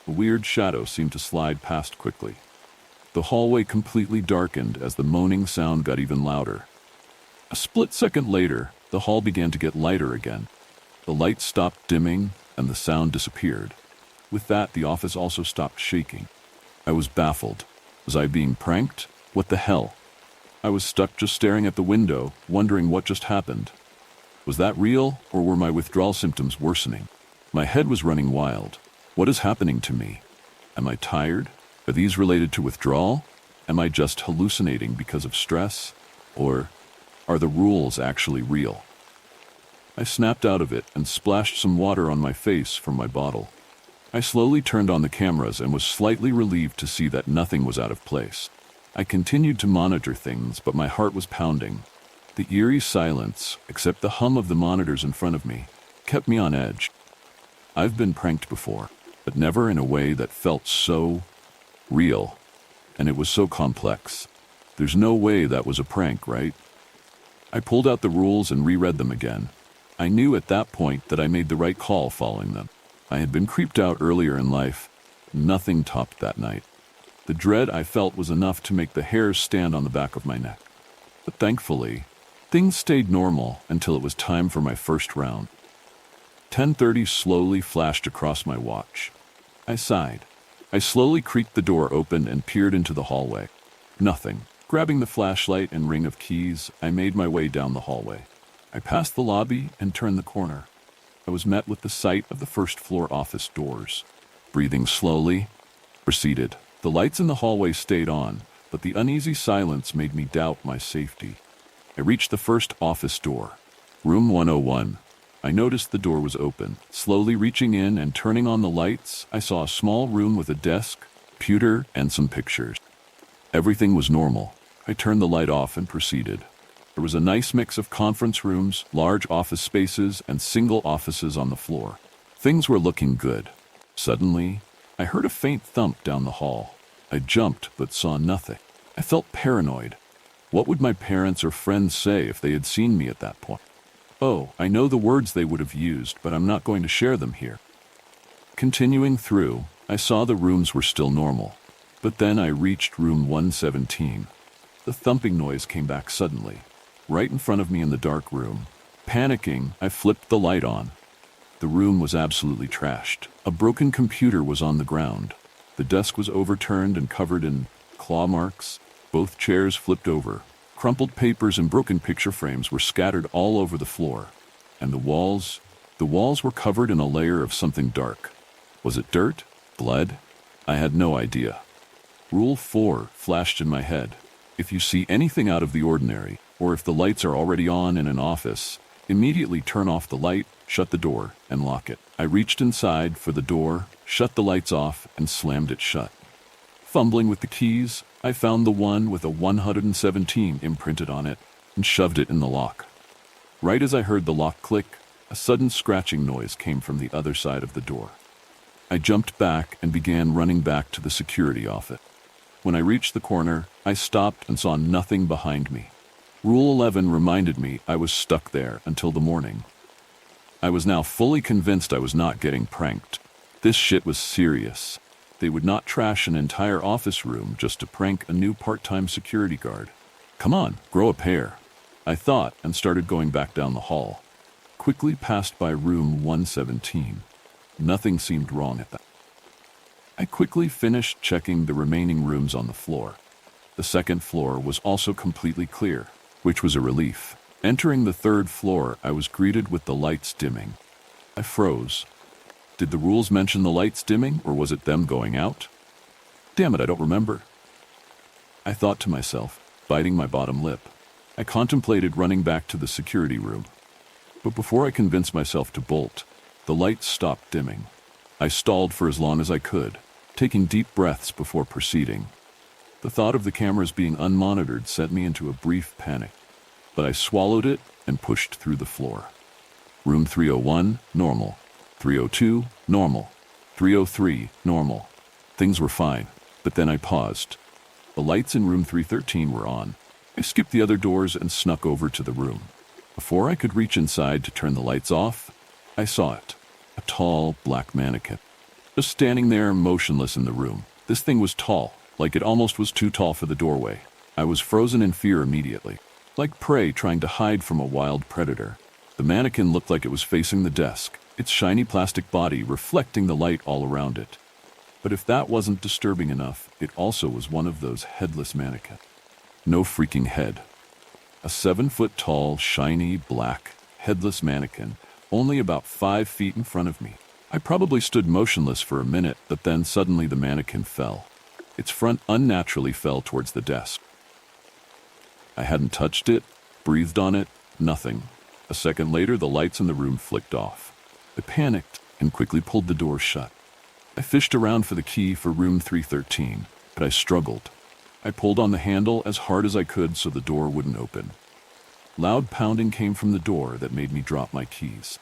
A weird shadow seemed to slide past quickly. The hallway completely darkened as the moaning sound got even louder. A split second later, the hall began to get lighter again. The light stopped dimming and the sound disappeared. With that, the office also stopped shaking. I was baffled. Was I being pranked? What the hell? I was stuck just staring at the window, wondering what just happened. Was that real, or were my withdrawal symptoms worsening? My head was running wild. What is happening to me? Am I tired? Are these related to withdrawal? Am I just hallucinating because of stress? Or are the rules actually real? I snapped out of it and splashed some water on my face from my bottle. I slowly turned on the cameras and was slightly relieved to see that nothing was out of place. I continued to monitor things, but my heart was pounding. The eerie silence, except the hum of the monitors in front of me, kept me on edge. I've been pranked before, but never in a way that felt so real. And it was so complex. There's no way that was a prank, right? I pulled out the rules and reread them again. I knew at that point that I made the right call following them. I had been creeped out earlier in life. Nothing topped that night. The dread I felt was enough to make the hairs stand on the back of my neck. But thankfully, things stayed normal until it was time for my first round. 10:30 slowly flashed across my watch. I sighed. I slowly creaked the door open and peered into the hallway. Nothing. Grabbing the flashlight and ring of keys, I made my way down the hallway. I passed the lobby and turned the corner. I was met with the sight of the first-floor office doors. Breathing slowly, proceeded. The lights in the hallway stayed on, but the uneasy silence made me doubt my safety. I reached the first office door. Room 101. I noticed the door was open. Slowly reaching in and turning on the lights, I saw a small room with a desk, computer, and some pictures. Everything was normal. I turned the light off and proceeded. There was a nice mix of conference rooms, large office spaces, and single offices on the floor. Things were looking good. Suddenly, I heard a faint thump down the hall. I jumped but saw nothing. I felt paranoid. What would my parents or friends say if they had seen me at that point? Oh, I know the words they would have used, but I'm not going to share them here. Continuing through, I saw the rooms were still normal. But then I reached room 117. The thumping noise came back suddenly, right in front of me in the dark room. Panicking, I flipped the light on. The room was absolutely trashed. A broken computer was on the ground. The desk was overturned and covered in claw marks. Both chairs flipped over. Crumpled papers and broken picture frames were scattered all over the floor. And the walls were covered in a layer of something dark. Was it dirt? Blood? I had no idea. Rule 4 flashed in my head. If you see anything out of the ordinary, or if the lights are already on in an office, immediately turn off the light, shut the door, and lock it. I reached inside for the door, shut the lights off, and slammed it shut. Fumbling with the keys, I found the one with a 117 imprinted on it and shoved it in the lock. Right as I heard the lock click, a sudden scratching noise came from the other side of the door. I jumped back and began running back to the security office. When I reached the corner, I stopped and saw nothing behind me. Rule 11 reminded me I was stuck there until the morning. I was now fully convinced I was not getting pranked. This shit was serious. They would not trash an entire office room just to prank a new part-time security guard. Come on, grow a pair, I thought, and started going back down the hall. Quickly passed by room 117. Nothing seemed wrong at that. I quickly finished checking the remaining rooms on the floor. The second floor was also completely clear, which was a relief. Entering the third floor, I was greeted with the lights dimming. I froze. Did the rules mention the lights dimming, or was it them going out? Damn it, I don't remember. I thought to myself, biting my bottom lip. I contemplated running back to the security room. But before I convinced myself to bolt, the lights stopped dimming. I stalled for as long as I could, taking deep breaths before proceeding. The thought of the cameras being unmonitored sent me into a brief panic, but I swallowed it and pushed through the floor. Room 301, normal. 302, normal. 303, normal. Things were fine, but then I paused. The lights in room 313 were on. I skipped the other doors and snuck over to the room. Before I could reach inside to turn the lights off, I saw it. A tall, black mannequin. Just standing there, motionless in the room. This thing was tall, like it almost was too tall for the doorway. I was frozen in fear immediately, like prey trying to hide from a wild predator. The mannequin looked like it was facing the desk, its shiny plastic body reflecting the light all around it. But if that wasn't disturbing enough, it also was one of those headless mannequins. No freaking head. A 7-foot-tall, shiny, black headless mannequin, only about 5 feet in front of me. I probably stood motionless for a minute, but then suddenly the mannequin fell. Its front unnaturally fell towards the desk. I hadn't touched it, breathed on it, nothing. A second later, the lights in the room flicked off. I panicked and quickly pulled the door shut. I fished around for the key for room 313, but I struggled. I pulled on the handle as hard as I could so the door wouldn't open. Loud pounding came from the door that made me drop my keys.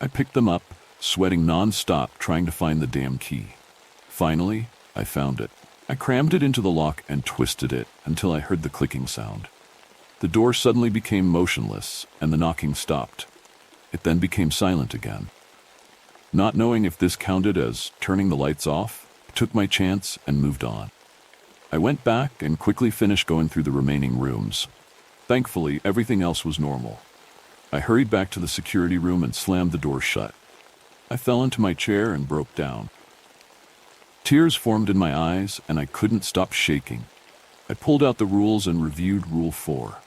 I picked them up, sweating non-stop trying to find the damn key. Finally, I found it. I crammed it into the lock and twisted it until I heard the clicking sound. The door suddenly became motionless and the knocking stopped. It then became silent again. Not knowing if this counted as turning the lights off, I took my chance and moved on. I went back and quickly finished going through the remaining rooms. Thankfully, everything else was normal. I hurried back to the security room and slammed the door shut. I fell into my chair and broke down. Tears formed in my eyes and I couldn't stop shaking. I pulled out the rules and reviewed Rule 4.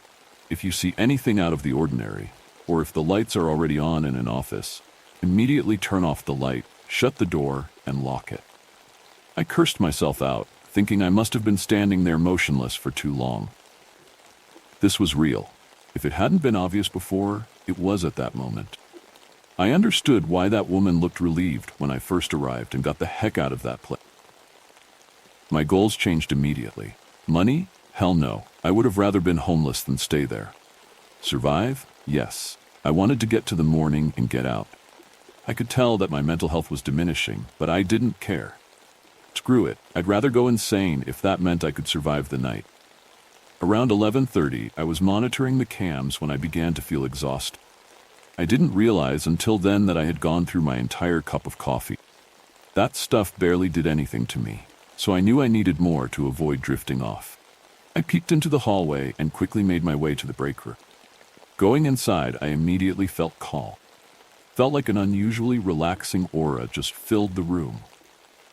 If you see anything out of the ordinary, or if the lights are already on in an office, immediately turn off the light, shut the door, and lock it. I cursed myself out, thinking I must have been standing there motionless for too long. This was real. If it hadn't been obvious before, it was at that moment. I understood why that woman looked relieved when I first arrived and got the heck out of that place. My goals changed immediately. Money? Hell no. I would have rather been homeless than stay there. Survive? Yes. I wanted to get to the morning and get out. I could tell that my mental health was diminishing, but I didn't care. Screw it. I'd rather go insane if that meant I could survive the night. Around 11:30, I was monitoring the cams when I began to feel exhausted. I didn't realize until then that I had gone through my entire cup of coffee. That stuff barely did anything to me, so I knew I needed more to avoid drifting off. I peeked into the hallway and quickly made my way to the break room. Going inside, I immediately felt calm. Felt like an unusually relaxing aura just filled the room.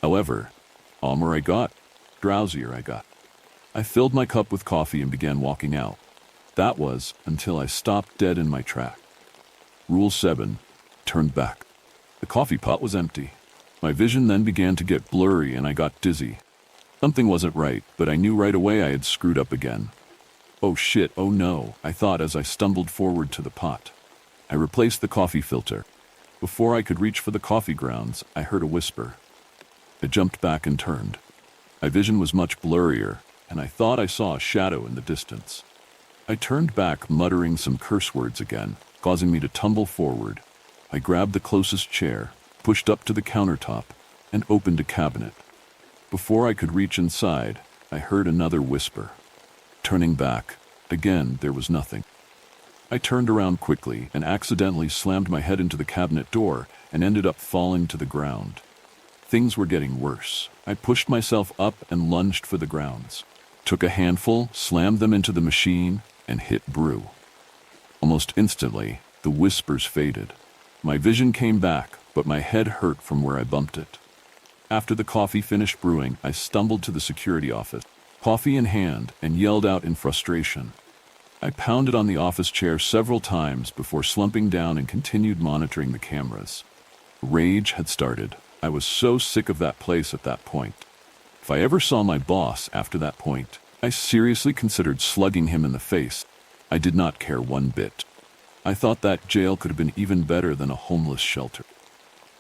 However, calmer I got, drowsier I got. I filled my cup with coffee and began walking out. That was until I stopped dead in my track. Rule 7. Turned back. The coffee pot was empty. My vision then began to get blurry and I got dizzy. Something wasn't right, but I knew right away I had screwed up again. Oh shit, oh no, I thought as I stumbled forward to the pot. I replaced the coffee filter. Before I could reach for the coffee grounds, I heard a whisper. I jumped back and turned. My vision was much blurrier, and I thought I saw a shadow in the distance. I turned back, muttering some curse words again, causing me to tumble forward. I grabbed the closest chair, pushed up to the countertop, and opened a cabinet. Before I could reach inside, I heard another whisper. Turning back, again there was nothing. I turned around quickly and accidentally slammed my head into the cabinet door and ended up falling to the ground. Things were getting worse. I pushed myself up and lunged for the grounds. Took a handful, slammed them into the machine, and hit brew. Almost instantly, the whispers faded. My vision came back, but my head hurt from where I bumped it. After the coffee finished brewing, I stumbled to the security office, coffee in hand, and yelled out in frustration. I pounded on the office chair several times before slumping down and continued monitoring the cameras. Rage had started. I was so sick of that place at that point. If I ever saw my boss after that point, I seriously considered slugging him in the face. I did not care one bit. I thought that jail could have been even better than a homeless shelter.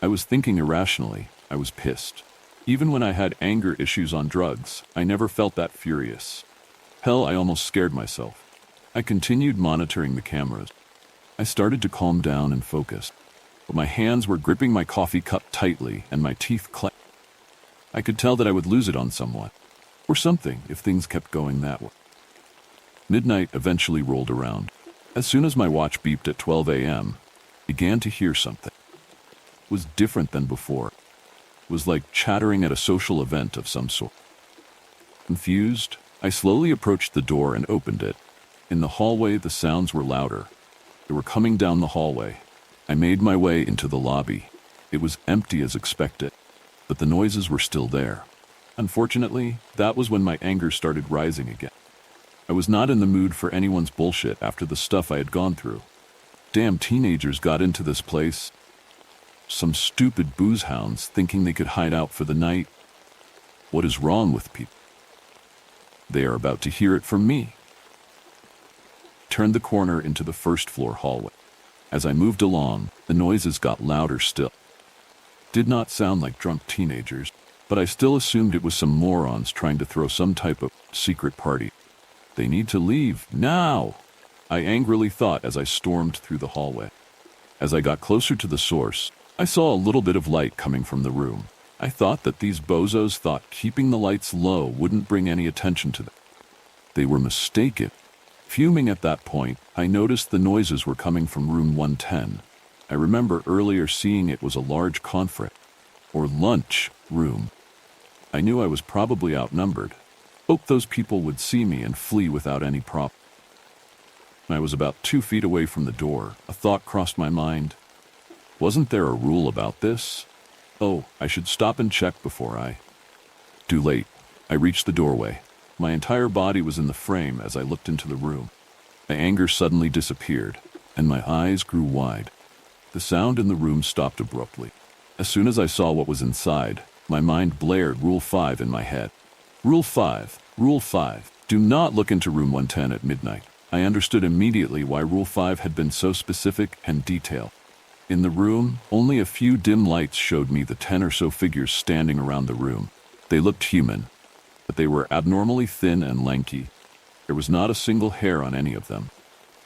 I was thinking irrationally. I was pissed. Even when I had anger issues on drugs, I never felt that furious. Hell, I almost scared myself. I continued monitoring the cameras. I started to calm down and focus, but my hands were gripping my coffee cup tightly and my teeth clenched. I could tell that I would lose it on someone, or something, if things kept going that way. Midnight eventually rolled around. As soon as my watch beeped at 12 a.m., I began to hear something. It was different than before. It was like chattering at a social event of some sort. Confused, I slowly approached the door and opened it. In the hallway, the sounds were louder. They were coming down the hallway. I made my way into the lobby. It was empty as expected, but the noises were still there. Unfortunately, that was when my anger started rising again. I was not in the mood for anyone's bullshit after the stuff I had gone through. damn teenagers got into this place. Some stupid booze hounds thinking they could hide out for the night. What is wrong with people? They are about to hear it from me. Turned the corner into the first floor hallway. As I moved along, the noises got louder still. Did not sound like drunk teenagers, but I still assumed it was some morons trying to throw some type of secret party. They need to leave now, I angrily thought as I stormed through the hallway. As I got closer to the source, I saw a little bit of light coming from the room. I thought that these bozos thought keeping the lights low wouldn't bring any attention to them. They were mistaken. Fuming at that point, I noticed the noises were coming from room 110. I remember earlier seeing it was a large conference, or lunch, room. I knew I was probably outnumbered. Hoped those people would see me and flee without any problem. When I was about 2 feet away from the door, a thought crossed my mind. Wasn't there a rule about this? Oh, I should stop and check before I... Too late. I reached the doorway. My entire body was in the frame as I looked into the room. My anger suddenly disappeared, and my eyes grew wide. The sound in the room stopped abruptly. As soon as I saw what was inside, my mind blared Rule 5 in my head. Rule 5. Rule 5. Do not look into room 110 at midnight. I understood immediately why Rule 5 had been so specific and detailed. In the room, only a few dim lights showed me the 10 or so figures standing around the room. They looked human, but they were abnormally thin and lanky. There was not a single hair on any of them.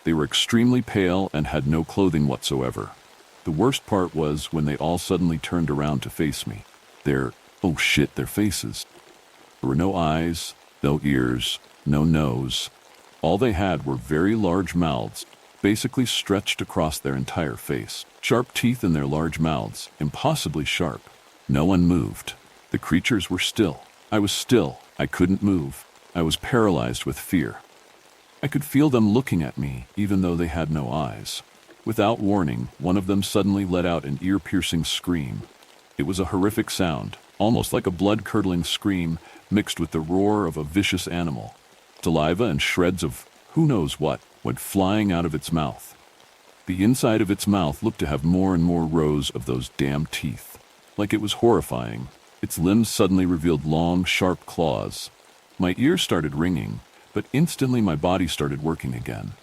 They were extremely pale and had no clothing whatsoever. The worst part was when they all suddenly turned around to face me. Their faces. There were no eyes, no ears, no nose. All they had were very large mouths, basically stretched across their entire face. Sharp teeth in their large mouths, impossibly sharp. No one moved. The creatures were still. I was still. I couldn't move. I was paralyzed with fear. I could feel them looking at me, even though they had no eyes. Without warning, one of them suddenly let out an ear-piercing scream. It was a horrific sound, almost like a blood-curdling scream, mixed with the roar of a vicious animal. Saliva and shreds of who knows what went flying out of its mouth. The inside of its mouth looked to have more and more rows of those damn teeth. Like it was horrifying. Its limbs suddenly revealed long, sharp claws. My ears started ringing, but instantly my body started working again.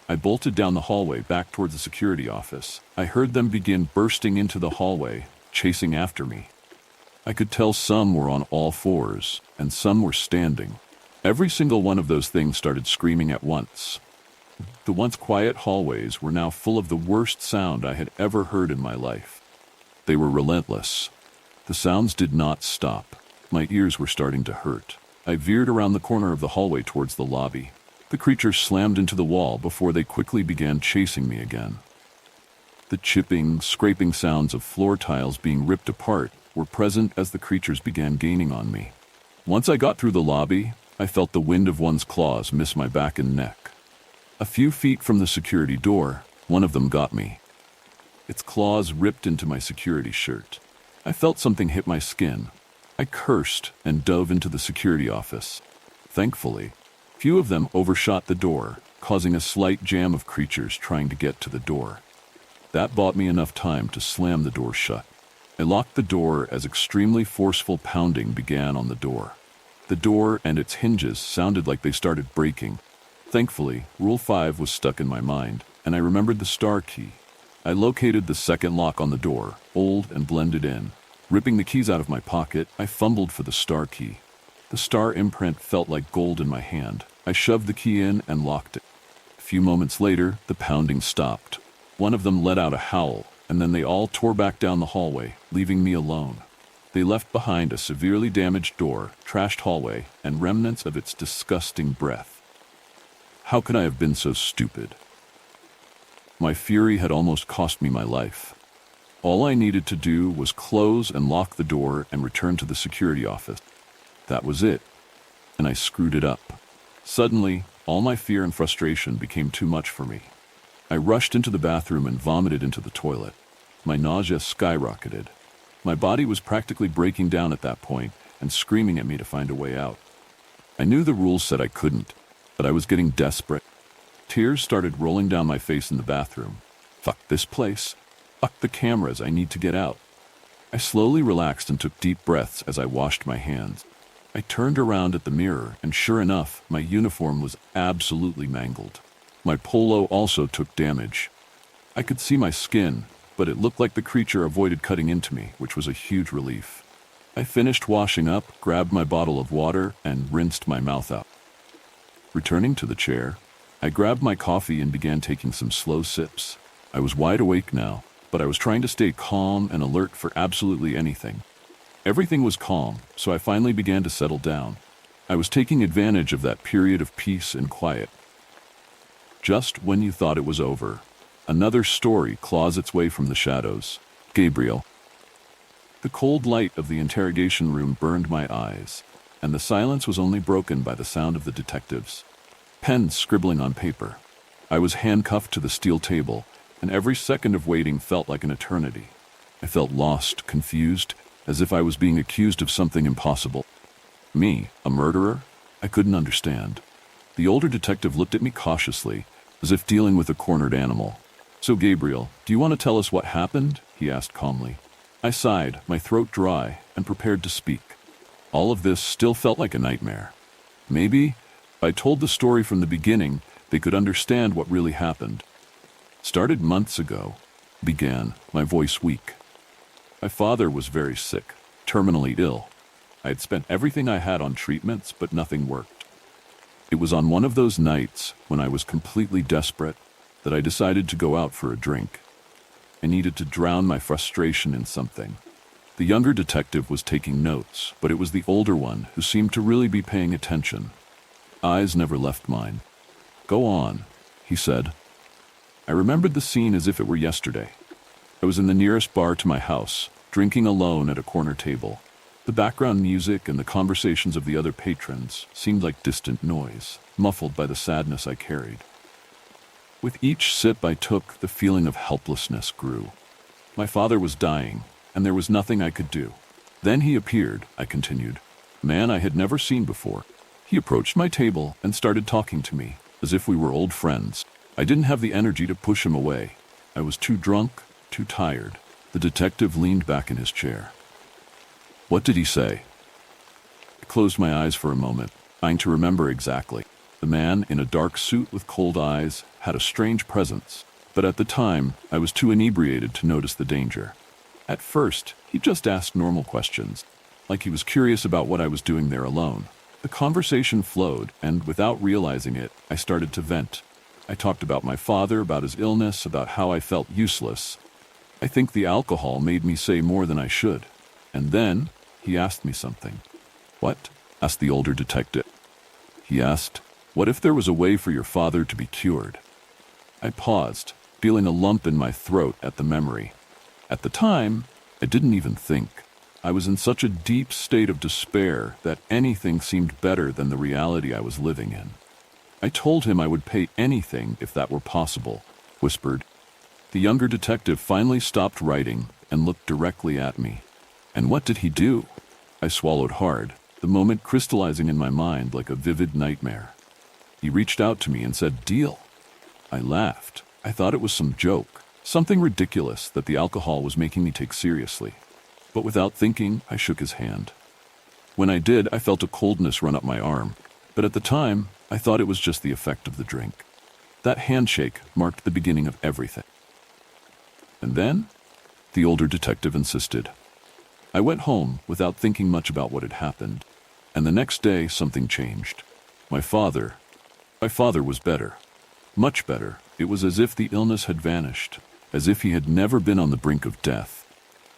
I bolted down the hallway back toward the security office. I heard them begin bursting into the hallway, chasing after me. I could tell some were on all fours, and some were standing. Every single one of those things started screaming at once. The once quiet hallways were now full of the worst sound I had ever heard in my life. They were relentless. The sounds did not stop. My ears were starting to hurt. I veered around the corner of the hallway towards the lobby. The creatures slammed into the wall before they quickly began chasing me again. The chipping, scraping sounds of floor tiles being ripped apart were present as the creatures began gaining on me. Once I got through the lobby, I felt the wind of one's claws miss my back and neck. A few feet from the security door, one of them got me. Its claws ripped into my security shirt. I felt something hit my skin. I cursed and dove into the security office. Thankfully, few of them overshot the door, causing a slight jam of creatures trying to get to the door. That bought me enough time to slam the door shut. I locked the door as extremely forceful pounding began on the door. The door and its hinges sounded like they started breaking. Thankfully, Rule 5 was stuck in my mind, and I remembered the star key. I located the second lock on the door, old and blended in. Ripping the keys out of my pocket, I fumbled for the star key. The star imprint felt like gold in my hand. I shoved the key in and locked it. A few moments later, the pounding stopped. One of them let out a howl, and then they all tore back down the hallway, leaving me alone. They left behind a severely damaged door, trashed hallway, and remnants of its disgusting breath. How could I have been so stupid? My fury had almost cost me my life. All I needed to do was close and lock the door and return to the security office. That was it, and I screwed it up. Suddenly, all my fear and frustration became too much for me. I rushed into the bathroom and vomited into the toilet. My nausea skyrocketed. My body was practically breaking down at that point and screaming at me to find a way out. I knew the rules said I couldn't, but I was getting desperate. Tears started rolling down my face in the bathroom. Fuck this place. Fuck the cameras, I need to get out. I slowly relaxed and took deep breaths as I washed my hands. I turned around at the mirror, and sure enough, my uniform was absolutely mangled. My polo also took damage. I could see my skin, but it looked like the creature avoided cutting into me, which was a huge relief. I finished washing up, grabbed my bottle of water, and rinsed my mouth out. Returning to the chair, I grabbed my coffee and began taking some slow sips. I was wide awake now, but I was trying to stay calm and alert for absolutely anything. Everything was calm, so I finally began to settle down. I was taking advantage of that period of peace and quiet. Just when you thought it was over, another story claws its way from the shadows. Gabriel. The cold light of the interrogation room burned my eyes, and the silence was only broken by the sound of the detectives. Pens scribbling on paper. I was handcuffed to the steel table, and every second of waiting felt like an eternity. I felt lost, confused, as if I was being accused of something impossible. Me, a murderer? I couldn't understand. The older detective looked at me cautiously, as if dealing with a cornered animal. "So, Gabriel, do you want to tell us what happened?" he asked calmly. I sighed, my throat dry, and prepared to speak. All of this still felt like a nightmare. Maybe, if I told the story from the beginning, they could understand what really happened. "Started months ago," began, my voice weak. My father was very sick, terminally ill. I had spent everything I had on treatments, but nothing worked. It was on one of those nights, when I was completely desperate, that I decided to go out for a drink. I needed to drown my frustration in something. The younger detective was taking notes, but it was the older one who seemed to really be paying attention. Eyes never left mine. "Go on," he said. I remembered the scene as if it were yesterday. I was in the nearest bar to my house, drinking alone at a corner table. The background music and the conversations of the other patrons seemed like distant noise, muffled by the sadness I carried. With each sip I took, the feeling of helplessness grew. My father was dying, and there was nothing I could do. Then he appeared, I continued. A man I had never seen before. He approached my table and started talking to me, as if we were old friends. I didn't have the energy to push him away. I was too drunk, too tired. The detective leaned back in his chair. "What did he say?" I closed my eyes for a moment, trying to remember exactly. The man, in a dark suit with cold eyes, had a strange presence, but at the time, I was too inebriated to notice the danger. At first, he just asked normal questions, like he was curious about what I was doing there alone. The conversation flowed, and without realizing it, I started to vent. I talked about my father, about his illness, about how I felt useless. I think the alcohol made me say more than I should. And then, he asked me something. "What?" asked the older detective. He asked, "What if there was a way for your father to be cured?" I paused, feeling a lump in my throat at the memory. At the time, I didn't even think. I was in such a deep state of despair that anything seemed better than the reality I was living in. I told him I would pay anything if that were possible, whispered. The younger detective finally stopped writing and looked directly at me. And what did he do? I swallowed hard, the moment crystallizing in my mind like a vivid nightmare. He reached out to me and said, "Deal." I laughed. I thought it was some joke, something ridiculous that the alcohol was making me take seriously. But without thinking, I shook his hand. When I did, I felt a coldness run up my arm, but at the time, I thought it was just the effect of the drink. That handshake marked the beginning of everything. "And then?" the older detective insisted. I went home without thinking much about what had happened, and the next day something changed. My father was better. Much better. It was as if the illness had vanished, as if he had never been on the brink of death.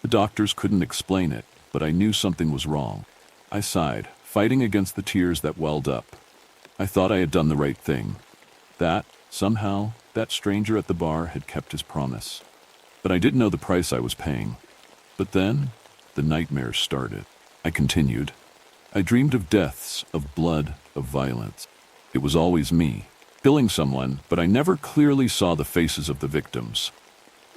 The doctors couldn't explain it, but I knew something was wrong. I sighed, fighting against the tears that welled up. I thought I had done the right thing. That, somehow, that stranger at the bar had kept his promise. But I didn't know the price I was paying. But then, the nightmares started. I continued. I dreamed of deaths, of blood, of violence. It was always me, killing someone, but I never clearly saw the faces of the victims.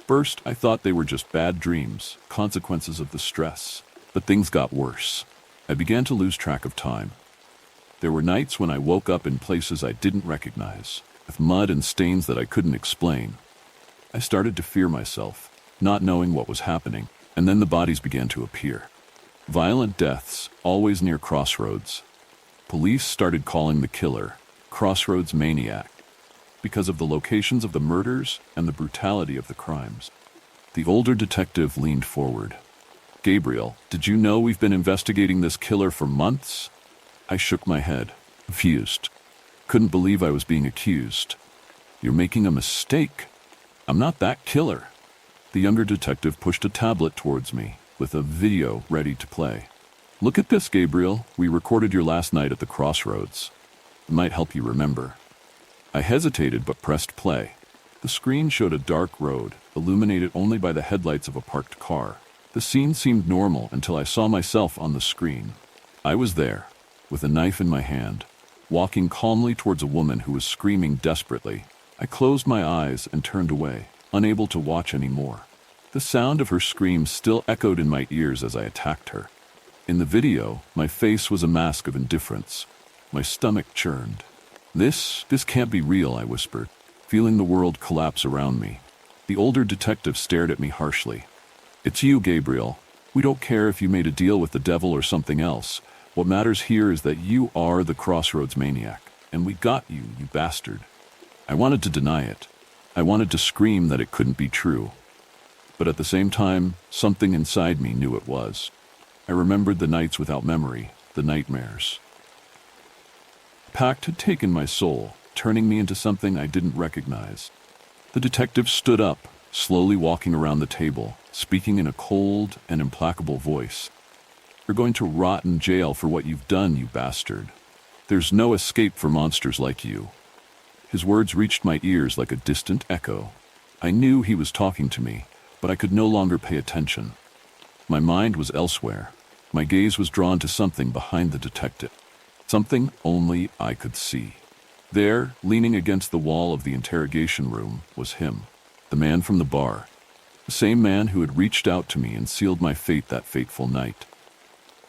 First, I thought they were just bad dreams, consequences of the stress. But things got worse. I began to lose track of time. There were nights when I woke up in places I didn't recognize. with mud and stains that I couldn't explain. I started to fear myself, not knowing what was happening, and then the bodies began to appear. Violent deaths, always near crossroads. Police started calling the killer Crossroads Maniac because of the locations of the murders and the brutality of the crimes. The older detective leaned forward. "Gabriel, did you know we've been investigating this killer for months?" I shook my head, confused. Couldn't believe I was being accused. "You're making a mistake. I'm not that killer." The younger detective pushed a tablet towards me with a video ready to play. "Look at this, Gabriel. We recorded your last night at the crossroads. It might help you remember." I hesitated but pressed play. The screen showed a dark road, illuminated only by the headlights of a parked car. The scene seemed normal until I saw myself on the screen. I was there, with a knife in my hand, walking calmly towards a woman who was screaming desperately. I closed my eyes and turned away, unable to watch anymore. The sound of her scream still echoed in my ears as I attacked her. In the video, my face was a mask of indifference. My stomach churned. This can't be real," I whispered, feeling the world collapse around me. The older detective stared at me harshly. "It's you, Gabriel. We don't care if you made a deal with the devil or something else. What matters here is that you are the Crossroads Maniac, and we got you, you bastard." I wanted to deny it. I wanted to scream that it couldn't be true. But at the same time, something inside me knew it was. I remembered the nights without memory, the nightmares. Pact had taken my soul, turning me into something I didn't recognize. The detective stood up, slowly walking around the table, speaking in a cold and implacable voice. "You're going to rot in jail for what you've done, you bastard. There's no escape for monsters like you." His words reached my ears like a distant echo. I knew he was talking to me, but I could no longer pay attention. My mind was elsewhere. My gaze was drawn to something behind the detective. Something only I could see. There, leaning against the wall of the interrogation room, was him, the man from the bar, the same man who had reached out to me and sealed my fate that fateful night.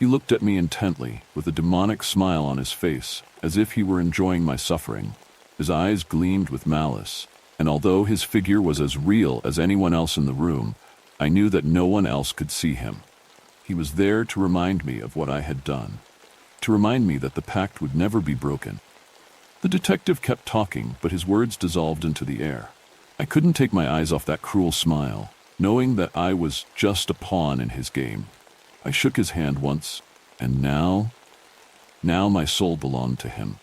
He looked at me intently, with a demonic smile on his face, as if he were enjoying my suffering. His eyes gleamed with malice, and although his figure was as real as anyone else in the room, I knew that no one else could see him. He was there to remind me of what I had done, to remind me that the pact would never be broken. The detective kept talking, but his words dissolved into the air. I couldn't take my eyes off that cruel smile, knowing that I was just a pawn in his game. I shook his hand once, and now my soul belonged to him.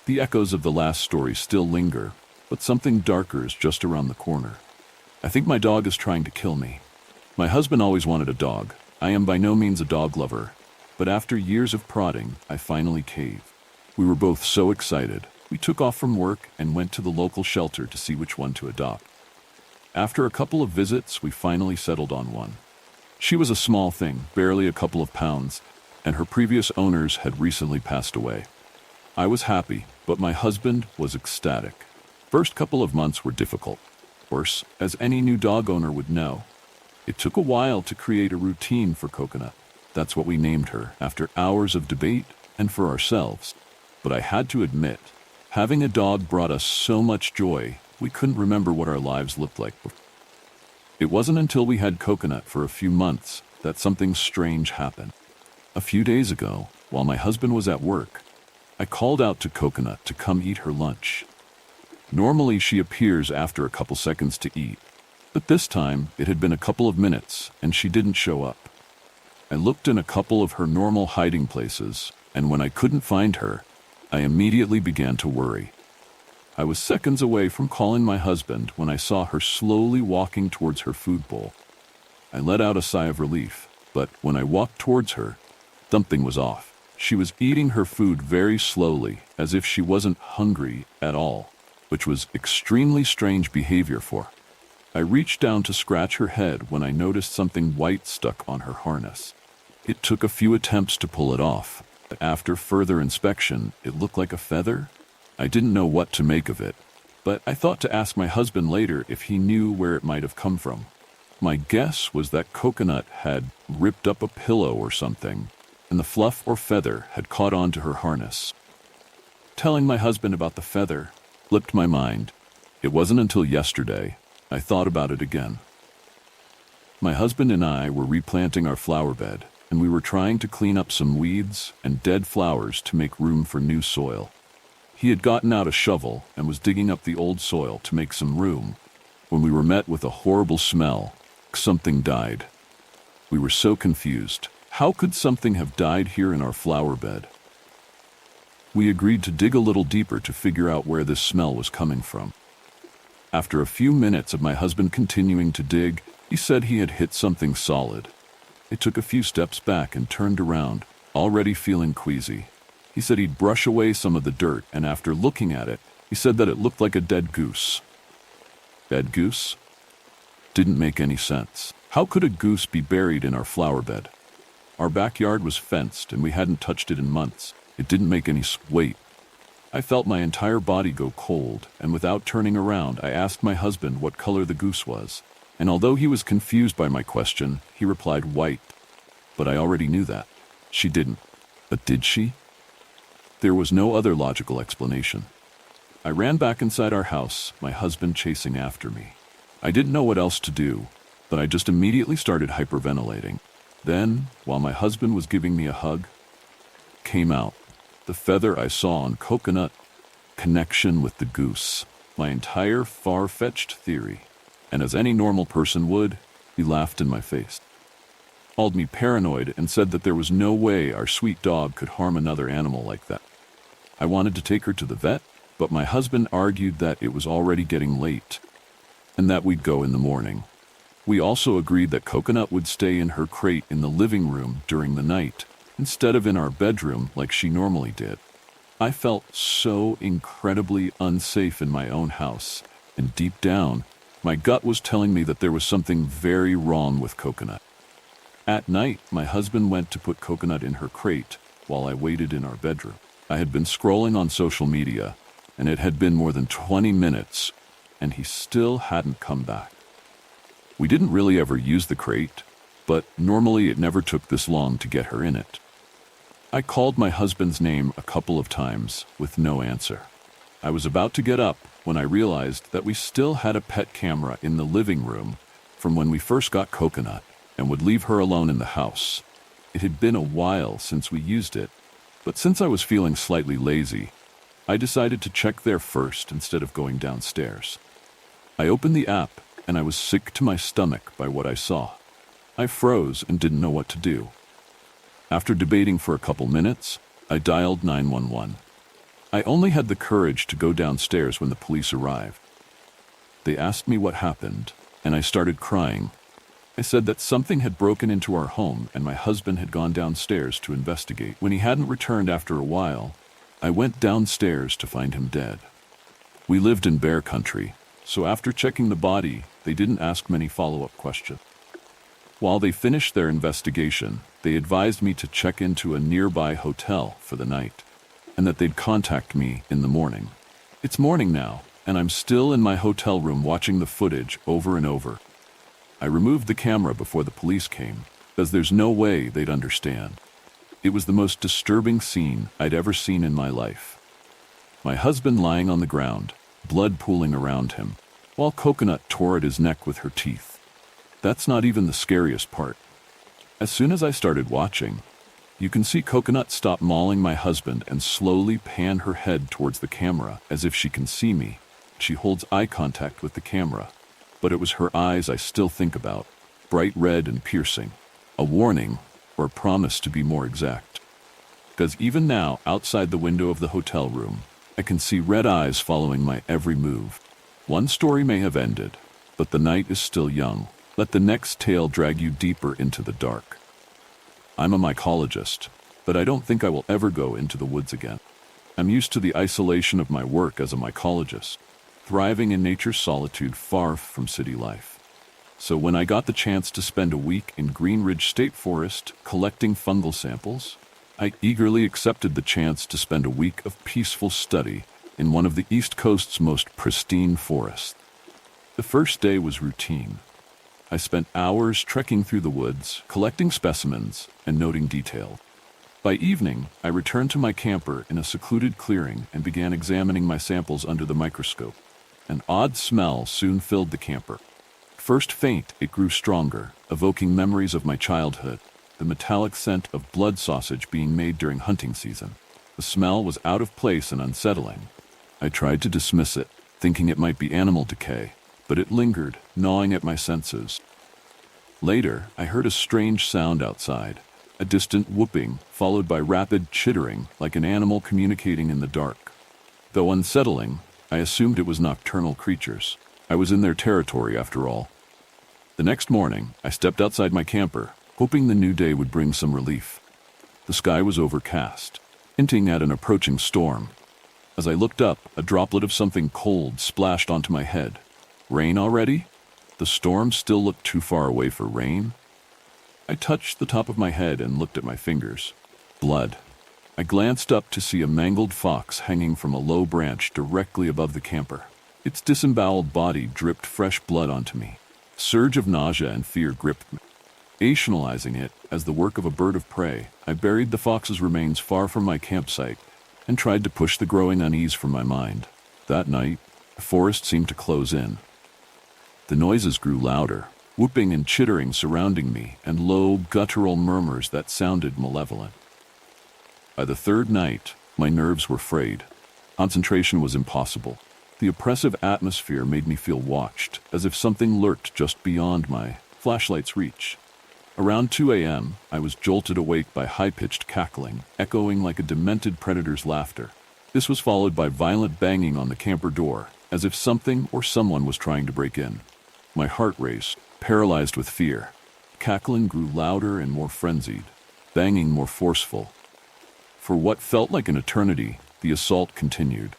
The echoes of the last story still linger, but something darker is just around the corner. I think my dog is trying to kill me. My husband always wanted a dog. I am by no means a dog lover, but after years of prodding, I finally caved. We were both so excited. We took off from work and went to the local shelter to see which one to adopt. After a couple of visits, we finally settled on one. She was a small thing, barely a couple of pounds, and her previous owners had recently passed away. I was happy, but my husband was ecstatic. First couple of months were difficult, of course, as any new dog owner would know. It took a while to create a routine for Coconut. That's what we named her, after hours of debate and for ourselves. But I had to admit, having a dog brought us so much joy, we couldn't remember what our lives looked like before. It wasn't until we had Coconut for a few months that something strange happened. A few days ago, while my husband was at work, I called out to Coconut to come eat her lunch. Normally she appears after a couple seconds to eat, but this time it had been a couple of minutes and she didn't show up. I looked in a couple of her normal hiding places, and when I couldn't find her, I immediately began to worry. I was seconds away from calling my husband when I saw her slowly walking towards her food bowl. I let out a sigh of relief, but when I walked towards her, something was off. She was eating her food very slowly, as if she wasn't hungry at all, which was extremely strange behavior for her. I reached down to scratch her head when I noticed something white stuck on her harness. It took a few attempts to pull it off. After further inspection, it looked like a feather. I didn't know what to make of it, but I thought to ask my husband later if he knew where it might have come from. My guess was that Coconut had ripped up a pillow or something, and the fluff or feather had caught on to her harness. Telling my husband about the feather, Flipped my mind. It wasn't until yesterday I thought about it again. My husband and I were replanting our flower bed, and we were trying to clean up some weeds and dead flowers to make room for new soil. He had gotten out a shovel and was digging up the old soil to make some room when we were met with a horrible smell. Something died. We were so confused. How could something have died here in our flower bed? We agreed to dig a little deeper to figure out where this smell was coming from. After a few minutes of my husband continuing to dig, he said he had hit something solid. It took a few steps back and turned around, already feeling queasy. He said he'd brush away some of the dirt, and after looking at it, he said that it looked like a dead goose. Dead goose? Didn't make any sense. How could a goose be buried in our flower bed? Our backyard was fenced and we hadn't touched it in months. It didn't make any wait. I felt my entire body go cold, and without turning around, I asked my husband what color the goose was. And although he was confused by my question, he replied white. But I already knew that. She didn't. But did she? There was no other logical explanation. I ran back inside our house, my husband chasing after me. I didn't know what else to do, but I just immediately started hyperventilating. Then, while my husband was giving me a hug, came out the feather I saw on Coconut, connection with the goose, my entire far-fetched theory. And as any normal person would, he laughed in my face. Called me paranoid and said that there was no way our sweet dog could harm another animal like that. I wanted to take her to the vet, but my husband argued that it was already getting late and that we'd go in the morning. We also agreed that Coconut would stay in her crate in the living room during the night, instead of in our bedroom like she normally did. I felt so incredibly unsafe in my own house, and deep down, my gut was telling me that there was something very wrong with Coconut. At night, my husband went to put Coconut in her crate while I waited in our bedroom. I had been scrolling on social media, and it had been more than 20 minutes, and he still hadn't come back. We didn't really ever use the crate, but normally it never took this long to get her in it. I called my husband's name a couple of times with no answer. I was about to get up when I realized that we still had a pet camera in the living room from when we first got Coconut and would leave her alone in the house. It had been a while since we used it, but since I was feeling slightly lazy, I decided to check there first instead of going downstairs. I opened the app and I was sick to my stomach by what I saw. I froze and didn't know what to do. After debating for a couple minutes, I dialed 911. I only had the courage to go downstairs when the police arrived. They asked me what happened, and I started crying. I said that something had broken into our home and my husband had gone downstairs to investigate. When he hadn't returned after a while, I went downstairs to find him dead. We lived in bear country, so after checking the body, they didn't ask many follow-up questions. While they finished their investigation, they advised me to check into a nearby hotel for the night, and that they'd contact me in the morning. It's morning now, and I'm still in my hotel room watching the footage over and over. I removed the camera before the police came, because there's no way they'd understand. It was the most disturbing scene I'd ever seen in my life. My husband lying on the ground, blood pooling around him, while Coconut tore at his neck with her teeth. That's not even the scariest part. As soon as I started watching, you can see Coconut stop mauling my husband and slowly pan her head towards the camera as if she can see me. She holds eye contact with the camera, but it was her eyes I still think about, bright red and piercing. A warning, or a promise to be more exact. Because even now, outside the window of the hotel room, I can see red eyes following my every move. One story may have ended, but the night is still young. Let the next tale drag you deeper into the dark. I'm a mycologist, but I don't think I will ever go into the woods again. I'm used to the isolation of my work as a mycologist, thriving in nature's solitude far from city life. So when I got the chance to spend a week in Green Ridge State Forest collecting fungal samples, I eagerly accepted the chance to spend a week of peaceful study in one of the East Coast's most pristine forests. The first day was routine. I spent hours trekking through the woods, collecting specimens and noting details. By evening, I returned to my camper in a secluded clearing and began examining my samples under the microscope. An odd smell soon filled the camper. First faint, it grew stronger, evoking memories of my childhood, the metallic scent of blood sausage being made during hunting season. The smell was out of place and unsettling. I tried to dismiss it, thinking it might be animal decay, but it lingered, gnawing at my senses. Later, I heard a strange sound outside, a distant whooping, followed by rapid chittering, like an animal communicating in the dark. Though unsettling, I assumed it was nocturnal creatures. I was in their territory after all. The next morning, I stepped outside my camper, hoping the new day would bring some relief. The sky was overcast, hinting at an approaching storm. As I looked up, a droplet of something cold splashed onto my head. Rain already? The storm still looked too far away for rain? I touched the top of my head and looked at my fingers. Blood. I glanced up to see a mangled fox hanging from a low branch directly above the camper. Its disemboweled body dripped fresh blood onto me. A surge of nausea and fear gripped me. Rationalizing it as the work of a bird of prey, I buried the fox's remains far from my campsite and tried to push the growing unease from my mind. That night, the forest seemed to close in. The noises grew louder, whooping and chittering surrounding me, and low, guttural murmurs that sounded malevolent. By the third night, my nerves were frayed. Concentration was impossible. The oppressive atmosphere made me feel watched, as if something lurked just beyond my flashlight's reach. Around 2 a.m., I was jolted awake by high-pitched cackling, echoing like a demented predator's laughter. This was followed by violent banging on the camper door, as if something or someone was trying to break in. My heart raced, paralyzed with fear. Cackling grew louder and more frenzied, banging more forceful. For what felt like an eternity, the assault continued.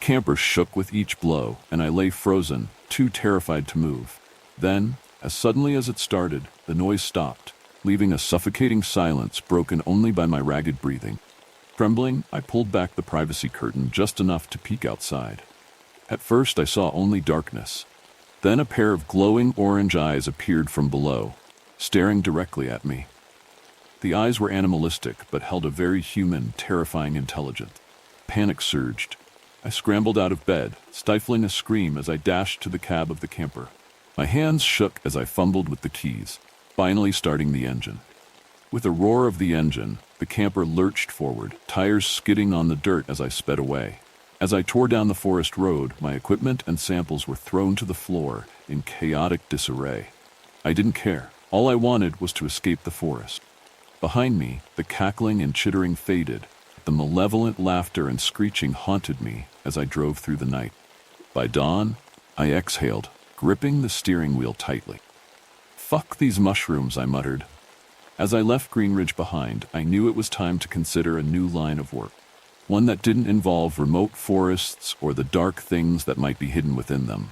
Camper shook with each blow, and I lay frozen, too terrified to move. Then, as suddenly as it started, the noise stopped, leaving a suffocating silence broken only by my ragged breathing. Trembling, I pulled back the privacy curtain just enough to peek outside. At first, I saw only darkness. Then a pair of glowing orange eyes appeared from below, staring directly at me. The eyes were animalistic, but held a very human, terrifying intelligence. Panic surged. I scrambled out of bed, stifling a scream as I dashed to the cab of the camper. My hands shook as I fumbled with the keys, finally starting the engine. With a roar of the engine, the camper lurched forward, tires skidding on the dirt as I sped away. As I tore down the forest road, my equipment and samples were thrown to the floor in chaotic disarray. I didn't care. All I wanted was to escape the forest. Behind me, the cackling and chittering faded. The malevolent laughter and screeching haunted me as I drove through the night. By dawn, I exhaled, gripping the steering wheel tightly. "Fuck these mushrooms," I muttered. As I left Greenridge behind, I knew it was time to consider a new line of work. One that didn't involve remote forests or the dark things that might be hidden within them.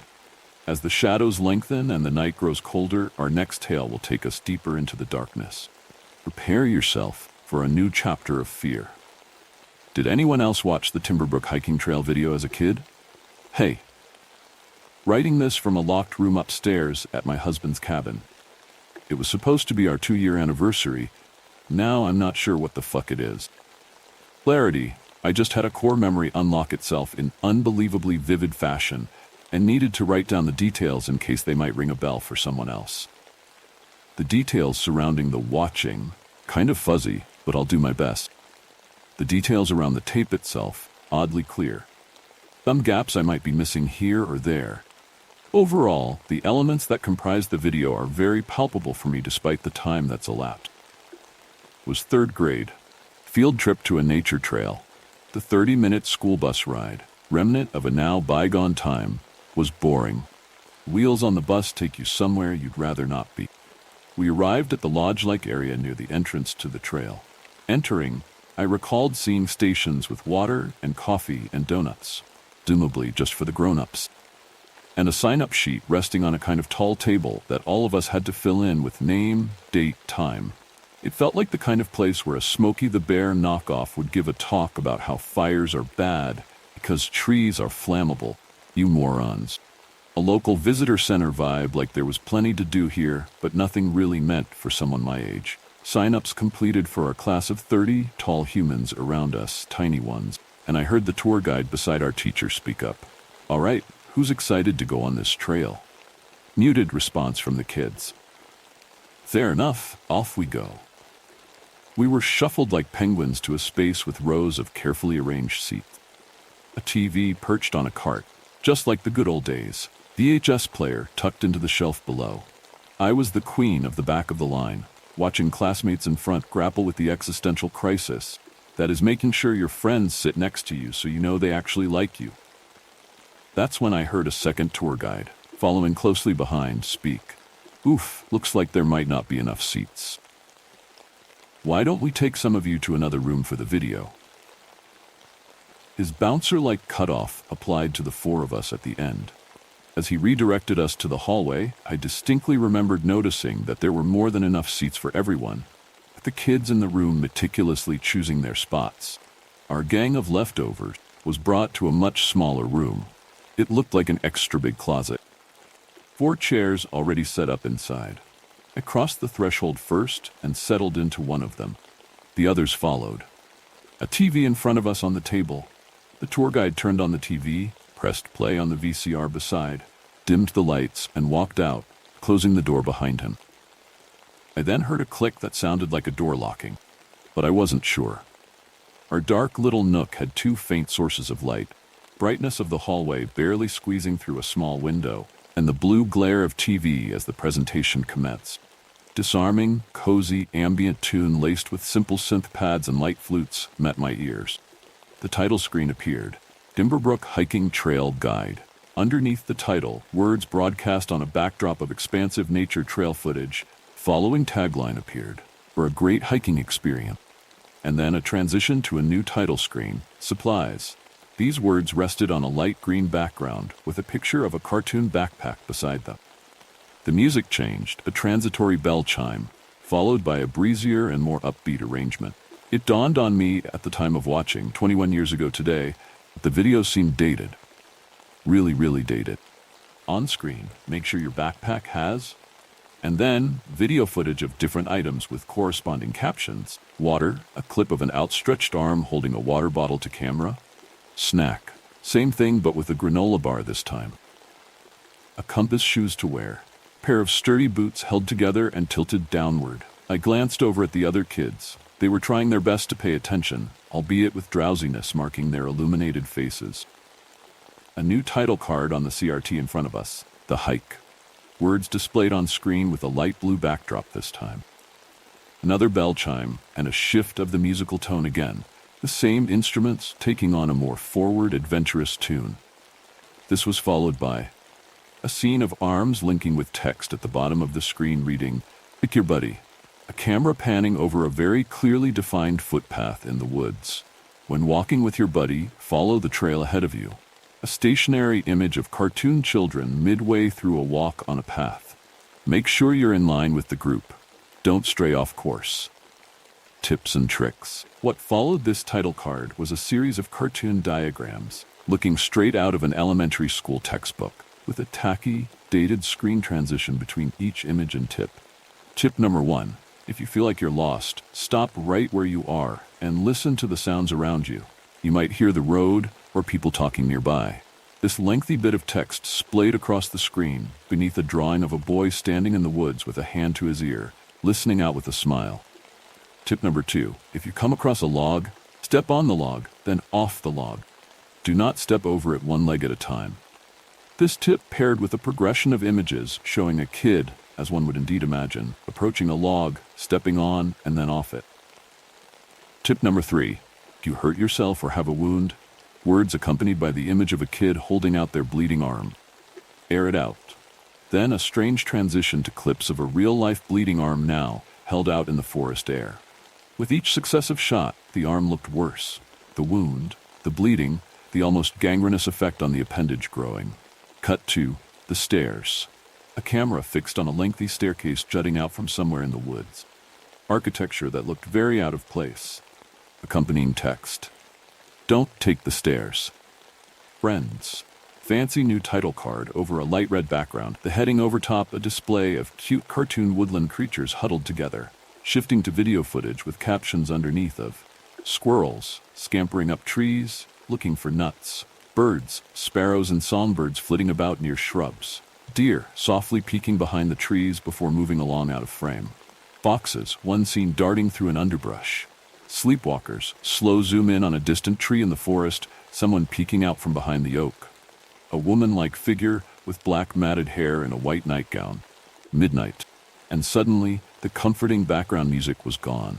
As the shadows lengthen and the night grows colder, our next tale will take us deeper into the darkness. Prepare yourself for a new chapter of fear. Did anyone else watch the Timberbrook hiking trail video as a kid? Hey. Writing this from a locked room upstairs at my husband's cabin. It was supposed to be our 2-year anniversary. Now I'm not sure what the fuck it is. Clarity. I just had a core memory unlock itself in unbelievably vivid fashion and needed to write down the details in case they might ring a bell for someone else. The details surrounding the watching, kind of fuzzy, but I'll do my best. The details around the tape itself, oddly clear. Some gaps I might be missing here or there. Overall, the elements that comprise the video are very palpable for me despite the time that's elapsed. It was 3rd grade. Field trip to a nature trail. The 30-minute school bus ride, remnant of a now bygone time, was boring. Wheels on the bus take you somewhere you'd rather not be. We arrived at the lodge-like area near the entrance to the trail. Entering, I recalled seeing stations with water and coffee and donuts, presumably just for the grown-ups, and a sign-up sheet resting on a kind of tall table that all of us had to fill in with name, date, time. It felt like the kind of place where a Smokey the Bear knockoff would give a talk about how fires are bad because trees are flammable. You morons. A local visitor center vibe, like there was plenty to do here, but nothing really meant for someone my age. Sign-ups completed for our class of 30 tall humans around us, tiny ones, and I heard the tour guide beside our teacher speak up. All right, who's excited to go on this trail? Muted response from the kids. Fair enough, off we go. We were shuffled like penguins to a space with rows of carefully arranged seats. A TV perched on a cart, just like the good old days. VHS player tucked into the shelf below. I was the queen of the back of the line, watching classmates in front grapple with the existential crisis that is making sure your friends sit next to you so you know they actually like you. That's when I heard a second tour guide, following closely behind, speak. Oof, looks like there might not be enough seats. Why don't we take some of you to another room for the video? His bouncer-like cutoff applied to the four of us at the end. As he redirected us to the hallway, I distinctly remembered noticing that there were more than enough seats for everyone, with the kids in the room meticulously choosing their spots. Our gang of leftovers was brought to a much smaller room. It looked like an extra big closet. 4 chairs already set up inside. I crossed the threshold first and settled into one of them. The others followed. A TV in front of us on the table. The tour guide turned on the TV, pressed play on the VCR beside, dimmed the lights, and walked out, closing the door behind him. I then heard a click that sounded like a door locking, but I wasn't sure. Our dark little nook had 2 faint sources of light, brightness of the hallway barely squeezing through a small window, and the blue glare of TV as the presentation commenced. Disarming, cozy, ambient tune laced with simple synth pads and light flutes met my ears. The title screen appeared, Dimberbrook Hiking Trail Guide. Underneath the title, words broadcast on a backdrop of expansive nature trail footage. Following tagline appeared, for a great hiking experience. And then a transition to a new title screen, Supplies. These words rested on a light green background with a picture of a cartoon backpack beside them. The music changed, a transitory bell chime, followed by a breezier and more upbeat arrangement. It dawned on me at the time of watching, 21 years ago today, that the video seemed dated. Really, really dated. On screen, make sure your backpack has, and then video footage of different items with corresponding captions. Water, a clip of an outstretched arm holding a water bottle to camera. Snack, same thing but with a granola bar this time. A compass, shoes to wear. Pair of sturdy boots held together and tilted downward. I glanced over at the other kids. They were trying their best to pay attention, albeit with drowsiness marking their illuminated faces. A new title card on the CRT in front of us, The Hike. Words displayed on screen with a light blue backdrop this time. Another bell chime, and a shift of the musical tone again, the same instruments taking on a more forward, adventurous tune. This was followed by a scene of arms linking with text at the bottom of the screen reading, Pick your buddy. A camera panning over a very clearly defined footpath in the woods. When walking with your buddy, follow the trail ahead of you. A stationary image of cartoon children midway through a walk on a path. Make sure you're in line with the group. Don't stray off course. Tips and tricks. What followed this title card was a series of cartoon diagrams, looking straight out of an elementary school textbook, with a tacky, dated screen transition between each image and tip. Tip number 1. If you feel like you're lost, stop right where you are and listen to the sounds around you. You might hear the road or people talking nearby. This lengthy bit of text splayed across the screen beneath a drawing of a boy standing in the woods with a hand to his ear, listening out with a smile. Tip number 2. If you come across a log, step on the log, then off the log. Do not step over it one leg at a time. This tip paired with a progression of images showing a kid, as one would indeed imagine, approaching a log, stepping on, and then off it. Tip number 3. Do you hurt yourself or have a wound? Words accompanied by the image of a kid holding out their bleeding arm. Air it out. Then a strange transition to clips of a real-life bleeding arm now, held out in the forest air. With each successive shot, the arm looked worse. The wound, the bleeding, the almost gangrenous effect on the appendage growing. Cut to the stairs. A camera fixed on a lengthy staircase jutting out from somewhere in the woods. Architecture that looked very out of place. Accompanying text. Don't take the stairs. Friends. Fancy new title card over a light red background, the heading over top a display of cute cartoon woodland creatures huddled together, shifting to video footage with captions underneath of squirrels scampering up trees, looking for nuts, birds, sparrows and songbirds flitting about near shrubs, deer softly peeking behind the trees before moving along out of frame, foxes, one seen darting through an underbrush, sleepwalkers, slow zoom in on a distant tree in the forest, someone peeking out from behind the oak, a woman-like figure with black matted hair in a white nightgown, midnight, and suddenly the comforting background music was gone.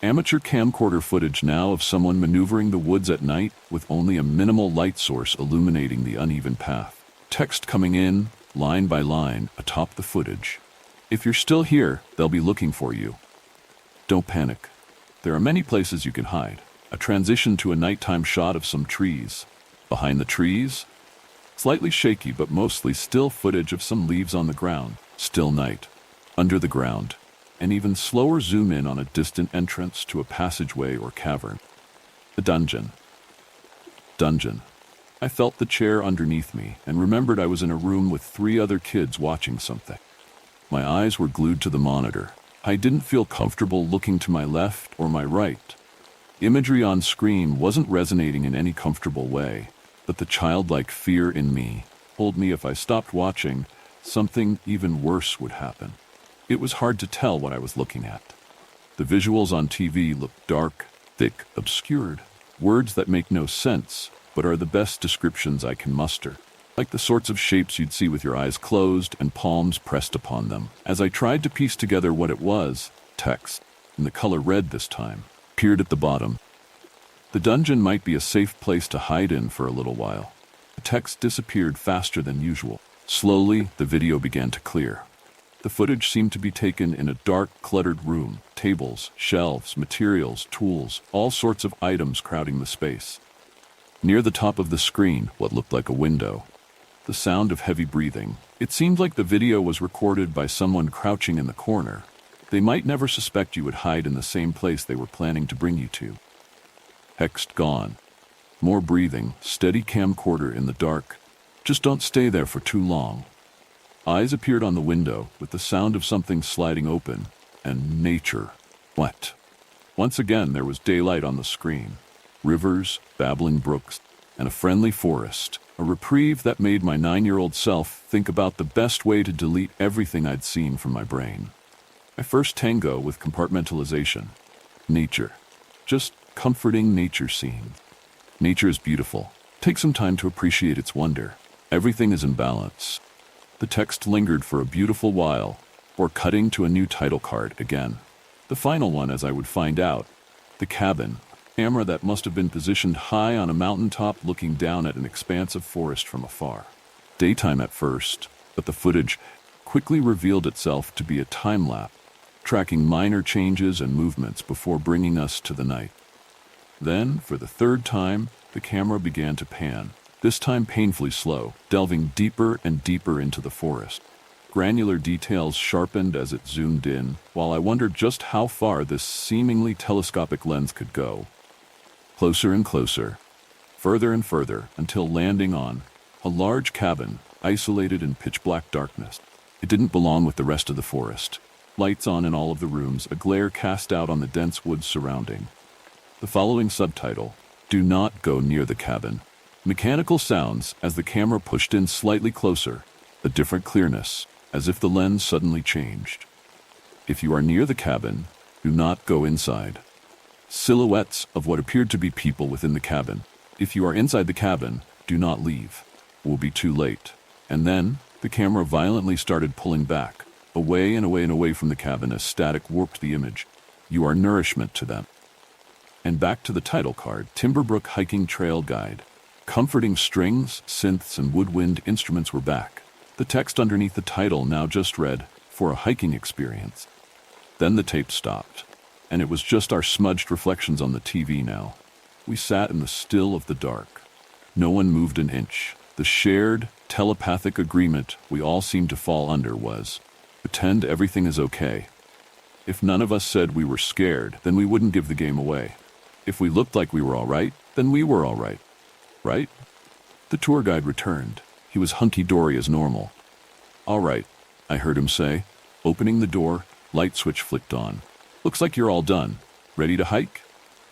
Amateur camcorder footage now of someone maneuvering the woods at night with only a minimal light source illuminating the uneven path. Text coming in, line by line, atop the footage. If you're still here, they'll be looking for you. Don't panic. There are many places you can hide. A transition to a nighttime shot of some trees. Behind the trees, slightly shaky but mostly still footage of some leaves on the ground. Still night. Under the ground. An even slower zoom in on a distant entrance to a passageway or cavern. The dungeon. I felt the chair underneath me and remembered I was in a room with 3 other kids watching something. My eyes were glued to the monitor. I didn't feel comfortable looking to my left or my right. Imagery on screen wasn't resonating in any comfortable way, but the childlike fear in me told me if I stopped watching, something even worse would happen. It was hard to tell what I was looking at. The visuals on TV looked dark, thick, obscured. Words that make no sense, but are the best descriptions I can muster. Like the sorts of shapes you'd see with your eyes closed and palms pressed upon them. As I tried to piece together what it was, text, in the color red this time, appeared at the bottom. The dungeon might be a safe place to hide in for a little while. The text disappeared faster than usual. Slowly, the video began to clear. The footage seemed to be taken in a dark, cluttered room. Tables, shelves, materials, tools, all sorts of items crowding the space. Near the top of the screen, what looked like a window. The sound of heavy breathing. It seemed like the video was recorded by someone crouching in the corner. They might never suspect you would hide in the same place they were planning to bring you to. Text gone. More breathing, steady camcorder in the dark. Just don't stay there for too long. Eyes appeared on the window with the sound of something sliding open, and nature. What? Once again there was daylight on the screen. Rivers, babbling brooks, and a friendly forest. A reprieve that made my 9-year-old self think about the best way to delete everything I'd seen from my brain. My first tango with compartmentalization. Nature. Just comforting nature scenes. Nature is beautiful. Take some time to appreciate its wonder. Everything is in balance. The text lingered for a beautiful while, or cutting to a new title card again. The final one, as I would find out. The cabin. Camera that must have been positioned high on a mountaintop looking down at an expanse of forest from afar. Daytime at first, but the footage quickly revealed itself to be a time-lapse, tracking minor changes and movements before bringing us to the night. Then, for the 3rd time, the camera began to pan, this time painfully slow, delving deeper and deeper into the forest. Granular details sharpened as it zoomed in, while I wondered just how far this seemingly telescopic lens could go. Closer and closer, further and further, until landing on a large cabin, isolated in pitch-black darkness. It didn't belong with the rest of the forest. Lights on in all of the rooms, a glare cast out on the dense woods surrounding. The following subtitle, "Do not go near the cabin." Mechanical sounds as the camera pushed in slightly closer, a different clearness, as if the lens suddenly changed. If you are near the cabin, do not go inside. Silhouettes of what appeared to be people within the cabin. If you are inside the cabin, do not leave. It will be too late. And then, the camera violently started pulling back, away and away and away from the cabin as static warped the image. You are nourishment to them. And back to the title card, Timberbrook Hiking Trail Guide. Comforting strings, synths, and woodwind instruments were back. The text underneath the title now just read, "For a hiking experience." Then the tape stopped, and it was just our smudged reflections on the TV now. We sat in the still of the dark. No one moved an inch. The shared, telepathic agreement we all seemed to fall under was, pretend everything is okay. If none of us said we were scared, then we wouldn't give the game away. If we looked like we were all right, then we were all right. Right? The tour guide returned. He was hunky-dory as normal. "All right," I heard him say, opening the door, Light switch flicked on. "Looks like you're all done. Ready to hike?"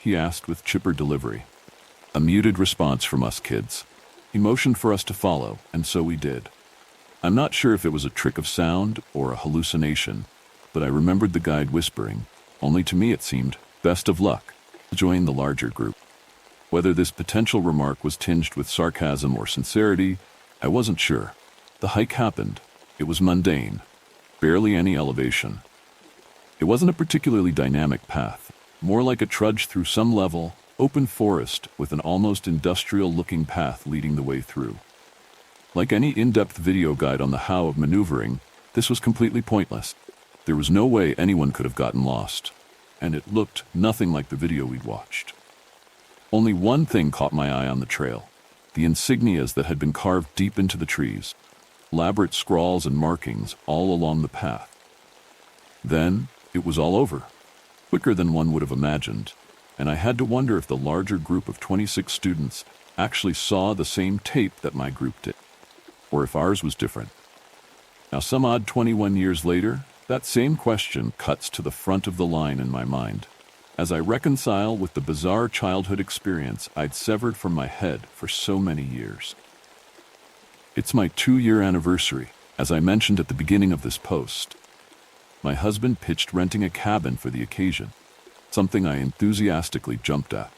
he asked with chipper delivery. A muted response from us kids. He motioned for us to follow, and so we did. I'm not sure if it was a trick of sound or a hallucination, but I remembered the guide whispering, only to me it seemed, "Best of luck. Join the larger group." Whether this potential remark was tinged with sarcasm or sincerity, I wasn't sure. The hike happened. It was mundane. Barely any elevation. It wasn't a particularly dynamic path, more like a trudge through some level, open forest with an almost industrial-looking path leading the way through. Like any in-depth video guide on the how of maneuvering, this was completely pointless. There was no way anyone could have gotten lost, and it looked nothing like the video we'd watched. Only one thing caught my eye on the trail: the insignias that had been carved deep into the trees, elaborate scrawls and markings all along the path. Then it was all over, quicker than one would have imagined, and I had to wonder if the larger group of 26 students actually saw the same tape that my group did, or if ours was different. Now, some odd 21 years later, that same question cuts to the front of the line in my mind, as I reconcile with the bizarre childhood experience I'd severed from my head for so many years. It's my 2-year anniversary, as I mentioned at the beginning of this post. My husband pitched renting a cabin for the occasion, something I enthusiastically jumped at.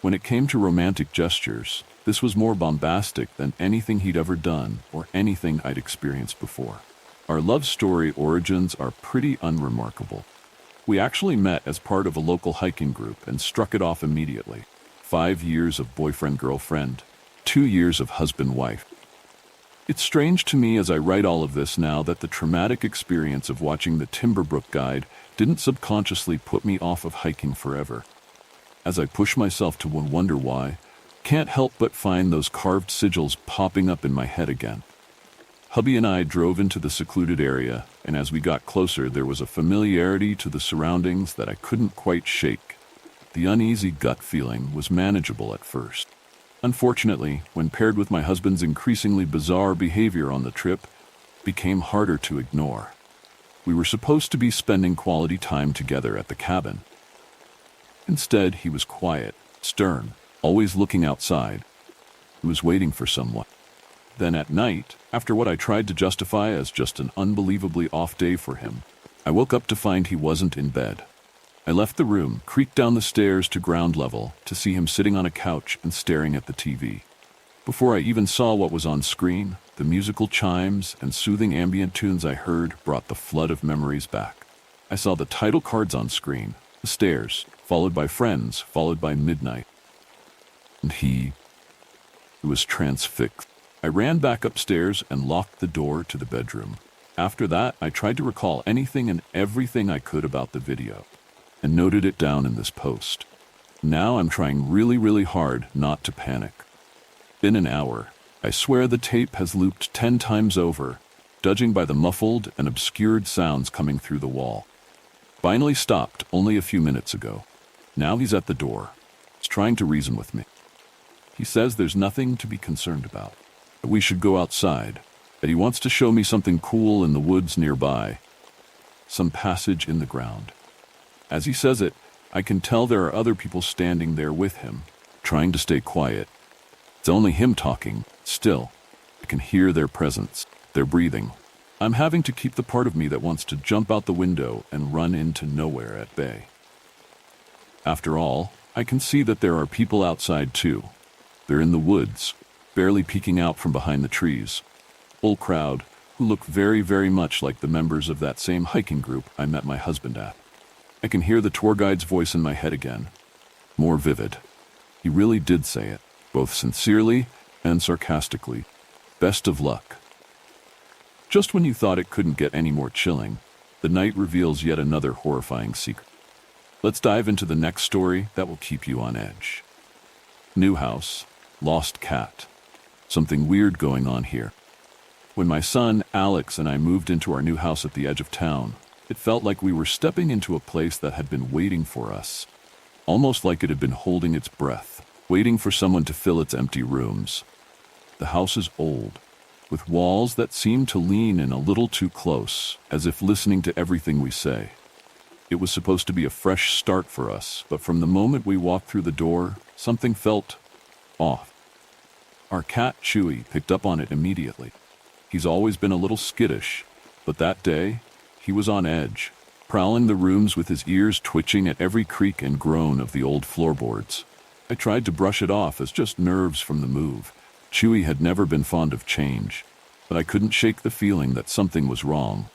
When it came to romantic gestures, this was more bombastic than anything he'd ever done or anything I'd experienced before. Our love story origins are pretty unremarkable. We actually met as part of a local hiking group and struck it off immediately. 5 years of boyfriend-girlfriend, 2 years of husband-wife. It's strange to me as I write all of this now that the traumatic experience of watching the Timberbrook guide didn't subconsciously put me off of hiking forever. As I push myself to wonder why, can't help but find those carved sigils popping up in my head again. Hubby and I drove into the secluded area, and as we got closer, there was a familiarity to the surroundings that I couldn't quite shake. The uneasy gut feeling was manageable at first. Unfortunately, when paired with my husband's increasingly bizarre behavior on the trip, it became harder to ignore. We were supposed to be spending quality time together at the cabin. Instead, he was quiet, stern, always looking outside. He was waiting for someone. Then at night, after what I tried to justify as just an unbelievably off day for him, I woke up to find he wasn't in bed. I left the room, creaked down the stairs to ground level to see him sitting on a couch and staring at the TV. Before I even saw what was on screen, the musical chimes and soothing ambient tunes I heard brought the flood of memories back. I saw the title cards on screen, the stairs, followed by friends, followed by midnight. And he was transfixed. I ran back upstairs and locked the door to the bedroom. After that, I tried to recall anything and everything I could about the video, and noted it down in this post. Now I'm trying really hard not to panic. In an hour, I swear the tape has looped 10 times over, judging by the muffled and obscured sounds coming through the wall. Finally stopped only a few minutes ago. Now he's at the door. He's trying to reason with me. He says there's nothing to be concerned about, that we should go outside, that he wants to show me something cool in the woods nearby, some passage in the ground. As he says it, I can tell there are other people standing there with him, trying to stay quiet. It's only him talking. Still, I can hear their presence, their breathing. I'm having to keep the part of me that wants to jump out the window and run into nowhere at bay. After all, I can see that there are people outside too. They're in the woods, barely peeking out from behind the trees. Whole crowd who look very much like the members of that same hiking group I met my husband at. I can hear the tour guide's voice in my head again, more vivid. He really did say it, both sincerely and sarcastically. Best of luck. Just when you thought it couldn't get any more chilling, the night reveals yet another horrifying secret. Let's dive into the next story that will keep you on edge. New house, lost cat. Something weird going on here. When my son, Alex, and I moved into our new house at the edge of town, it felt like we were stepping into a place that had been waiting for us. Almost like it had been holding its breath, waiting for someone to fill its empty rooms. The house is old, with walls that seem to lean in a little too close, as if listening to everything we say. It was supposed to be a fresh start for us, but from the moment we walked through the door, something felt off. Our cat, Chewy, picked up on it immediately. He's always been a little skittish, but that day, he was on edge, prowling the rooms with his ears twitching at every creak and groan of the old floorboards. I tried to brush it off as just nerves from the move. Chewy had never been fond of change, but I couldn't shake the feeling that something was wrong.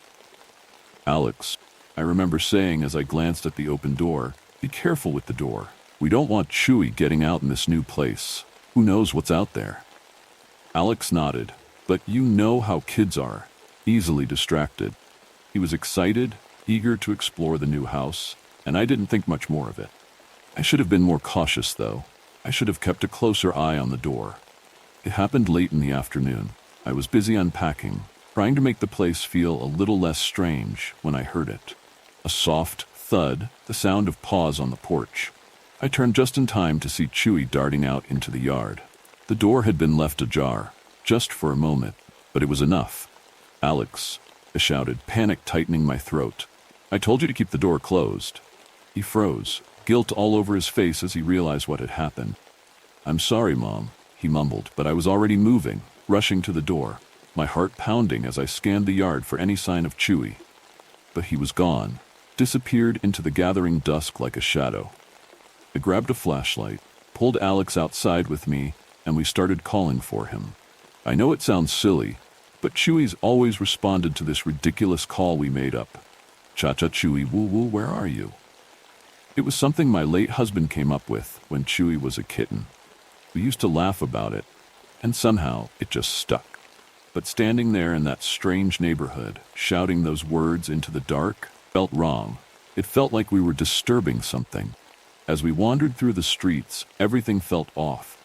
"Alex," I remember saying as I glanced at the open door, "be careful with the door. We don't want Chewy getting out in this new place. Who knows what's out there?" Alex nodded, but you know how kids are, easily distracted. He was excited, eager to explore the new house, and I didn't think much more of it. I should have been more cautious, though. I should have kept a closer eye on the door. It happened late in the afternoon. I was busy unpacking, trying to make the place feel a little less strange when I heard it. A soft thud, the sound of paws on the porch. I turned just in time to see Chewy darting out into the yard. The door had been left ajar, just for a moment, but it was enough. "Alex," I shouted, panic tightening my throat. "I told you to keep the door closed." He froze, guilt all over his face as he realized what had happened. "I'm sorry, Mom," he mumbled, but I was already moving, rushing to the door, my heart pounding as I scanned the yard for any sign of Chewy. But he was gone, disappeared into the gathering dusk like a shadow. I grabbed a flashlight, pulled Alex outside with me, and we started calling for him. I know it sounds silly, but Chewy's always responded to this ridiculous call we made up. "Cha-cha Chewy, woo-woo, where are you?" It was something my late husband came up with when Chewy was a kitten. We used to laugh about it, and somehow it just stuck. But standing there in that strange neighborhood, shouting those words into the dark, felt wrong. It felt like we were disturbing something. As we wandered through the streets, everything felt off.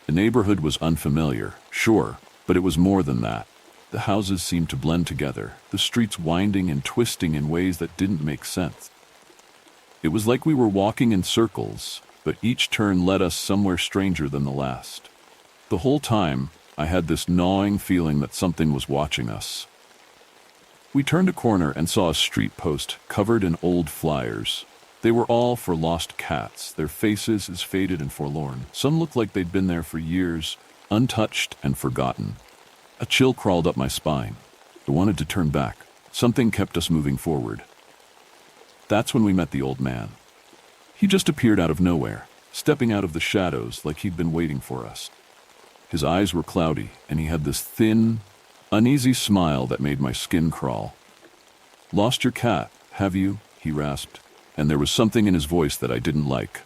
The neighborhood was unfamiliar, sure, but it was more than that. The houses seemed to blend together, the streets winding and twisting in ways that didn't make sense. It was like we were walking in circles, but each turn led us somewhere stranger than the last. The whole time, I had this gnawing feeling that something was watching us. We turned a corner and saw a street post covered in old flyers. They were all for lost cats, their faces as faded and forlorn. Some looked like they'd been there for years, untouched and forgotten. A chill crawled up my spine. I wanted to turn back. Something kept us moving forward. That's when we met the old man. He just appeared out of nowhere, stepping out of the shadows like he'd been waiting for us. His eyes were cloudy, and he had this thin, uneasy smile that made my skin crawl. "Lost your cat, have you?" he rasped, and there was something in his voice that I didn't like.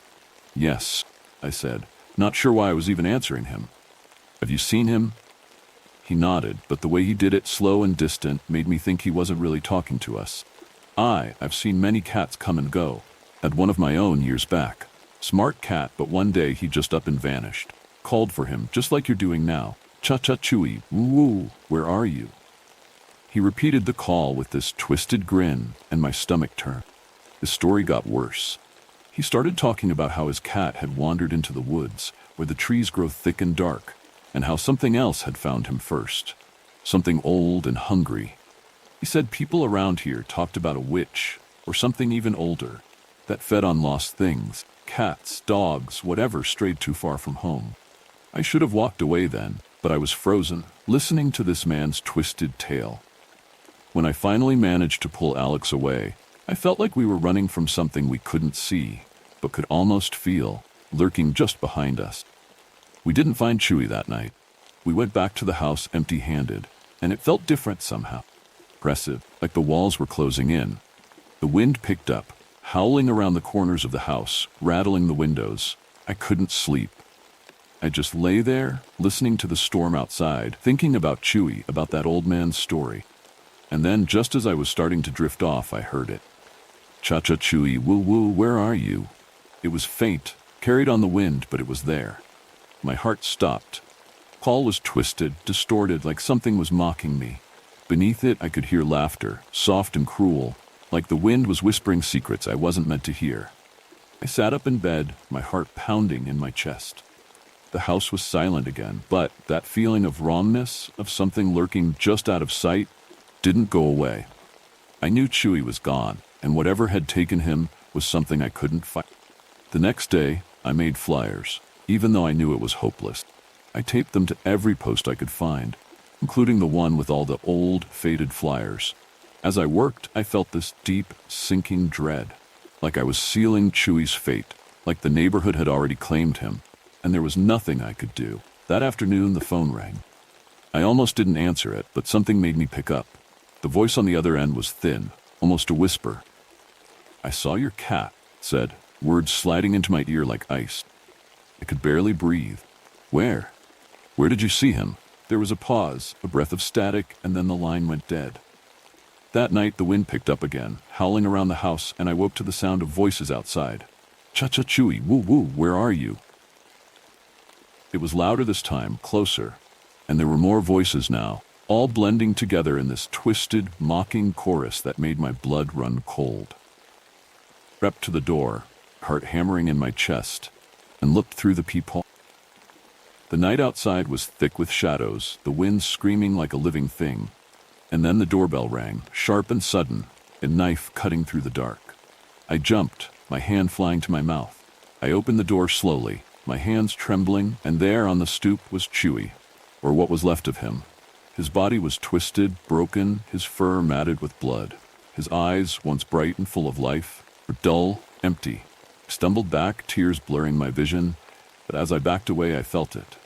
"Yes," I said, not sure why I was even answering him. "Have you seen him?" He nodded, but the way he did it, slow and distant, made me think he wasn't really talking to us. I've seen many cats come and go. Had one of my own years back. Smart cat, but one day he just up and vanished. Called for him, just like you're doing now. Cha-cha Chewy, woo-woo, where are you? He repeated the call with this twisted grin, and my stomach turned. His story got worse. He started talking about how his cat had wandered into the woods, where the trees grow thick and dark, and how something else had found him first. Something old and hungry. He said people around here talked about a witch, or something even older, that fed on lost things, cats, dogs, whatever strayed too far from home. I should have walked away then, but I was frozen, listening to this man's twisted tale. When I finally managed to pull Alex away, I felt like we were running from something we couldn't see, but could almost feel, lurking just behind us. We didn't find Chewy that night. We went back to the house empty-handed, and it felt different somehow. Oppressive, like the walls were closing in. The wind picked up, howling around the corners of the house, rattling the windows. I couldn't sleep. I just lay there, listening to the storm outside, thinking about Chewy, about that old man's story. And then, just as I was starting to drift off, I heard it. "Cha-cha Chewy, woo-woo, where are you?" It was faint, carried on the wind, but it was there. My heart stopped. Call was twisted, distorted, like something was mocking me. Beneath it, I could hear laughter, soft and cruel, like the wind was whispering secrets I wasn't meant to hear. I sat up in bed, my heart pounding in my chest. The house was silent again, but that feeling of wrongness, of something lurking just out of sight, didn't go away. I knew Chewy was gone, and whatever had taken him was something I couldn't fight. The next day, I made flyers, even though I knew it was hopeless. I taped them to every post I could find, including the one with all the old, faded flyers. As I worked, I felt this deep, sinking dread, like I was sealing Chewy's fate, like the neighborhood had already claimed him, and there was nothing I could do. That afternoon, the phone rang. I almost didn't answer it, but something made me pick up. The voice on the other end was thin, almost a whisper. "I saw your cat," it said, words sliding into my ear like ice. I could barely breathe. "Where? Where did you see him?" There was a pause, a breath of static, and then the line went dead. That night, the wind picked up again, howling around the house, and I woke to the sound of voices outside. "Cha-cha Chewy, woo-woo, where are you?" It was louder this time, closer, and there were more voices now, all blending together in this twisted, mocking chorus that made my blood run cold. I crept to the door, heart hammering in my chest, and looked through the peephole. The night outside was thick with shadows, the wind screaming like a living thing. And then the doorbell rang, sharp and sudden, a knife cutting through the dark. I jumped, my hand flying to my mouth. I opened the door slowly, my hands trembling, and there on the stoop was Chewy, or what was left of him. His body was twisted, broken, his fur matted with blood. His eyes, once bright and full of life, were dull, empty. I stumbled back, tears blurring my vision, but as I backed away I felt it.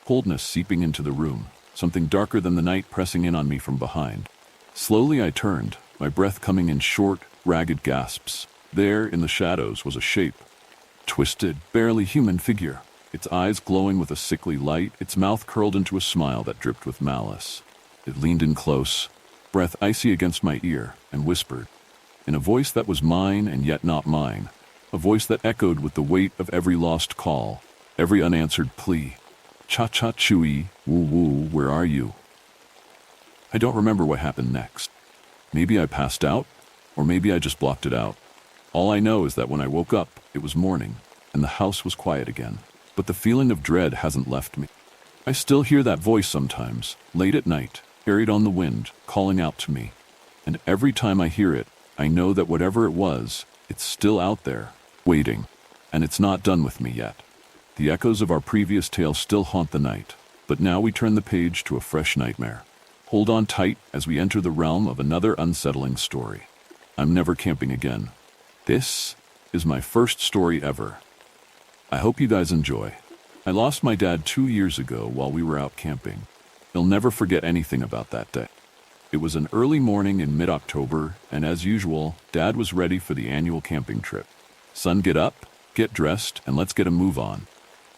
Coldness seeping into the room, something darker than the night pressing in on me from behind. Slowly I turned, my breath coming in short, ragged gasps. There, in the shadows, was a shape. Twisted, barely human figure, its eyes glowing with a sickly light, its mouth curled into a smile that dripped with malice. It leaned in close, breath icy against my ear, and whispered, in a voice that was mine and yet not mine, a voice that echoed with the weight of every lost call, every unanswered plea. "Cha-cha Chewy, woo-woo, where are you?" I don't remember what happened next. Maybe I passed out, or maybe I just blocked it out. All I know is that when I woke up, it was morning, and the house was quiet again. But the feeling of dread hasn't left me. I still hear that voice sometimes, late at night, carried on the wind, calling out to me. And every time I hear it, I know that whatever it was, it's still out there, waiting, and it's not done with me yet. The echoes of our previous tale still haunt the night, but now we turn the page to a fresh nightmare. Hold on tight as we enter the realm of another unsettling story. I'm never camping again. This is my first story ever. I hope you guys enjoy. I lost my dad 2 years ago while we were out camping. I'll never forget anything about that day. It was an early morning in mid-October, and as usual, Dad was ready for the annual camping trip. "Son, get up, get dressed, and let's get a move on,"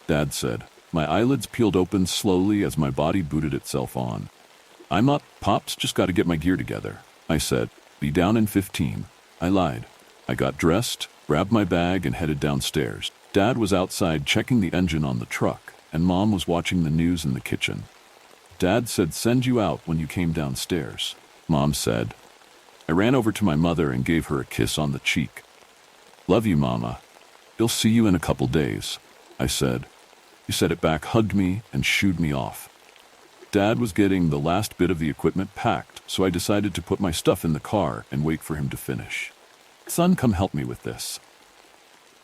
Dad said. My eyelids peeled open slowly as my body booted itself on. "I'm up, Pops, just got to get my gear together," I said. "Be down in 15. I lied. I got dressed, grabbed my bag, and headed downstairs. Dad was outside checking the engine on the truck, and Mom was watching the news in the kitchen. Dad said, "Send you out when you came downstairs," Mom said. I ran over to my mother and gave her a kiss on the cheek. "Love you, Mama. I'll see you in a couple days," I said. She said it back, hugged me, and shooed me off. Dad was getting the last bit of the equipment packed, so I decided to put my stuff in the car and wait for him to finish. "Son, come help me with this."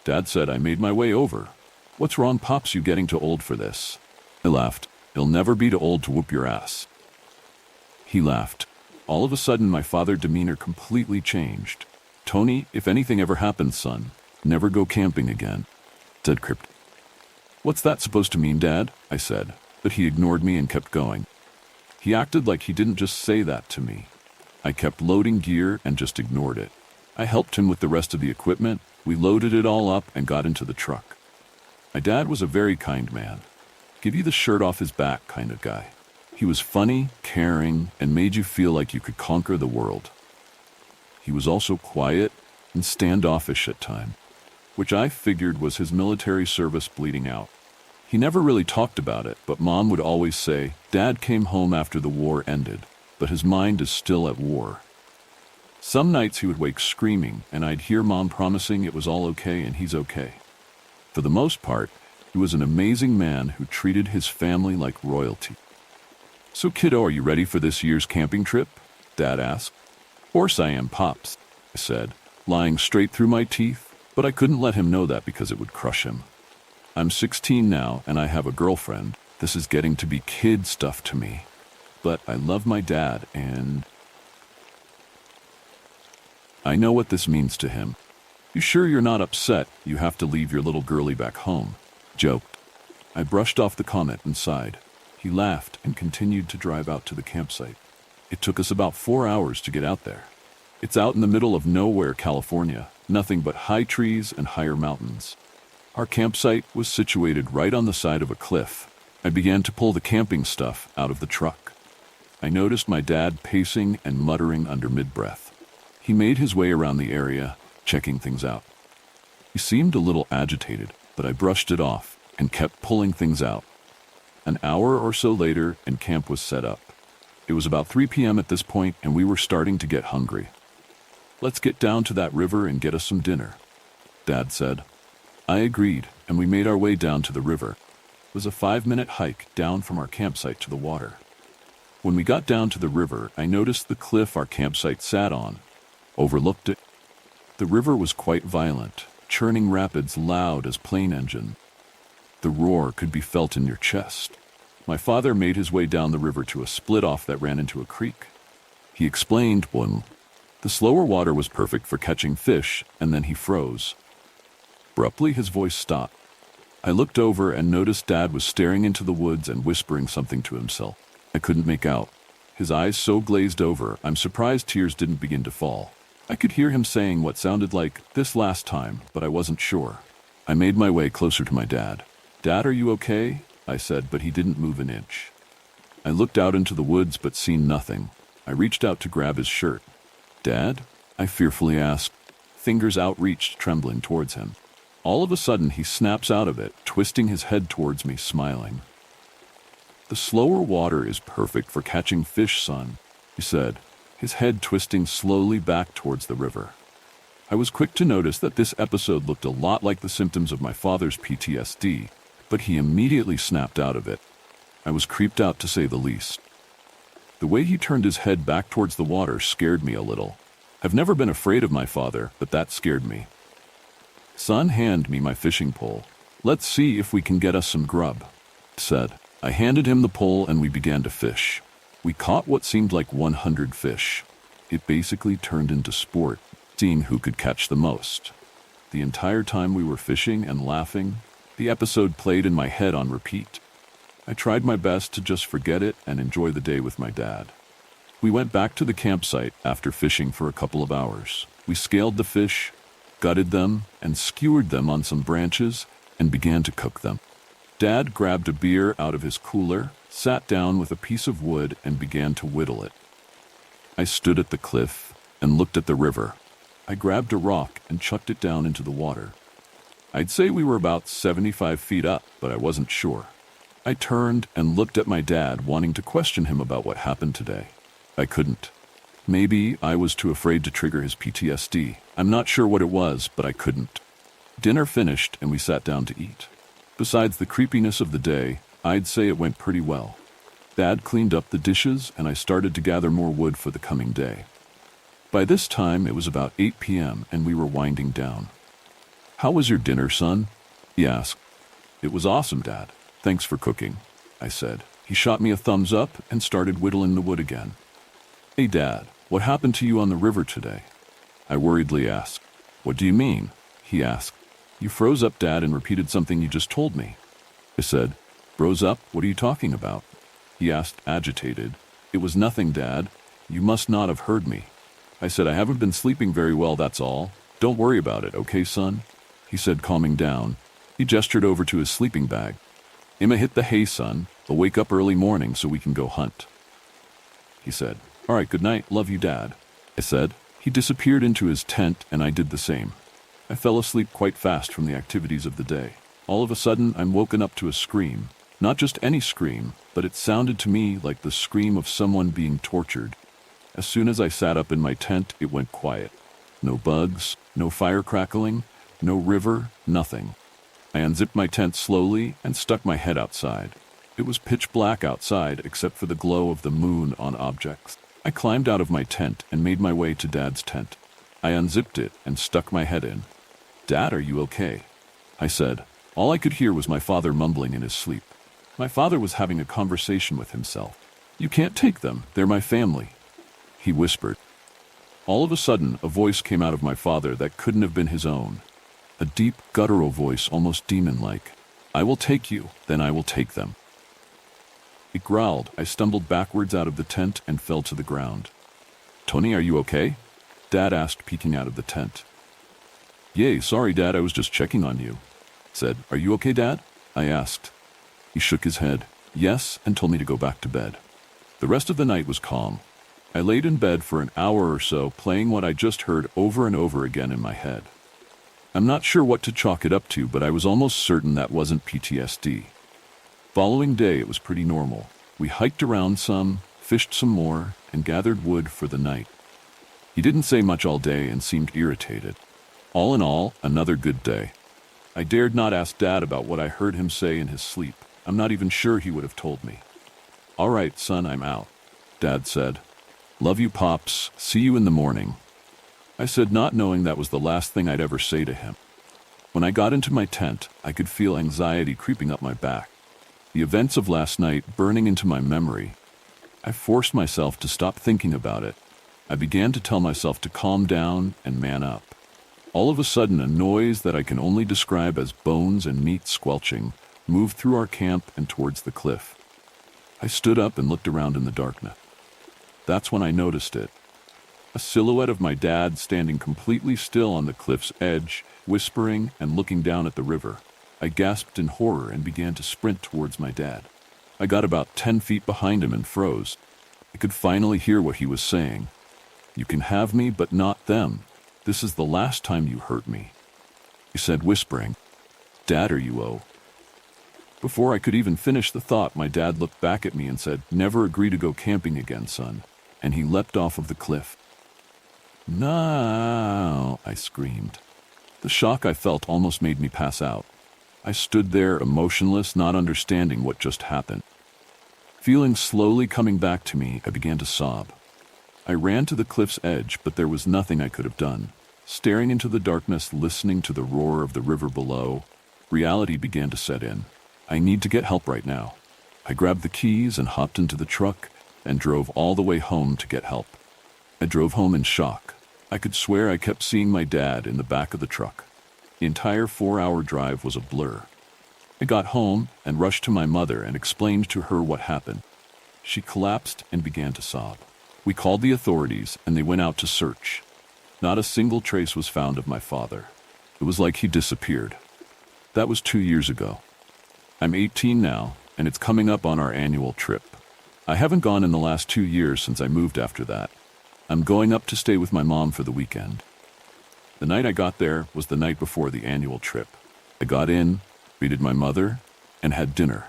Dad said I made my way over. "What's wrong, Pops? You getting too old for this?" I laughed. "You'll never be too old to whoop your ass." He laughed. All of a sudden, my father's demeanor completely changed. "Tony, if anything ever happens, son, never go camping again," said cryptic. "What's that supposed to mean, Dad?" I said, but he ignored me and kept going. He acted like he didn't just say that to me. I kept loading gear and just ignored it. I helped him with the rest of the equipment. We loaded it all up and got into the truck. My dad was a very kind man. Give you the shirt off his back kind of guy. He was funny, caring, and made you feel like you could conquer the world. He was also quiet and standoffish at times, which I figured was his military service bleeding out. He never really talked about it, but Mom would always say, "Dad came home after the war ended, but his mind is still at war." Some nights he would wake screaming, and I'd hear Mom promising it was all okay and he's okay. For the most part, he was an amazing man who treated his family like royalty. "So kiddo, are you ready for this year's camping trip?" Dad asked. "Of course I am, Pops," I said. lying straight through my teeth, but I couldn't let him know that because it would crush him. I'm 16 now and I have a girlfriend. This is getting to be kid stuff to me. But I love my dad and I know what this means to him. You sure you're not upset you have to leave your little girlie back home? Joked. I brushed off the comment and sighed. He laughed and continued to drive out to the campsite. It took us about 4 hours to get out there. It's out in the middle of nowhere, California, nothing but high trees and higher mountains. Our campsite was situated right on the side of a cliff. I began to pull the camping stuff out of the truck. I noticed my dad pacing and muttering under mid-breath. He made his way around the area, checking things out. He seemed a little agitated, but I brushed it off and kept pulling things out. An hour or so later, and camp was set up. It was about 3 p.m. at this point, and we were starting to get hungry. Let's get down to that river and get us some dinner, Dad said. I agreed, and we made our way down to the river. It was a 5-minute hike down from our campsite to the water. When we got down to the river, I noticed the cliff our campsite sat on, overlooked it. The river was quite violent, churning rapids loud as plane engine. The roar could be felt in your chest. My father made his way down the river to a split-off that ran into a creek. He explained, the slower water was perfect for catching fish, and then he froze. Abruptly, his voice stopped. I looked over and noticed Dad was staring into the woods and whispering something to himself. I couldn't make out. His eyes so glazed over, I'm surprised tears didn't begin to fall. I could hear him saying what sounded like, "this last time," but I wasn't sure. I made my way closer to my dad. "Dad, are you okay?" I said, but he didn't move an inch. I looked out into the woods but seen nothing. I reached out to grab his shirt. "Dad?" I fearfully asked, fingers outreached, trembling towards him. All of a sudden, he snaps out of it, twisting his head towards me, smiling. "The slower water is perfect for catching fish, son," he said, his head twisting slowly back towards the river. I was quick to notice that this episode looked a lot like the symptoms of my father's PTSD, but he immediately snapped out of it. I was creeped out to say the least. The way he turned his head back towards the water scared me a little. I've never been afraid of my father, but that scared me. "Son, hand me my fishing pole. Let's see if we can get us some grub," said. I handed him the pole and we began to fish. We caught what seemed like 100 fish. It basically turned into sport, seeing who could catch the most. The entire time we were fishing and laughing, the episode played in my head on repeat. I tried my best to just forget it and enjoy the day with my dad. We went back to the campsite after fishing for a couple of hours. We scaled the fish, gutted them, and skewered them on some branches and began to cook them. Dad grabbed a beer out of his cooler, sat down with a piece of wood, and began to whittle it. I stood at the cliff and looked at the river. I grabbed a rock and chucked it down into the water. I'd say we were about 75 feet up, but I wasn't sure. I turned and looked at my dad, wanting to question him about what happened today. I couldn't. Maybe I was too afraid to trigger his PTSD. I'm not sure what it was, but I couldn't. Dinner finished and we sat down to eat. Besides the creepiness of the day, I'd say it went pretty well. Dad cleaned up the dishes and I started to gather more wood for the coming day. By this time, it was about 8 p.m. and we were winding down. "How was your dinner, son?" he asked. "It was awesome, Dad. Thanks for cooking," I said. He shot me a thumbs up and started whittling the wood again. "Hey, Dad, what happened to you on the river today?" I worriedly asked. "What do you mean?" he asked. "You froze up, Dad, and repeated something you just told me." I said, "Froze up? What are you talking about?" He asked, agitated. "It was nothing, Dad. You must not have heard me." I said, "I haven't been sleeping very well, that's all. Don't worry about it, okay, son?" He said, calming down. He gestured over to his sleeping bag. "I'ma hit the hay, son. I'll wake up early morning so we can go hunt." He said, "All right, good night. Love you, Dad." I said. He disappeared into his tent and I did the same. I fell asleep quite fast from the activities of the day. All of a sudden, I'm woken up to a scream. Not just any scream, but it sounded to me like the scream of someone being tortured. As soon as I sat up in my tent, it went quiet. No bugs, no fire crackling, no river, nothing. I unzipped my tent slowly and stuck my head outside. It was pitch black outside except for the glow of the moon on objects. I climbed out of my tent and made my way to Dad's tent. I unzipped it and stuck my head in. "Dad, are you okay?" I said. All I could hear was my father mumbling in his sleep. My father was having a conversation with himself. "You can't take them, they're my family," he whispered. All of a sudden, a voice came out of my father that couldn't have been his own. A deep, guttural voice, almost demon-like. "I will take you, then I will take them." It growled. I stumbled backwards out of the tent and fell to the ground. "Tony, are you okay?" Dad asked, peeking out of the tent. "Yay, sorry, Dad, I was just checking on you," said. "Are you okay, Dad?" I asked. He shook his head, yes, and told me to go back to bed. The rest of the night was calm. I laid in bed for an hour or so, playing what I just heard over and over again in my head. I'm not sure what to chalk it up to, but I was almost certain that wasn't PTSD. Following day, it was pretty normal. We hiked around some, fished some more, and gathered wood for the night. He didn't say much all day and seemed irritated. All in all, another good day. I dared not ask Dad about what I heard him say in his sleep. I'm not even sure he would have told me. "All right, son, I'm out," Dad said. "Love you, Pops. See you in the morning," I said, not knowing that was the last thing I'd ever say to him. When I got into my tent, I could feel anxiety creeping up my back. The events of last night burning into my memory. I forced myself to stop thinking about it. I began to tell myself to calm down and man up. All of a sudden, a noise that I can only describe as bones and meat squelching moved through our camp and towards the cliff. I stood up and looked around in the darkness. That's when I noticed it. A silhouette of my dad standing completely still on the cliff's edge, whispering and looking down at the river. I gasped in horror and began to sprint towards my dad. I got about 10 feet behind him and froze. I could finally hear what he was saying. "You can have me, but not them. This is the last time you hurt me," he said, whispering. "Dad, are you oh?" Before I could even finish the thought, my dad looked back at me and said, "Never agree to go camping again, son," and he leapt off of the cliff. "No," I screamed. The shock I felt almost made me pass out. I stood there, emotionless, not understanding what just happened. Feelings slowly coming back to me, I began to sob. I ran to the cliff's edge, but there was nothing I could have done. Staring into the darkness, listening to the roar of the river below, reality began to set in. I need to get help right now. I grabbed the keys and hopped into the truck and drove all the way home to get help. I drove home in shock. I could swear I kept seeing my dad in the back of the truck. The entire 4-hour drive was a blur. I got home and rushed to my mother and explained to her what happened. She collapsed and began to sob. We called the authorities and they went out to search. Not a single trace was found of my father. It was like he disappeared. That was 2 years ago. I'm 18 now, and it's coming up on our annual trip. I haven't gone in the last 2 years since I moved after that. I'm going up to stay with my mom for the weekend. The night I got there was the night before the annual trip. I got in, greeted my mother, and had dinner.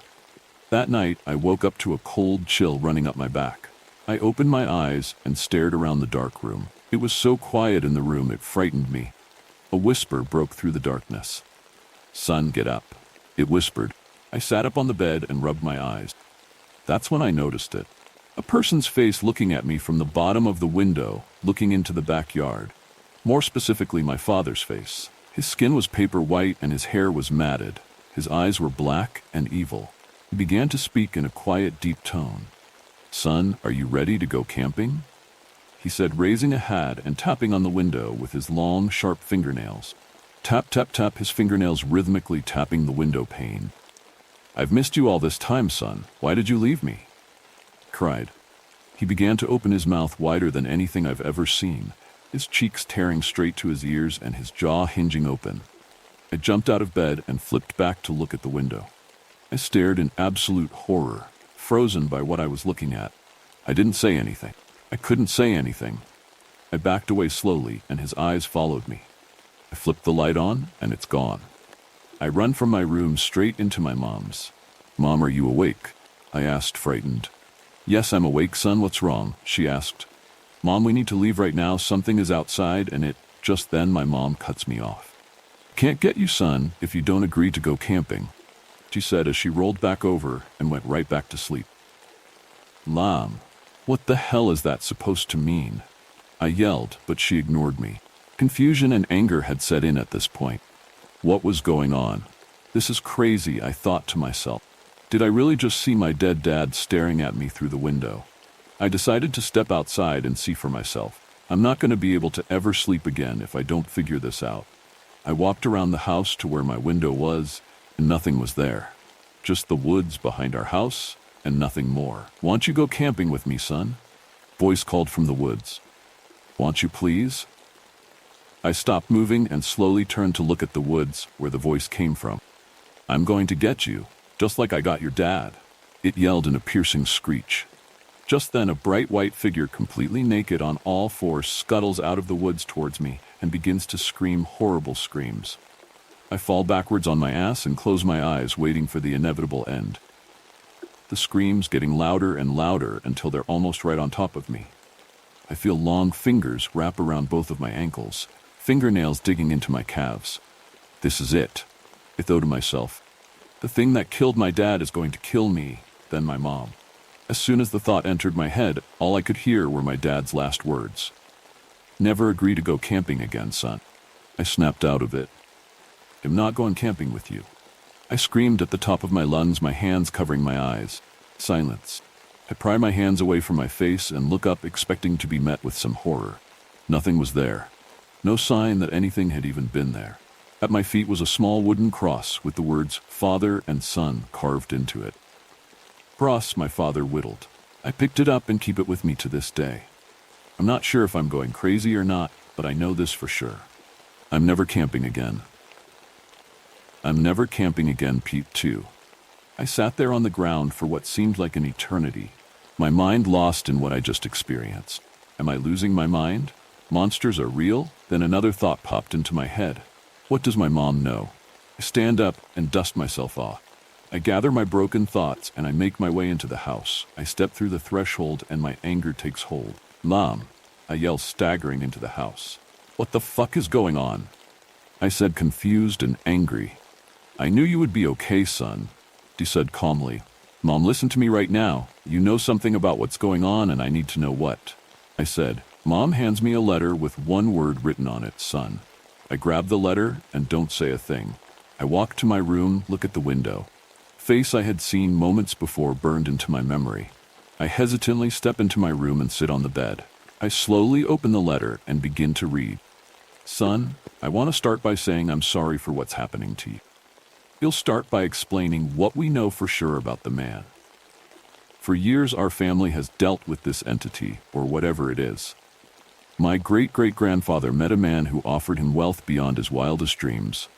That night, I woke up to a cold chill running up my back. I opened my eyes and stared around the dark room. It was so quiet in the room it frightened me. A whisper broke through the darkness. "Son, get up," it whispered. I sat up on the bed and rubbed my eyes. That's when I noticed it. A person's face looking at me from the bottom of the window, looking into the backyard. More specifically, my father's face. His skin was paper white and his hair was matted. His eyes were black and evil. He began to speak in a quiet, deep tone. "Son, are you ready to go camping?" he said, raising a hat and tapping on the window with his long, sharp fingernails. Tap, tap, tap, his fingernails rhythmically tapping the window pane. "I've missed you all this time, son. Why did you leave me?" I cried. He began to open his mouth wider than anything I've ever seen, his cheeks tearing straight to his ears and his jaw hinging open. I jumped out of bed and flipped back to look at the window. I stared in absolute horror, frozen by what I was looking at. I didn't say anything. I couldn't say anything. I backed away slowly, and his eyes followed me. I flipped the light on, and it's gone. I run from my room straight into my mom's. "Mom, are you awake?" I asked, frightened. "Yes, I'm awake, son. What's wrong?" she asked. "Mom, we need to leave right now. Something is outside," and just then my mom cuts me off. "Can't get you, son, if you don't agree to go camping," she said as she rolled back over and went right back to sleep. "Mom, what the hell is that supposed to mean?" I yelled, but she ignored me. Confusion and anger had set in at this point. What was going on? This is crazy, I thought to myself. Did I really just see my dead dad staring at me through the window? I decided to step outside and see for myself. I'm not going to be able to ever sleep again if I don't figure this out. I walked around the house to where my window was, and nothing was there. Just the woods behind our house, and nothing more. "Want you go camping with me, son?" Voice called from the woods. "Want you please?" I stopped moving and slowly turned to look at the woods where the voice came from. "I'm going to get you, just like I got your dad," it yelled in a piercing screech. Just then, a bright white figure, completely naked on all fours, scuttles out of the woods towards me and begins to scream horrible screams. I fall backwards on my ass and close my eyes, waiting for the inevitable end. The screams getting louder and louder until they're almost right on top of me. I feel long fingers wrap around both of my ankles, fingernails digging into my calves. This is it, I thought to myself. The thing that killed my dad is going to kill me, then my mom. As soon as the thought entered my head, all I could hear were my dad's last words. "Never agree to go camping again, son." I snapped out of it. "I'm not going camping with you." I screamed at the top of my lungs, my hands covering my eyes. Silence. I pry my hands away from my face and look up, expecting to be met with some horror. Nothing was there. No sign that anything had even been there. At my feet was a small wooden cross with the words "Father" and "Son" carved into it. Cross, my father whittled. I picked it up and keep it with me to this day. I'm not sure if I'm going crazy or not, but I know this for sure. I'm never camping again. I'm never camping again, Pete 2. I sat there on the ground for what seemed like an eternity, my mind lost in what I just experienced. Am I losing my mind? Monsters are real? Then another thought popped into my head. What does my mom know? I stand up and dust myself off. I gather my broken thoughts and I make my way into the house. I step through the threshold and my anger takes hold. "Mom," I yell, staggering into the house. "What the fuck is going on?" I said, confused and angry. "I knew you would be okay, son," she said calmly. "Mom, listen to me right now. You know something about what's going on and I need to know what." I said. Mom hands me a letter with one word written on it, "Son." I grab the letter and don't say a thing. I walk to my room, look at the window. Face I had seen moments before burned into my memory. I hesitantly step into my room and sit on the bed. I slowly open the letter and begin to read. "Son, I want to start by saying I'm sorry for what's happening to you. We'll start by explaining what we know for sure about the man. For years our family has dealt with this entity, or whatever it is. My great-great-grandfather met a man who offered him wealth beyond his wildest dreams.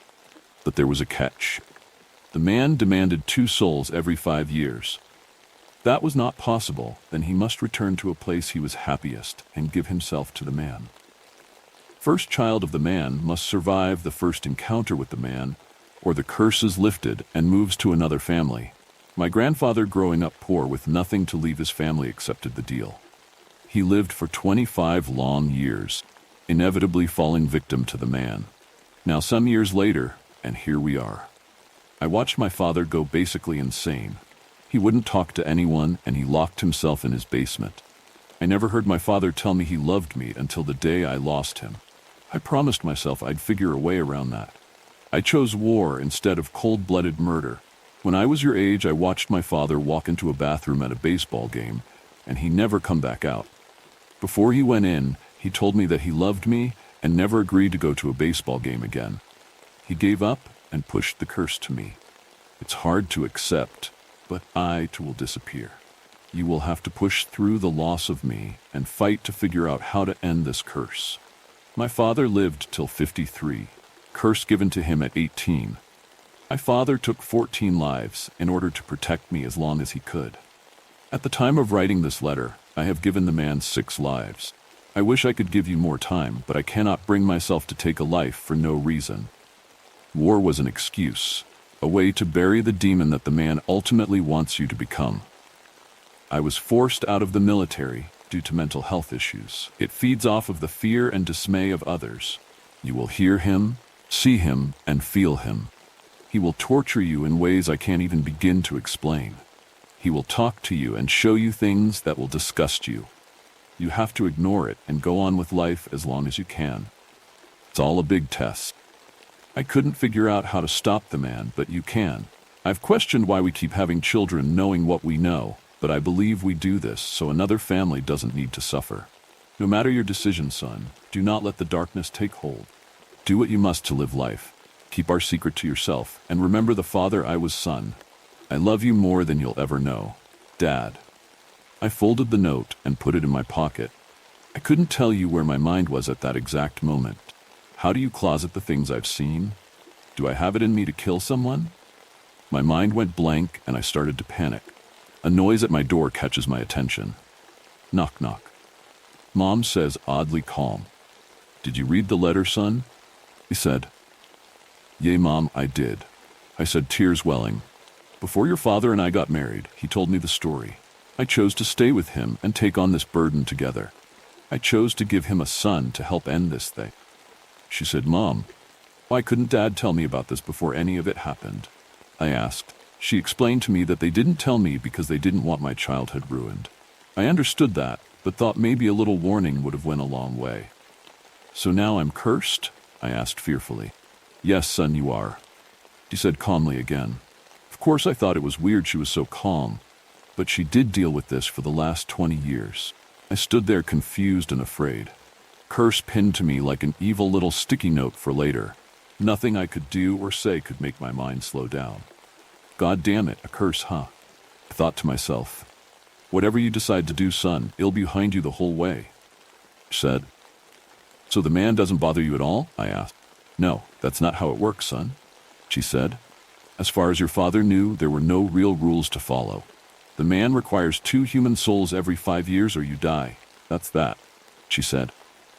But there was a catch. The man demanded 2 souls every 5 years. That was not possible, then he must return to a place he was happiest and give himself to the man. First child of the man must survive the first encounter with the man, or the curse is lifted and moves to another family. My grandfather, growing up poor with nothing to leave his family, accepted the deal. He lived for 25 long years, inevitably falling victim to the man. Now some years later, and here we are. I watched my father go basically insane. He wouldn't talk to anyone and he locked himself in his basement. I never heard my father tell me he loved me until the day I lost him. I promised myself I'd figure a way around that. I chose war instead of cold-blooded murder. When I was your age, I watched my father walk into a bathroom at a baseball game, and he never come back out. Before he went in, he told me that he loved me and never agreed to go to a baseball game again. He gave up and pushed the curse to me. It's hard to accept, but I too will disappear. You will have to push through the loss of me and fight to figure out how to end this curse. My father lived till 53, curse given to him at 18. My father took 14 lives in order to protect me as long as he could. At the time of writing this letter, I have given the man 6 lives. I wish I could give you more time, but I cannot bring myself to take a life for no reason. War was an excuse, a way to bury the demon that the man ultimately wants you to become. I was forced out of the military due to mental health issues. It feeds off of the fear and dismay of others. You will hear him, see him, and feel him. He will torture you in ways I can't even begin to explain. He will talk to you and show you things that will disgust you. You have to ignore it and go on with life as long as you can. It's all a big test. I couldn't figure out how to stop the man, but you can. I've questioned why we keep having children knowing what we know, but I believe we do this so another family doesn't need to suffer. No matter your decision, son, do not let the darkness take hold. Do what you must to live life. Keep our secret to yourself, and remember the father I was, son. I love you more than you'll ever know. Dad. I folded the note and put it in my pocket. I couldn't tell you where my mind was at that exact moment. How do you closet the things I've seen? Do I have it in me to kill someone? My mind went blank and I started to panic. A noise at my door catches my attention. Knock, knock. Mom says, oddly calm. Did you read the letter, son? He said. Yea, Mom, I did. I said, tears welling. Before your father and I got married, he told me the story. I chose to stay with him and take on this burden together. I chose to give him a son to help end this thing. She said, Mom, why couldn't Dad tell me about this before any of it happened? I asked. She explained to me that they didn't tell me because they didn't want my childhood ruined. I understood that, but thought maybe a little warning would have went a long way. So now I'm cursed? I asked fearfully. Yes, son, you are. She said calmly again. Of course I thought it was weird she was so calm, but she did deal with this for the last 20 years. I stood there confused and afraid. Curse pinned to me like an evil little sticky note for later. Nothing I could do or say could make my mind slow down. God damn it, a curse, huh? I thought to myself. Whatever you decide to do, son, it'll be behind you the whole way. She said. So the man doesn't bother you at all? I asked. No, that's not how it works, son. She said. As far as your father knew, there were no real rules to follow. The man requires 2 human souls every 5 years or you die. That's that. She said.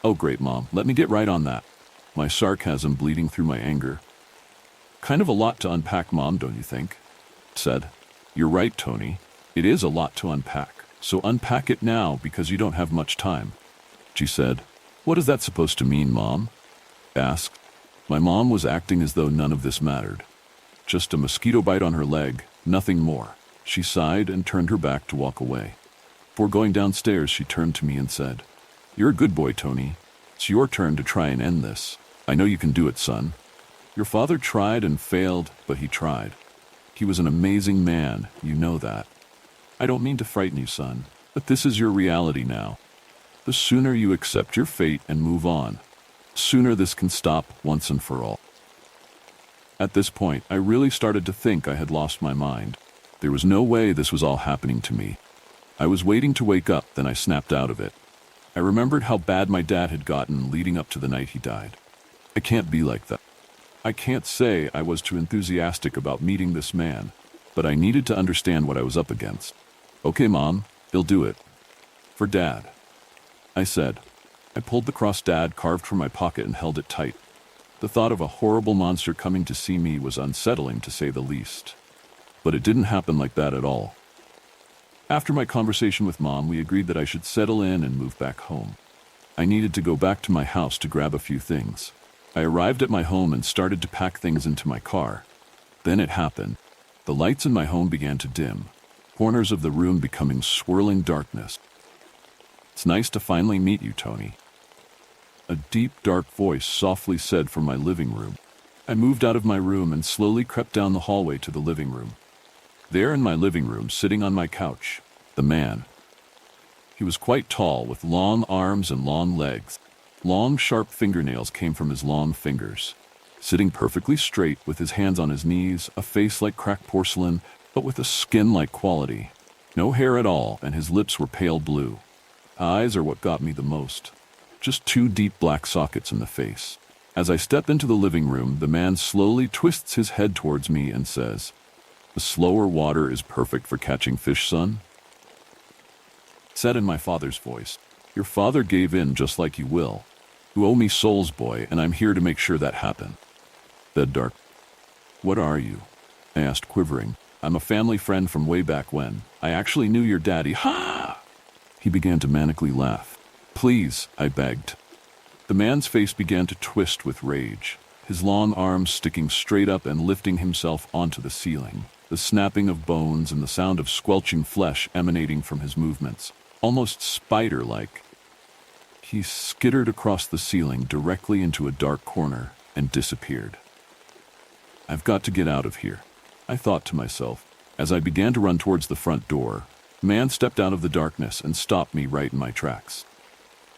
Oh, great, Mom. Let me get right on that. My sarcasm bleeding through my anger. Kind of a lot to unpack, Mom, don't you think? Said. You're right, Tony. It is a lot to unpack. So unpack it now because you don't have much time. She said. What is that supposed to mean, Mom? Asked. My mom was acting as though none of this mattered. Just a mosquito bite on her leg, nothing more. She sighed and turned her back to walk away. Before going downstairs, she turned to me and said, You're a good boy, Tony. It's your turn to try and end this. I know you can do it, son. Your father tried and failed, but he tried. He was an amazing man, you know that. I don't mean to frighten you, son, but this is your reality now. The sooner you accept your fate and move on, the sooner this can stop once and for all. At this point, I really started to think I had lost my mind. There was no way this was all happening to me. I was waiting to wake up, then I snapped out of it. I remembered how bad my dad had gotten leading up to the night he died. I can't be like that. I can't say I was too enthusiastic about meeting this man, but I needed to understand what I was up against. Okay, Mom, he'll do it. For Dad. I said. I pulled the cross Dad carved from my pocket and held it tight. The thought of a horrible monster coming to see me was unsettling, to say the least. But it didn't happen like that at all. After my conversation with Mom, we agreed that I should settle in and move back home. I needed to go back to my house to grab a few things. I arrived at my home and started to pack things into my car. Then it happened. The lights in my home began to dim, corners of the room becoming swirling darkness. It's nice to finally meet you, Tony. A deep, dark voice softly said from my living room. I moved out of my room and slowly crept down the hallway to the living room. There in my living room, sitting on my couch, the man. He was quite tall, with long arms and long legs. Long, sharp fingernails came from his long fingers. Sitting perfectly straight, with his hands on his knees, a face like cracked porcelain, but with a skin-like quality. No hair at all, and his lips were pale blue. Eyes are what got me the most. Just 2 deep black sockets in the face. As I step into the living room, the man slowly twists his head towards me and says, The slower water is perfect for catching fish, son. Said in my father's voice, Your father gave in just like you will. You owe me souls, boy, and I'm here to make sure that happen. Said dark. What are you? I asked, quivering. I'm a family friend from way back when. I actually knew your daddy. Ha! He began to manically laugh. Please, I begged. The man's face began to twist with rage, his long arms sticking straight up and lifting himself onto the ceiling, the snapping of bones and the sound of squelching flesh emanating from his movements, almost spider-like. He skittered across the ceiling directly into a dark corner and disappeared. I've got to get out of here, I thought to myself. As I began to run towards the front door, a man stepped out of the darkness and stopped me right in my tracks.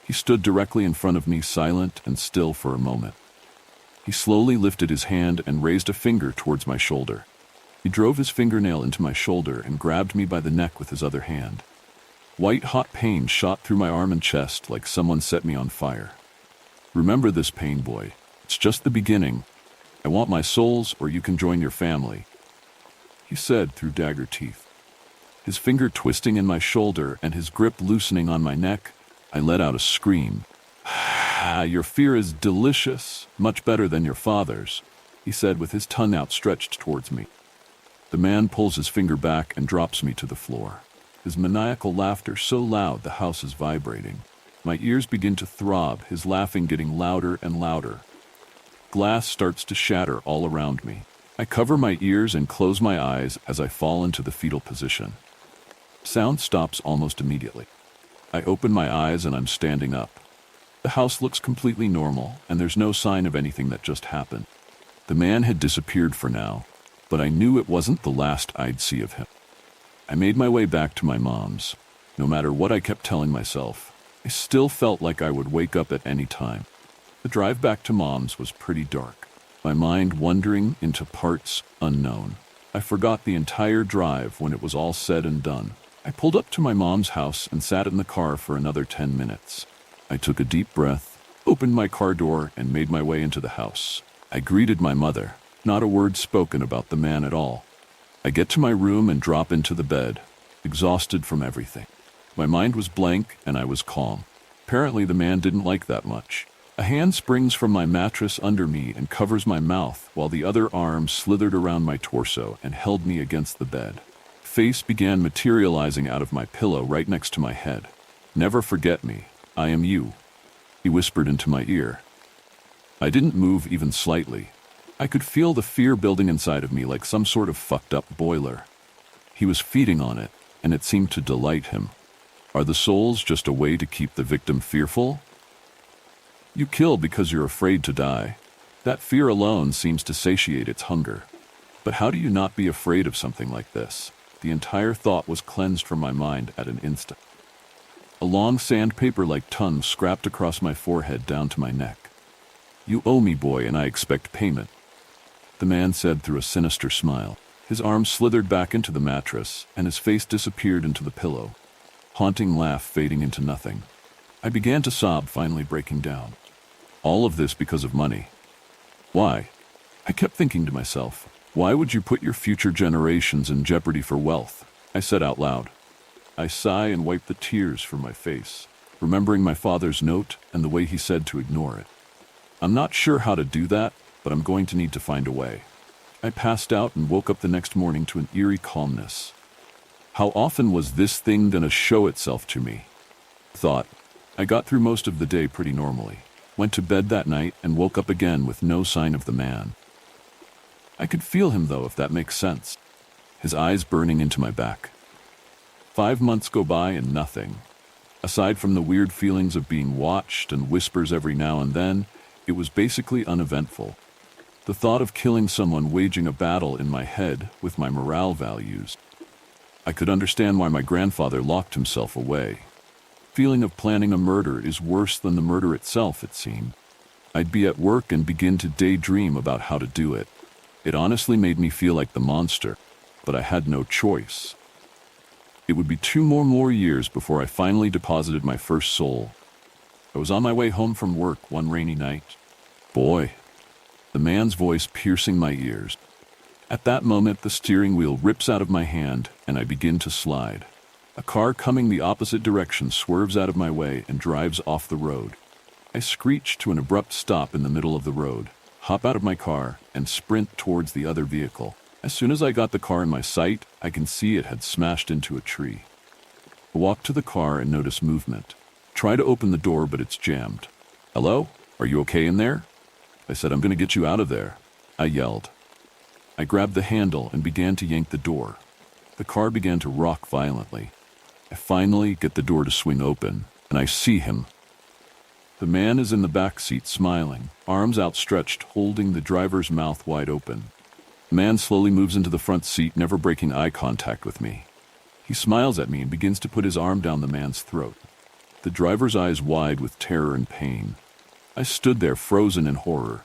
He stood directly in front of me, silent and still for a moment. He slowly lifted his hand and raised a finger towards my shoulder. He drove his fingernail into my shoulder and grabbed me by the neck with his other hand. White-hot pain shot through my arm and chest like someone set me on fire. Remember this, pain boy. It's just the beginning. I want my souls, or you can join your family, he said through dagger teeth. His finger twisting in my shoulder and his grip loosening on my neck, I let out a scream. Your fear is delicious, much better than your father's, he said with his tongue outstretched towards me. The man pulls his finger back and drops me to the floor. His maniacal laughter so loud the house is vibrating. My ears begin to throb, his laughing getting louder and louder. Glass starts to shatter all around me. I cover my ears and close my eyes as I fall into the fetal position. Sound stops almost immediately. I open my eyes and I'm standing up. The house looks completely normal, and there's no sign of anything that just happened. The man had disappeared for now, but I knew it wasn't the last I'd see of him. I made my way back to my mom's. No matter what I kept telling myself, I still felt like I would wake up at any time. The drive back to mom's was pretty dark, my mind wandering into parts unknown. I forgot the entire drive when it was all said and done. I pulled up to my mom's house and sat in the car for another 10 minutes. I took a deep breath, opened my car door, and made my way into the house. I greeted my mother. Not a word spoken about the man at all. I get to my room and drop into the bed, exhausted from everything. My mind was blank and I was calm. Apparently the man didn't like that much. A hand springs from my mattress under me and covers my mouth, while the other arm slithered around my torso and held me against the bed. Face began materializing out of my pillow right next to my head. "Never forget me. I am you," he whispered into my ear. I didn't move even slightly. I could feel the fear building inside of me like some sort of fucked up boiler. He was feeding on it, and it seemed to delight him. Are the souls just a way to keep the victim fearful? You kill because you're afraid to die. That fear alone seems to satiate its hunger. But how do you not be afraid of something like this? The entire thought was cleansed from my mind at an instant. A long sandpaper-like tongue scrapped across my forehead down to my neck. "You owe me, boy, and I expect payment," the man said through a sinister smile. His arm slithered back into the mattress, and his face disappeared into the pillow. Haunting laugh fading into nothing. I began to sob, finally breaking down. All of this because of money. Why? I kept thinking to myself, why would you put your future generations in jeopardy for wealth? I said out loud. I sigh and wipe the tears from my face, remembering my father's note and the way he said to ignore it. I'm not sure how to do that, but I'm going to need to find a way. I passed out and woke up the next morning to an eerie calmness. How often was this thing gonna show itself to me? Thought. I got through most of the day pretty normally. Went to bed that night and woke up again with no sign of the man. I could feel him though, if that makes sense. His eyes burning into my back. 5 months go by and nothing. Aside from the weird feelings of being watched and whispers every now and then, it was basically uneventful. The thought of killing someone waging a battle in my head with my morale values. I could understand why my grandfather locked himself away. Feeling of planning a murder is worse than the murder itself, it seemed. I'd be at work and begin to daydream about how to do it. It honestly made me feel like the monster, but I had no choice. It would be 2 more years before I finally deposited my first soul. I was on my way home from work one rainy night. Boy, the man's voice piercing my ears. At that moment, the steering wheel rips out of my hand and I begin to slide. A car coming the opposite direction swerves out of my way and drives off the road. I screech to an abrupt stop in the middle of the road, hop out of my car, and sprint towards the other vehicle. As soon as I got the car in my sight, I can see it had smashed into a tree. I walk to the car and notice movement. Try to open the door, but it's jammed. "Hello? Are you okay in there?" I said, "I'm going to get you out of there," I yelled. I grabbed the handle and began to yank the door. The car began to rock violently. I finally get the door to swing open, and I see him. The man is in the back seat smiling, arms outstretched, holding the driver's mouth wide open. The man slowly moves into the front seat, never breaking eye contact with me. He smiles at me and begins to put his arm down the man's throat. The driver's eyes wide with terror and pain. I stood there frozen in horror.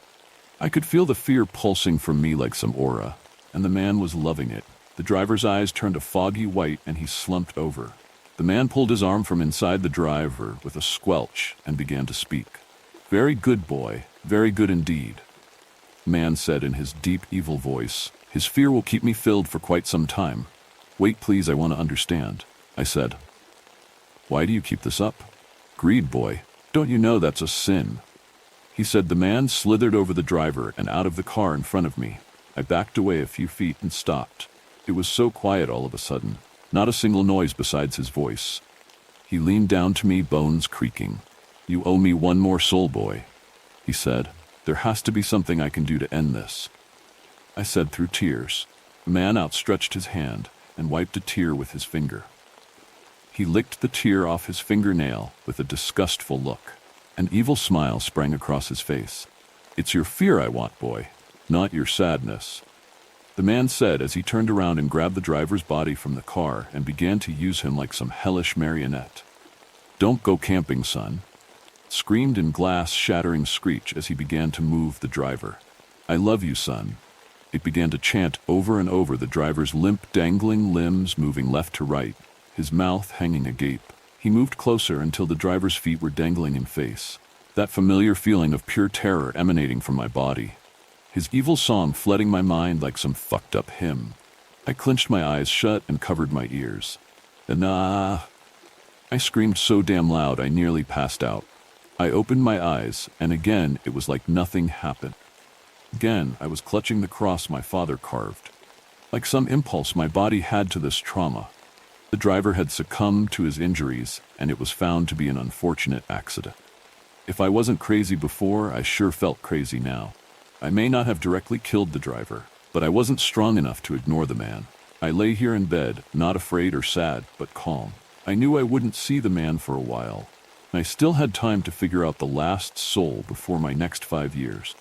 I could feel the fear pulsing from me like some aura, and the man was loving it. The driver's eyes turned a foggy white and he slumped over. The man pulled his arm from inside the driver with a squelch and began to speak. "Very good, boy, very good indeed," the man said in his deep, evil voice. "His fear will keep me filled for quite some time. Wait, please, I want to understand," I said. "Why do you keep this up?" "Greed, boy. Don't you know that's a sin?" he said. The man slithered over the driver and out of the car in front of me. I backed away a few feet and stopped. It was so quiet all of a sudden. Not a single noise besides his voice. He leaned down to me, bones creaking. "You owe me one more soul, boy," he said. "There has to be something I can do to end this," I said through tears. The man outstretched his hand and wiped a tear with his finger. He licked the tear off his fingernail with a disgustful look. An evil smile sprang across his face. "It's your fear I want, boy, not your sadness," the man said as he turned around and grabbed the driver's body from the car and began to use him like some hellish marionette. "Don't go camping, son," screamed in glass-shattering screech as he began to move the driver. "I love you, son," it began to chant over and over, the driver's limp, dangling limbs moving left to right, his mouth hanging agape. He moved closer until the driver's feet were dangling in face. That familiar feeling of pure terror emanating from my body. His evil song flooding my mind like some fucked up hymn. I clenched my eyes shut and covered my ears. "Nah!" I screamed so damn loud I nearly passed out. I opened my eyes, and again it was like nothing happened. Again, I was clutching the cross my father carved. Like some impulse my body had to this trauma. The driver had succumbed to his injuries, and it was found to be an unfortunate accident. If I wasn't crazy before, I sure felt crazy now. I may not have directly killed the driver, but I wasn't strong enough to ignore the man. I lay here in bed, not afraid or sad, but calm. I knew I wouldn't see the man for a while. I still had time to figure out the last soul before my next 5 years.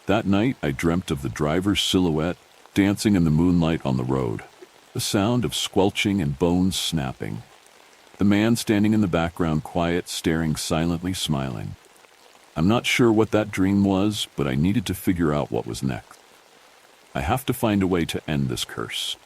That night, I dreamt of the driver's silhouette dancing in the moonlight on the road, the sound of squelching and bones snapping. The man standing in the background, quiet, staring, silently smiling. I'm not sure what that dream was, but I needed to figure out what was next. I have to find a way to end this curse.